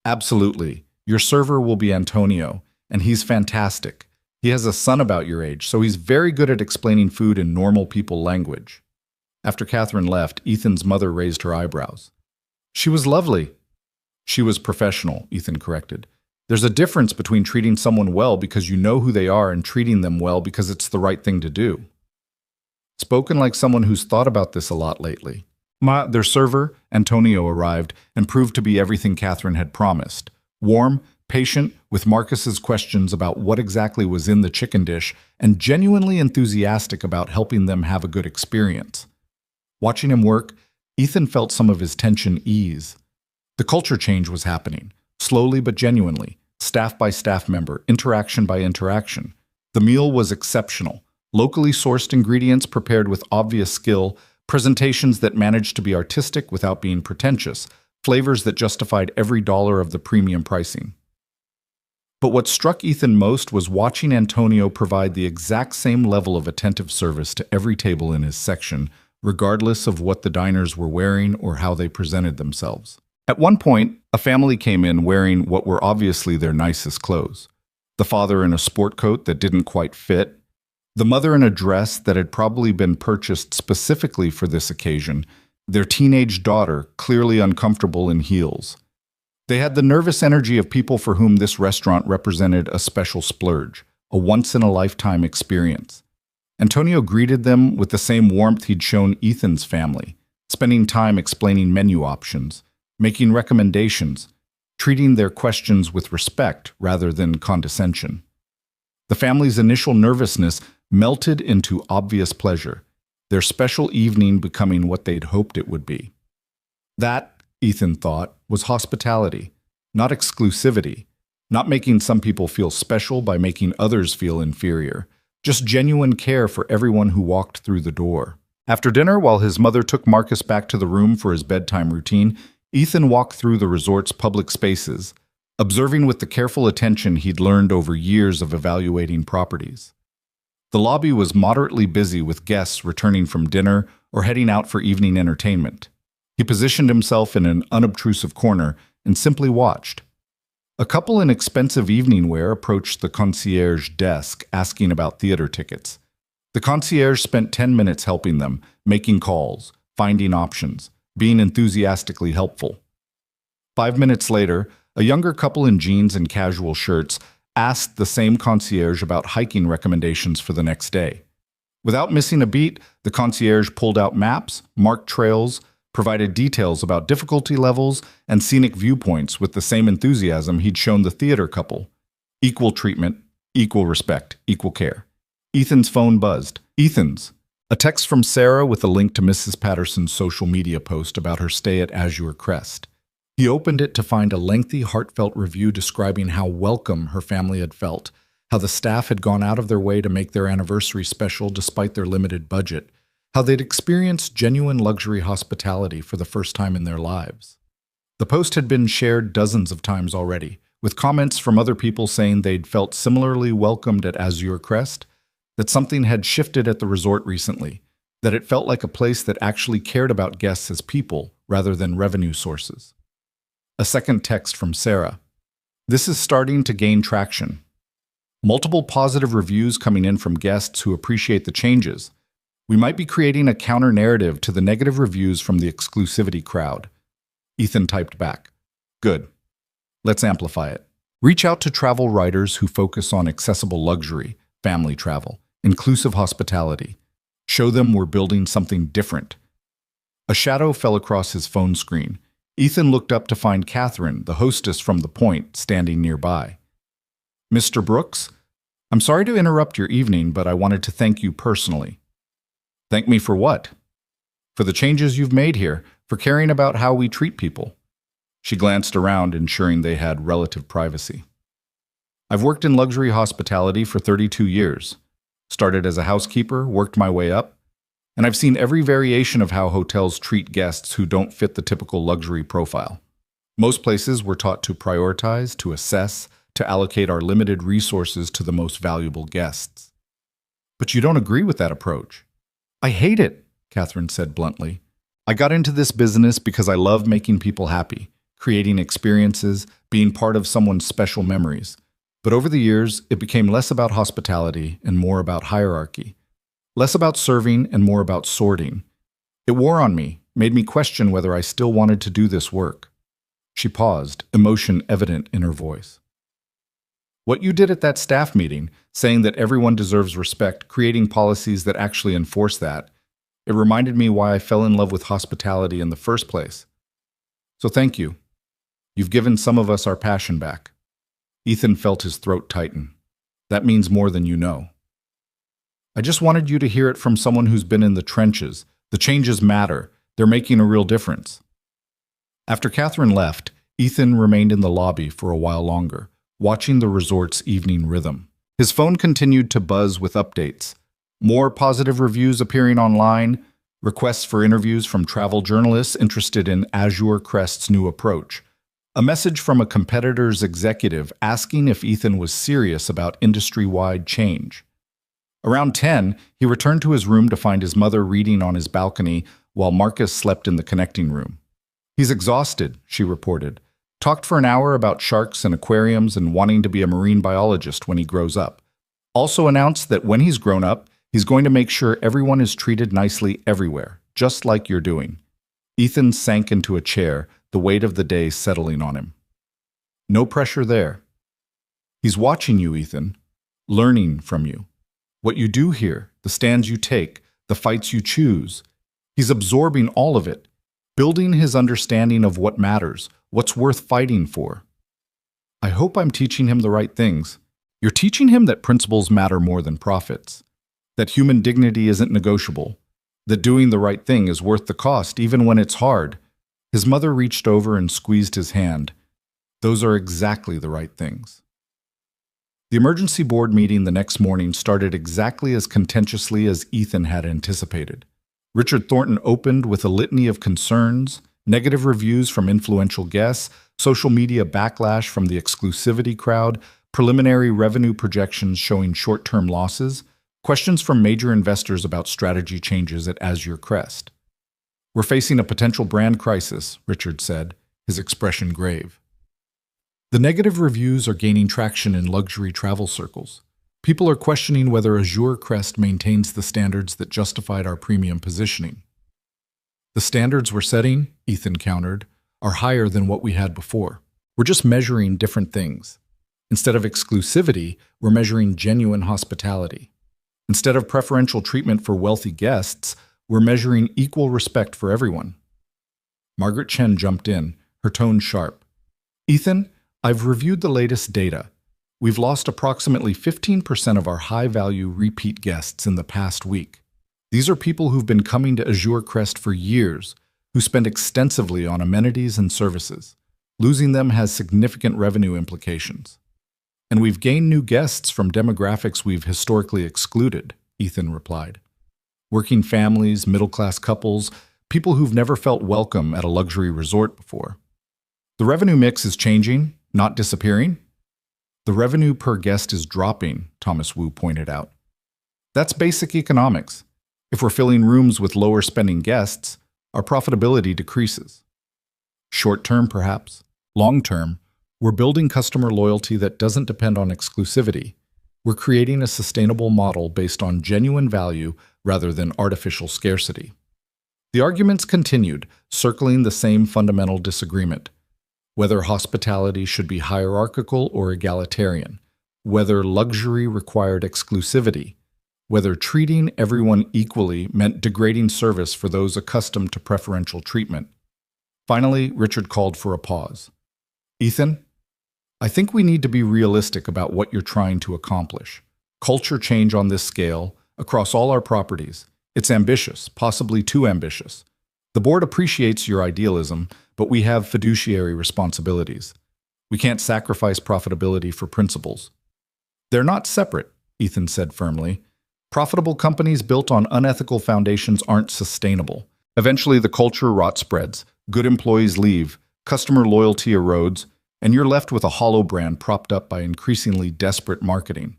"Absolutely. Your server will be Antonio, and he's fantastic. He has a son about your age, so he's very good at explaining food in normal people language." After Catherine left, Ethan's mother raised her eyebrows. She was lovely. She was professional, Ethan corrected. There's a difference between treating someone well because you know who they are and treating them well because it's the right thing to do. Spoken like someone who's thought about this a lot lately. Their server, Antonio, arrived and proved to be everything Catherine had promised. Warm, patient, with Marcus's questions about what exactly was in the chicken dish, and genuinely enthusiastic about helping them have a good experience. Watching him work, Ethan felt some of his tension ease. The culture change was happening, slowly but genuinely, staff by staff member, interaction by interaction. The meal was exceptional. Locally sourced ingredients prepared with obvious skill, presentations that managed to be artistic without being pretentious, flavors that justified every dollar of the premium pricing. But what struck Ethan most was watching Antonio provide the exact same level of attentive service to every table in his section, regardless of what the diners were wearing or how they presented themselves. At one point, a family came in wearing what were obviously their nicest clothes. The father in a sport coat that didn't quite fit, the mother in a dress that had probably been purchased specifically for this occasion, their teenage daughter clearly uncomfortable in heels. They had the nervous energy of people for whom this restaurant represented a special splurge, a once-in-a-lifetime experience. Antonio greeted them with the same warmth he'd shown Ethan's family, spending time explaining menu options, making recommendations, treating their questions with respect rather than condescension. The family's initial nervousness melted into obvious pleasure, their special evening becoming what they'd hoped it would be. That, Ethan thought, was hospitality, not exclusivity, not making some people feel special by making others feel inferior, just genuine care for everyone who walked through the door. After dinner, while his mother took Marcus back to the room for his bedtime routine, Ethan walked through the resort's public spaces, observing with the careful attention he'd learned over years of evaluating properties. The lobby was moderately busy with guests returning from dinner or heading out for evening entertainment. He positioned himself in an unobtrusive corner and simply watched. A couple in expensive evening wear approached the concierge desk asking about theater tickets. The concierge spent 10 minutes helping them, making calls, finding options, being enthusiastically helpful. 5 minutes later, a younger couple in jeans and casual shirts asked the same concierge about hiking recommendations for the next day. Without missing a beat, the concierge pulled out maps, marked trails, provided details about difficulty levels and scenic viewpoints with the same enthusiasm he'd shown the theater couple. Equal treatment, equal respect, equal care. Ethan's phone buzzed. Ethan's. A text from Sarah with a link to Mrs. Patterson's social media post about her stay at Azure Crest. He opened it to find a lengthy, heartfelt review describing how welcome her family had felt, how the staff had gone out of their way to make their anniversary special despite their limited budget, how they'd experienced genuine luxury hospitality for the first time in their lives. The post had been shared dozens of times already, with comments from other people saying they'd felt similarly welcomed at Azure Crest, that something had shifted at the resort recently, that it felt like a place that actually cared about guests as people rather than revenue sources. A second text from Sarah. This is starting to gain traction. Multiple positive reviews coming in from guests who appreciate the changes. We might be creating a counter-narrative to the negative reviews from the exclusivity crowd. Ethan typed back. Good. Let's amplify it. Reach out to travel writers who focus on accessible luxury, family travel, inclusive hospitality. Show them we're building something different. A shadow fell across his phone screen. Ethan looked up to find Catherine, the hostess from The Point, standing nearby. Mr. Brooks, I'm sorry to interrupt your evening, but I wanted to thank you personally. Thank me for what? For the changes you've made here, for caring about how we treat people. She glanced around, ensuring they had relative privacy. I've worked in luxury hospitality for 32 years. Started as a housekeeper, worked my way up, and I've seen every variation of how hotels treat guests who don't fit the typical luxury profile. Most places we're taught to prioritize, to assess, to allocate our limited resources to the most valuable guests. But you don't agree with that approach. I hate it, Catherine said bluntly. I got into this business because I love making people happy, creating experiences, being part of someone's special memories. But over the years, it became less about hospitality and more about hierarchy. Less about serving and more about sorting. It wore on me, made me question whether I still wanted to do this work. She paused, emotion evident in her voice. What you did at that staff meeting, saying that everyone deserves respect, creating policies that actually enforce that, it reminded me why I fell in love with hospitality in the first place. So thank you. You've given some of us our passion back. Ethan felt his throat tighten. That means more than you know. I just wanted you to hear it from someone who's been in the trenches. The changes matter. They're making a real difference. After Catherine left, Ethan remained in the lobby for a while longer, watching the resort's evening rhythm. His phone continued to buzz with updates. More positive reviews appearing online, requests for interviews from travel journalists interested in Azure Crest's new approach. A message from a competitor's executive asking if Ethan was serious about industry-wide change. Around 10, he returned to his room to find his mother reading on his balcony while Marcus slept in the connecting room. He's exhausted, she reported. Talked for an hour about sharks and aquariums and wanting to be a marine biologist when he grows up. Also announced that when he's grown up, he's going to make sure everyone is treated nicely everywhere, just like you're doing. Ethan sank into a chair, the weight of the day settling on him. No pressure there. He's watching you, Ethan, learning from you. What you do here, the stands you take, the fights you choose. He's absorbing all of it, building his understanding of what matters, what's worth fighting for. I hope I'm teaching him the right things. You're teaching him that principles matter more than profits, that human dignity isn't negotiable, that doing the right thing is worth the cost even when it's hard. His mother reached over and squeezed his hand. Those are exactly the right things. The emergency board meeting the next morning started exactly as contentiously as Ethan had anticipated. Richard Thornton opened with a litany of concerns, negative reviews from influential guests, social media backlash from the exclusivity crowd, preliminary revenue projections showing short-term losses, questions from major investors about strategy changes at Azure Crest. We're facing a potential brand crisis, Richard said, his expression grave. The negative reviews are gaining traction in luxury travel circles. People are questioning whether Azure Crest maintains the standards that justified our premium positioning. The standards we're setting, Ethan countered, are higher than what we had before. We're just measuring different things. Instead of exclusivity, we're measuring genuine hospitality. Instead of preferential treatment for wealthy guests, we're measuring equal respect for everyone. Margaret Chen jumped in, her tone sharp. Ethan, I've reviewed the latest data. We've lost approximately 15% of our high-value repeat guests in the past week. These are people who've been coming to Azure Crest for years, who spend extensively on amenities and services. Losing them has significant revenue implications. And we've gained new guests from demographics we've historically excluded, Ethan replied. Working families, middle-class couples, people who've never felt welcome at a luxury resort before. The revenue mix is changing, not disappearing. The revenue per guest is dropping, Thomas Wu pointed out. That's basic economics. If we're filling rooms with lower-spending guests, our profitability decreases. Short-term, perhaps. Long-term, we're building customer loyalty that doesn't depend on exclusivity. We're creating a sustainable model based on genuine value rather than artificial scarcity. The arguments continued, circling the same fundamental disagreement. Whether hospitality should be hierarchical or egalitarian, whether luxury required exclusivity, whether treating everyone equally meant degrading service for those accustomed to preferential treatment. Finally, Richard called for a pause. Ethan, I think we need to be realistic about what you're trying to accomplish. Culture change on this scale, across all our properties. It's ambitious, possibly too ambitious. The board appreciates your idealism, but we have fiduciary responsibilities. We can't sacrifice profitability for principles. They're not separate, Ethan said firmly. Profitable companies built on unethical foundations aren't sustainable. Eventually, the culture rot spreads, good employees leave, customer loyalty erodes, and you're left with a hollow brand propped up by increasingly desperate marketing.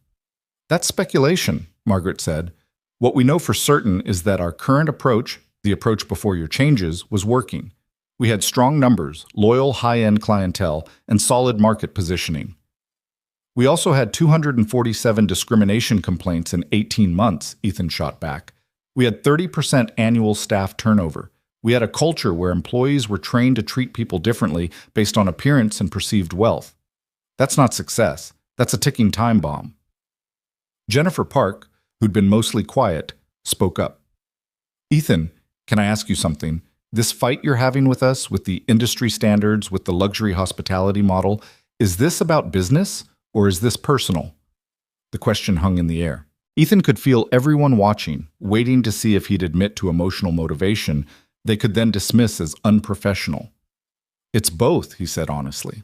That's speculation, Margaret said. What we know for certain is that our current approach, the approach before your changes, was working. We had strong numbers, loyal high-end clientele, and solid market positioning. We also had 247 discrimination complaints in 18 months, Ethan shot back. We had 30% annual staff turnover. We had a culture where employees were trained to treat people differently based on appearance and perceived wealth. That's not success. That's a ticking time bomb. Jennifer Park, who'd been mostly quiet, spoke up. Ethan, can I ask you something? This fight you're having with us, with the industry standards, with the luxury hospitality model, is this about business or is this personal? The question hung in the air. Ethan could feel everyone watching, waiting to see if he'd admit to emotional motivation they could then dismiss as unprofessional. It's both, he said honestly.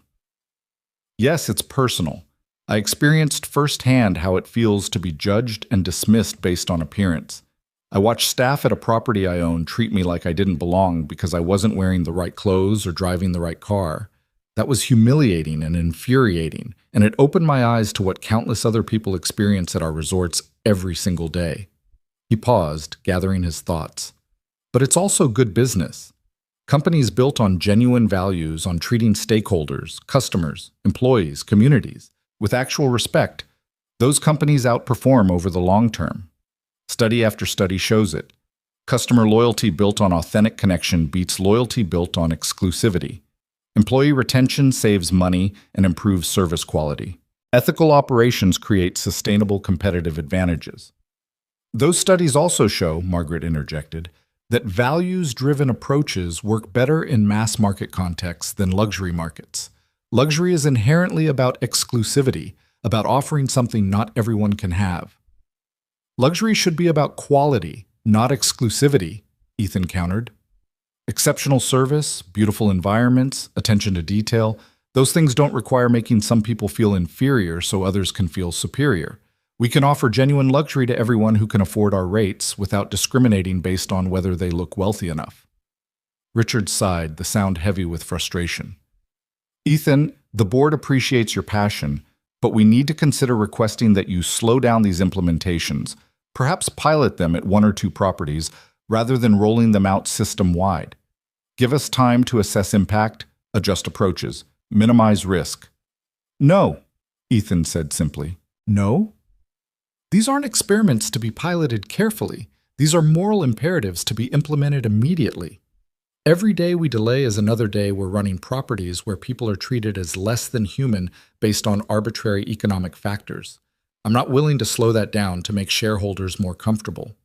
Yes, it's personal. I experienced firsthand how it feels to be judged and dismissed based on appearance. I watched staff at a property I own treat me like I didn't belong because I wasn't wearing the right clothes or driving the right car. That was humiliating and infuriating, and it opened my eyes to what countless other people experience at our resorts every single day. He paused, gathering his thoughts. But it's also good business. Companies built on genuine values, on treating stakeholders, customers, employees, communities, with actual respect, those companies outperform over the long term. Study after study shows it. Customer loyalty built on authentic connection beats loyalty built on exclusivity. Employee retention saves money and improves service quality. Ethical operations create sustainable competitive advantages. Those studies also show, Margaret interjected, that values-driven approaches work better in mass market contexts than luxury markets. Luxury is inherently about exclusivity, about offering something not everyone can have. Luxury should be about quality, not exclusivity, Ethan countered. Exceptional service, beautiful environments, attention to detail, those things don't require making some people feel inferior so others can feel superior. We can offer genuine luxury to everyone who can afford our rates without discriminating based on whether they look wealthy enough. Richard sighed, the sound heavy with frustration. Ethan, the board appreciates your passion, but we need to consider requesting that you slow down these implementations, perhaps pilot them at 1 or 2 properties, rather than rolling them out system-wide. Give us time to assess impact, adjust approaches, minimize risk. No, Ethan said simply. No? These aren't experiments to be piloted carefully. These are moral imperatives to be implemented immediately. Every day we delay is another day we're running properties where people are treated as less than human based on arbitrary economic factors. I'm not willing to slow that down to make shareholders more comfortable.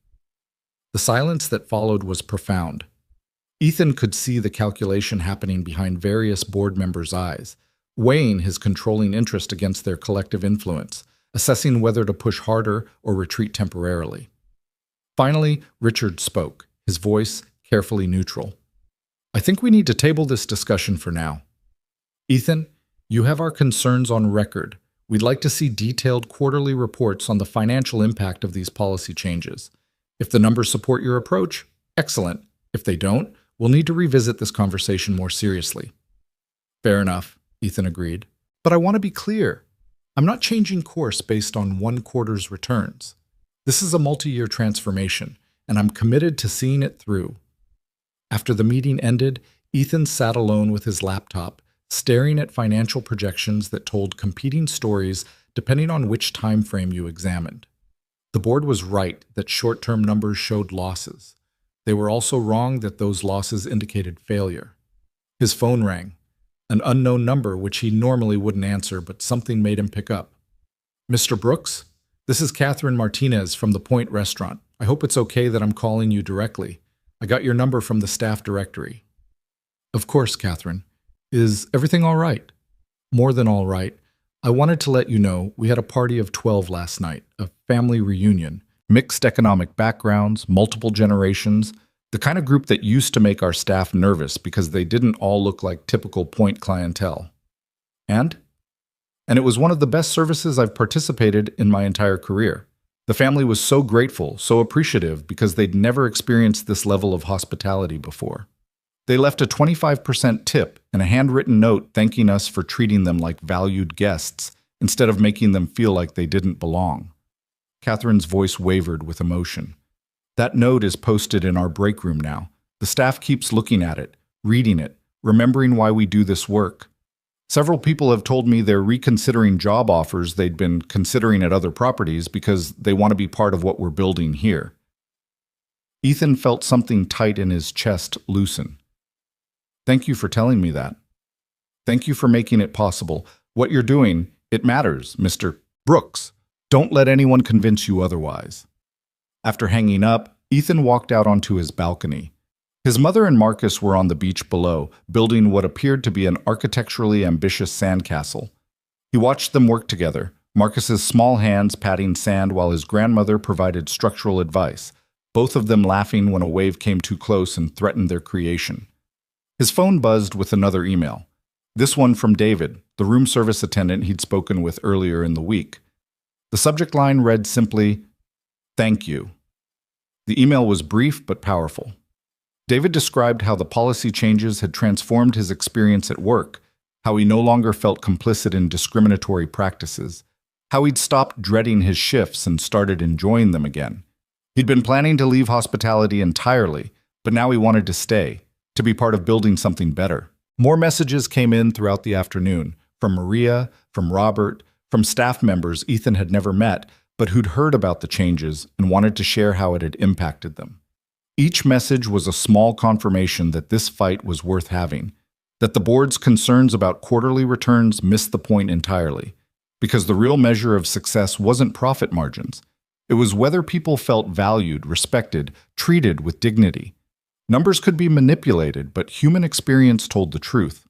The silence that followed was profound. Ethan could see the calculation happening behind various board members' eyes, weighing his controlling interest against their collective influence, assessing whether to push harder or retreat temporarily. Finally, Richard spoke, his voice carefully neutral. I think we need to table this discussion for now. Ethan, you have our concerns on record. We'd like to see detailed quarterly reports on the financial impact of these policy changes. If the numbers support your approach, excellent. If they don't, we'll need to revisit this conversation more seriously. Fair enough, Ethan agreed. But I want to be clear. I'm not changing course based on one quarter's returns. This is a multi-year transformation, and I'm committed to seeing it through. After the meeting ended, Ethan sat alone with his laptop, staring at financial projections that told competing stories depending on which time frame you examined. The board was right that short-term numbers showed losses. They were also wrong that those losses indicated failure. His phone rang, an unknown number which he normally wouldn't answer, but something made him pick up. Mr. Brooks, this is Catherine Martinez from the Point Restaurant. I hope it's okay that I'm calling you directly. I got your number from the staff directory. Of course, Catherine. Is everything all right? More than all right. I wanted to let you know we had a party of 12 last night, a family reunion, mixed economic backgrounds, multiple generations, the kind of group that used to make our staff nervous because they didn't all look like typical Point clientele. And it was one of the best services I've participated in my entire career. The family was so grateful, so appreciative because they'd never experienced this level of hospitality before. They left a 25% tip and a handwritten note thanking us for treating them like valued guests instead of making them feel like they didn't belong. Catherine's voice wavered with emotion. That note is posted in our break room now. The staff keeps looking at it, reading it, remembering why we do this work. Several people have told me they're reconsidering job offers they'd been considering at other properties because they want to be part of what we're building here. Ethan felt something tight in his chest loosen. Thank you for telling me that. Thank you for making it possible. What you're doing, it matters, Mr. Brooks. Don't let anyone convince you otherwise. After hanging up, Ethan walked out onto his balcony. His mother and Marcus were on the beach below, building what appeared to be an architecturally ambitious sandcastle. He watched them work together, Marcus's small hands patting sand while his grandmother provided structural advice, both of them laughing when a wave came too close and threatened their creation. His phone buzzed with another email. This one from David, the room service attendant he'd spoken with earlier in the week. The subject line read simply, "Thank you." The email was brief but powerful. David described how the policy changes had transformed his experience at work, how he no longer felt complicit in discriminatory practices, how he'd stopped dreading his shifts and started enjoying them again. He'd been planning to leave hospitality entirely, but now he wanted to stay, to be part of building something better. More messages came in throughout the afternoon, from Maria, from Robert, from staff members Ethan had never met, but who'd heard about the changes and wanted to share how it had impacted them. Each message was a small confirmation that this fight was worth having, that the board's concerns about quarterly returns missed the point entirely, because the real measure of success wasn't profit margins. It was whether people felt valued, respected, treated with dignity. Numbers could be manipulated, but human experience told the truth.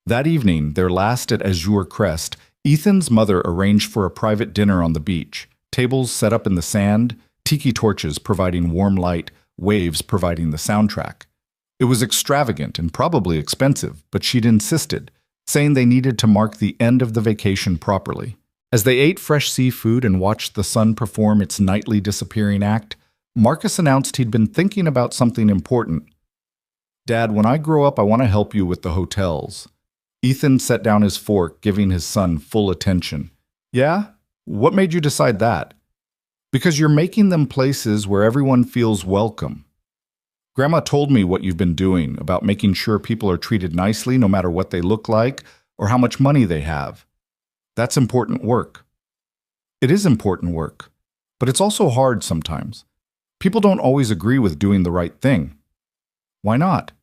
That evening, their last at Azure Crest, Ethan's mother arranged for a private dinner on the beach, tables set up in the sand, tiki torches providing warm light, waves providing the soundtrack. It was extravagant and probably expensive, but she'd insisted, saying they needed to mark the end of the vacation properly. As they ate fresh seafood and watched the sun perform its nightly disappearing act, Marcus announced he'd been thinking about something important. "Dad, when I grow up, I want to help you with the hotels." Ethan set down his fork, giving his son full attention. "Yeah? What made you decide that?" "Because you're making them places where everyone feels welcome. Grandma told me what you've been doing about making sure people are treated nicely no matter what they look like or how much money they have. That's important work." "It is important work, but it's also hard sometimes. People don't always agree with doing the right thing." "Why not?"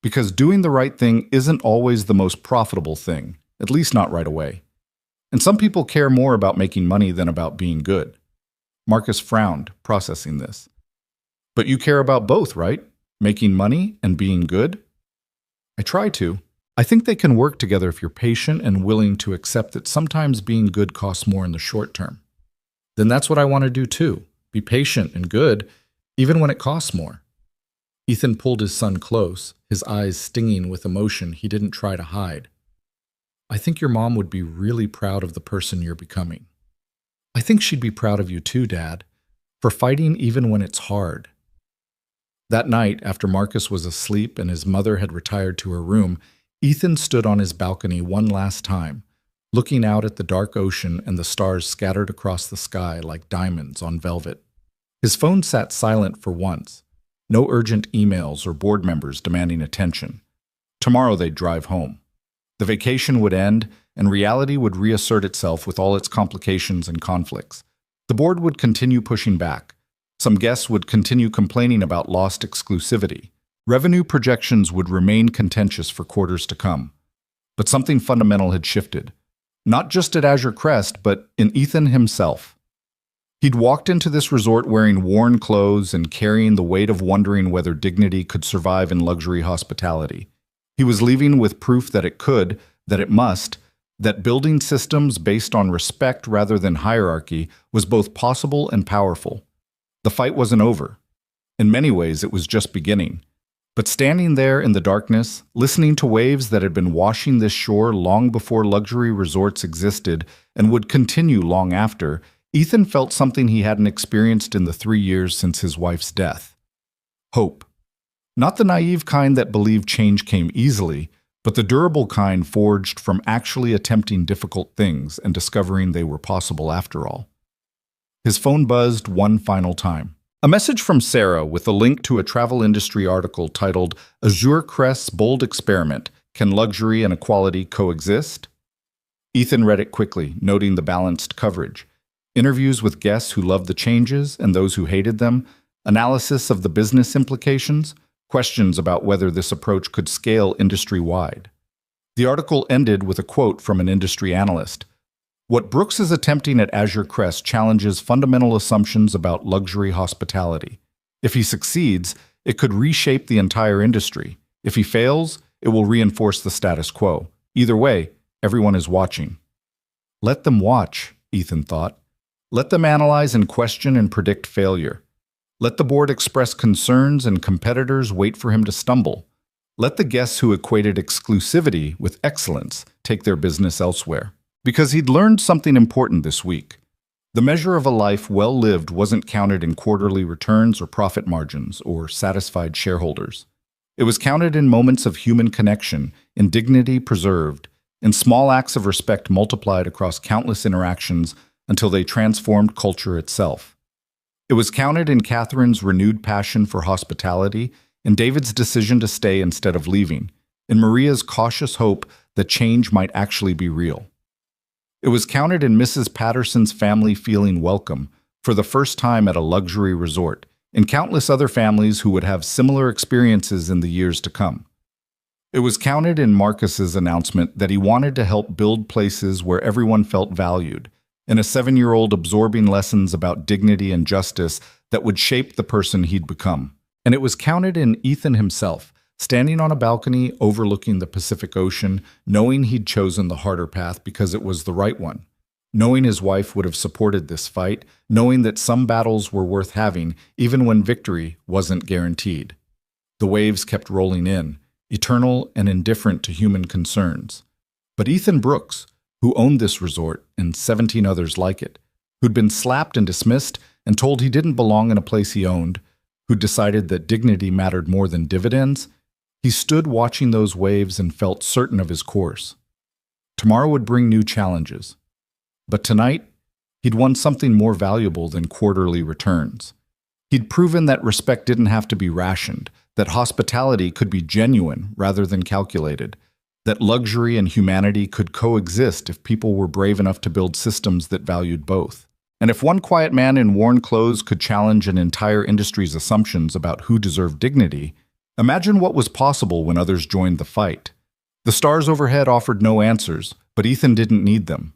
"Because doing the right thing isn't always the most profitable thing, at least not right away. And some people care more about making money than about being good." Marcus frowned, processing this. "But you care about both, right? Making money and being good?" "I try to. I think they can work together if you're patient and willing to accept that sometimes being good costs more in the short term." "Then that's what I want to do too. Be patient and good, even when it costs more." Ethan pulled his son close, his eyes stinging with emotion he didn't try to hide. "I think your mom would be really proud of the person you're becoming. I think she'd be proud of you too, Dad, for fighting even when it's hard." That night, after Marcus was asleep and his mother had retired to her room, Ethan stood on his balcony one last time, looking out at the dark ocean and the stars scattered across the sky like diamonds on velvet. His phone sat silent for once. No urgent emails or board members demanding attention. Tomorrow they'd drive home. The vacation would end, and reality would reassert itself with all its complications and conflicts. The board would continue pushing back. Some guests would continue complaining about lost exclusivity. Revenue projections would remain contentious for quarters to come. But something fundamental had shifted. Not just at Azure Crest, but in Ethan himself. He'd walked into this resort wearing worn clothes and carrying the weight of wondering whether dignity could survive in luxury hospitality. He was leaving with proof that it could, that it must, that building systems based on respect rather than hierarchy was both possible and powerful. The fight wasn't over. In many ways, it was just beginning. But standing there in the darkness, listening to waves that had been washing this shore long before luxury resorts existed and would continue long after, Ethan felt something he hadn't experienced in the 3 years since his wife's death. Hope. Not the naive kind that believed change came easily, but the durable kind forged from actually attempting difficult things and discovering they were possible after all. His phone buzzed one final time. A message from Sarah with a link to a travel industry article titled "Azure Crest's Bold Experiment: Can Luxury and Equality Coexist?" Ethan read it quickly, noting the balanced coverage. Interviews with guests who loved the changes and those who hated them, analysis of the business implications, questions about whether this approach could scale industry-wide. The article ended with a quote from an industry analyst. What Brooks is attempting at Azure Crest challenges fundamental assumptions about luxury hospitality. If he succeeds, it could reshape the entire industry. If he fails, it will reinforce the status quo. Either way, everyone is watching. Let them watch, Ethan thought. Let them analyze and question and predict failure. Let the board express concerns and competitors wait for him to stumble. Let the guests who equated exclusivity with excellence take their business elsewhere. Because he'd learned something important this week. The measure of a life well lived wasn't counted in quarterly returns or profit margins or satisfied shareholders. It was counted in moments of human connection, in dignity preserved, in small acts of respect multiplied across countless interactions until they transformed culture itself. It was counted in Catherine's renewed passion for hospitality, in David's decision to stay instead of leaving, in Maria's cautious hope that change might actually be real. It was counted in Mrs. Patterson's family feeling welcome for the first time at a luxury resort, in countless other families who would have similar experiences in the years to come. It was counted in Marcus's announcement that he wanted to help build places where everyone felt valued, in a 7-year-old absorbing lessons about dignity and justice that would shape the person he'd become. And it was counted in Ethan himself, standing on a balcony overlooking the Pacific Ocean, knowing he'd chosen the harder path because it was the right one, knowing his wife would have supported this fight, knowing that some battles were worth having even when victory wasn't guaranteed. The waves kept rolling in, eternal and indifferent to human concerns. But Ethan Brooks, who owned this resort and 17 others like it, who'd been slapped and dismissed and told he didn't belong in a place he owned, who decided that dignity mattered more than dividends, he stood watching those waves and felt certain of his course. Tomorrow would bring new challenges. But tonight, he'd won something more valuable than quarterly returns. He'd proven that respect didn't have to be rationed, that hospitality could be genuine rather than calculated, that luxury and humanity could coexist if people were brave enough to build systems that valued both. And if one quiet man in worn clothes could challenge an entire industry's assumptions about who deserved dignity, imagine what was possible when others joined the fight. The stars overhead offered no answers, but Ethan didn't need them.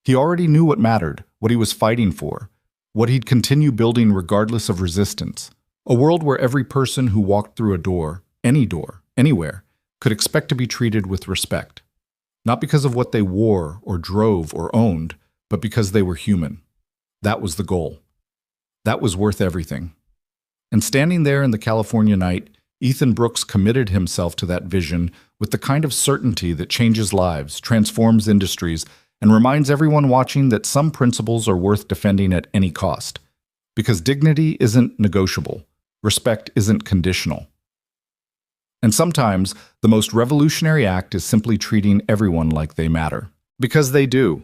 He already knew what mattered, what he was fighting for, what he'd continue building regardless of resistance. A world where every person who walked through a door, anywhere, could expect to be treated with respect. Not because of what they wore or drove or owned, but because they were human. That was the goal. That was worth everything. And standing there in the California night, Ethan Brooks committed himself to that vision with the kind of certainty that changes lives, transforms industries, and reminds everyone watching that some principles are worth defending at any cost. Because dignity isn't negotiable. Respect isn't conditional. And sometimes, the most revolutionary act is simply treating everyone like they matter. Because they do.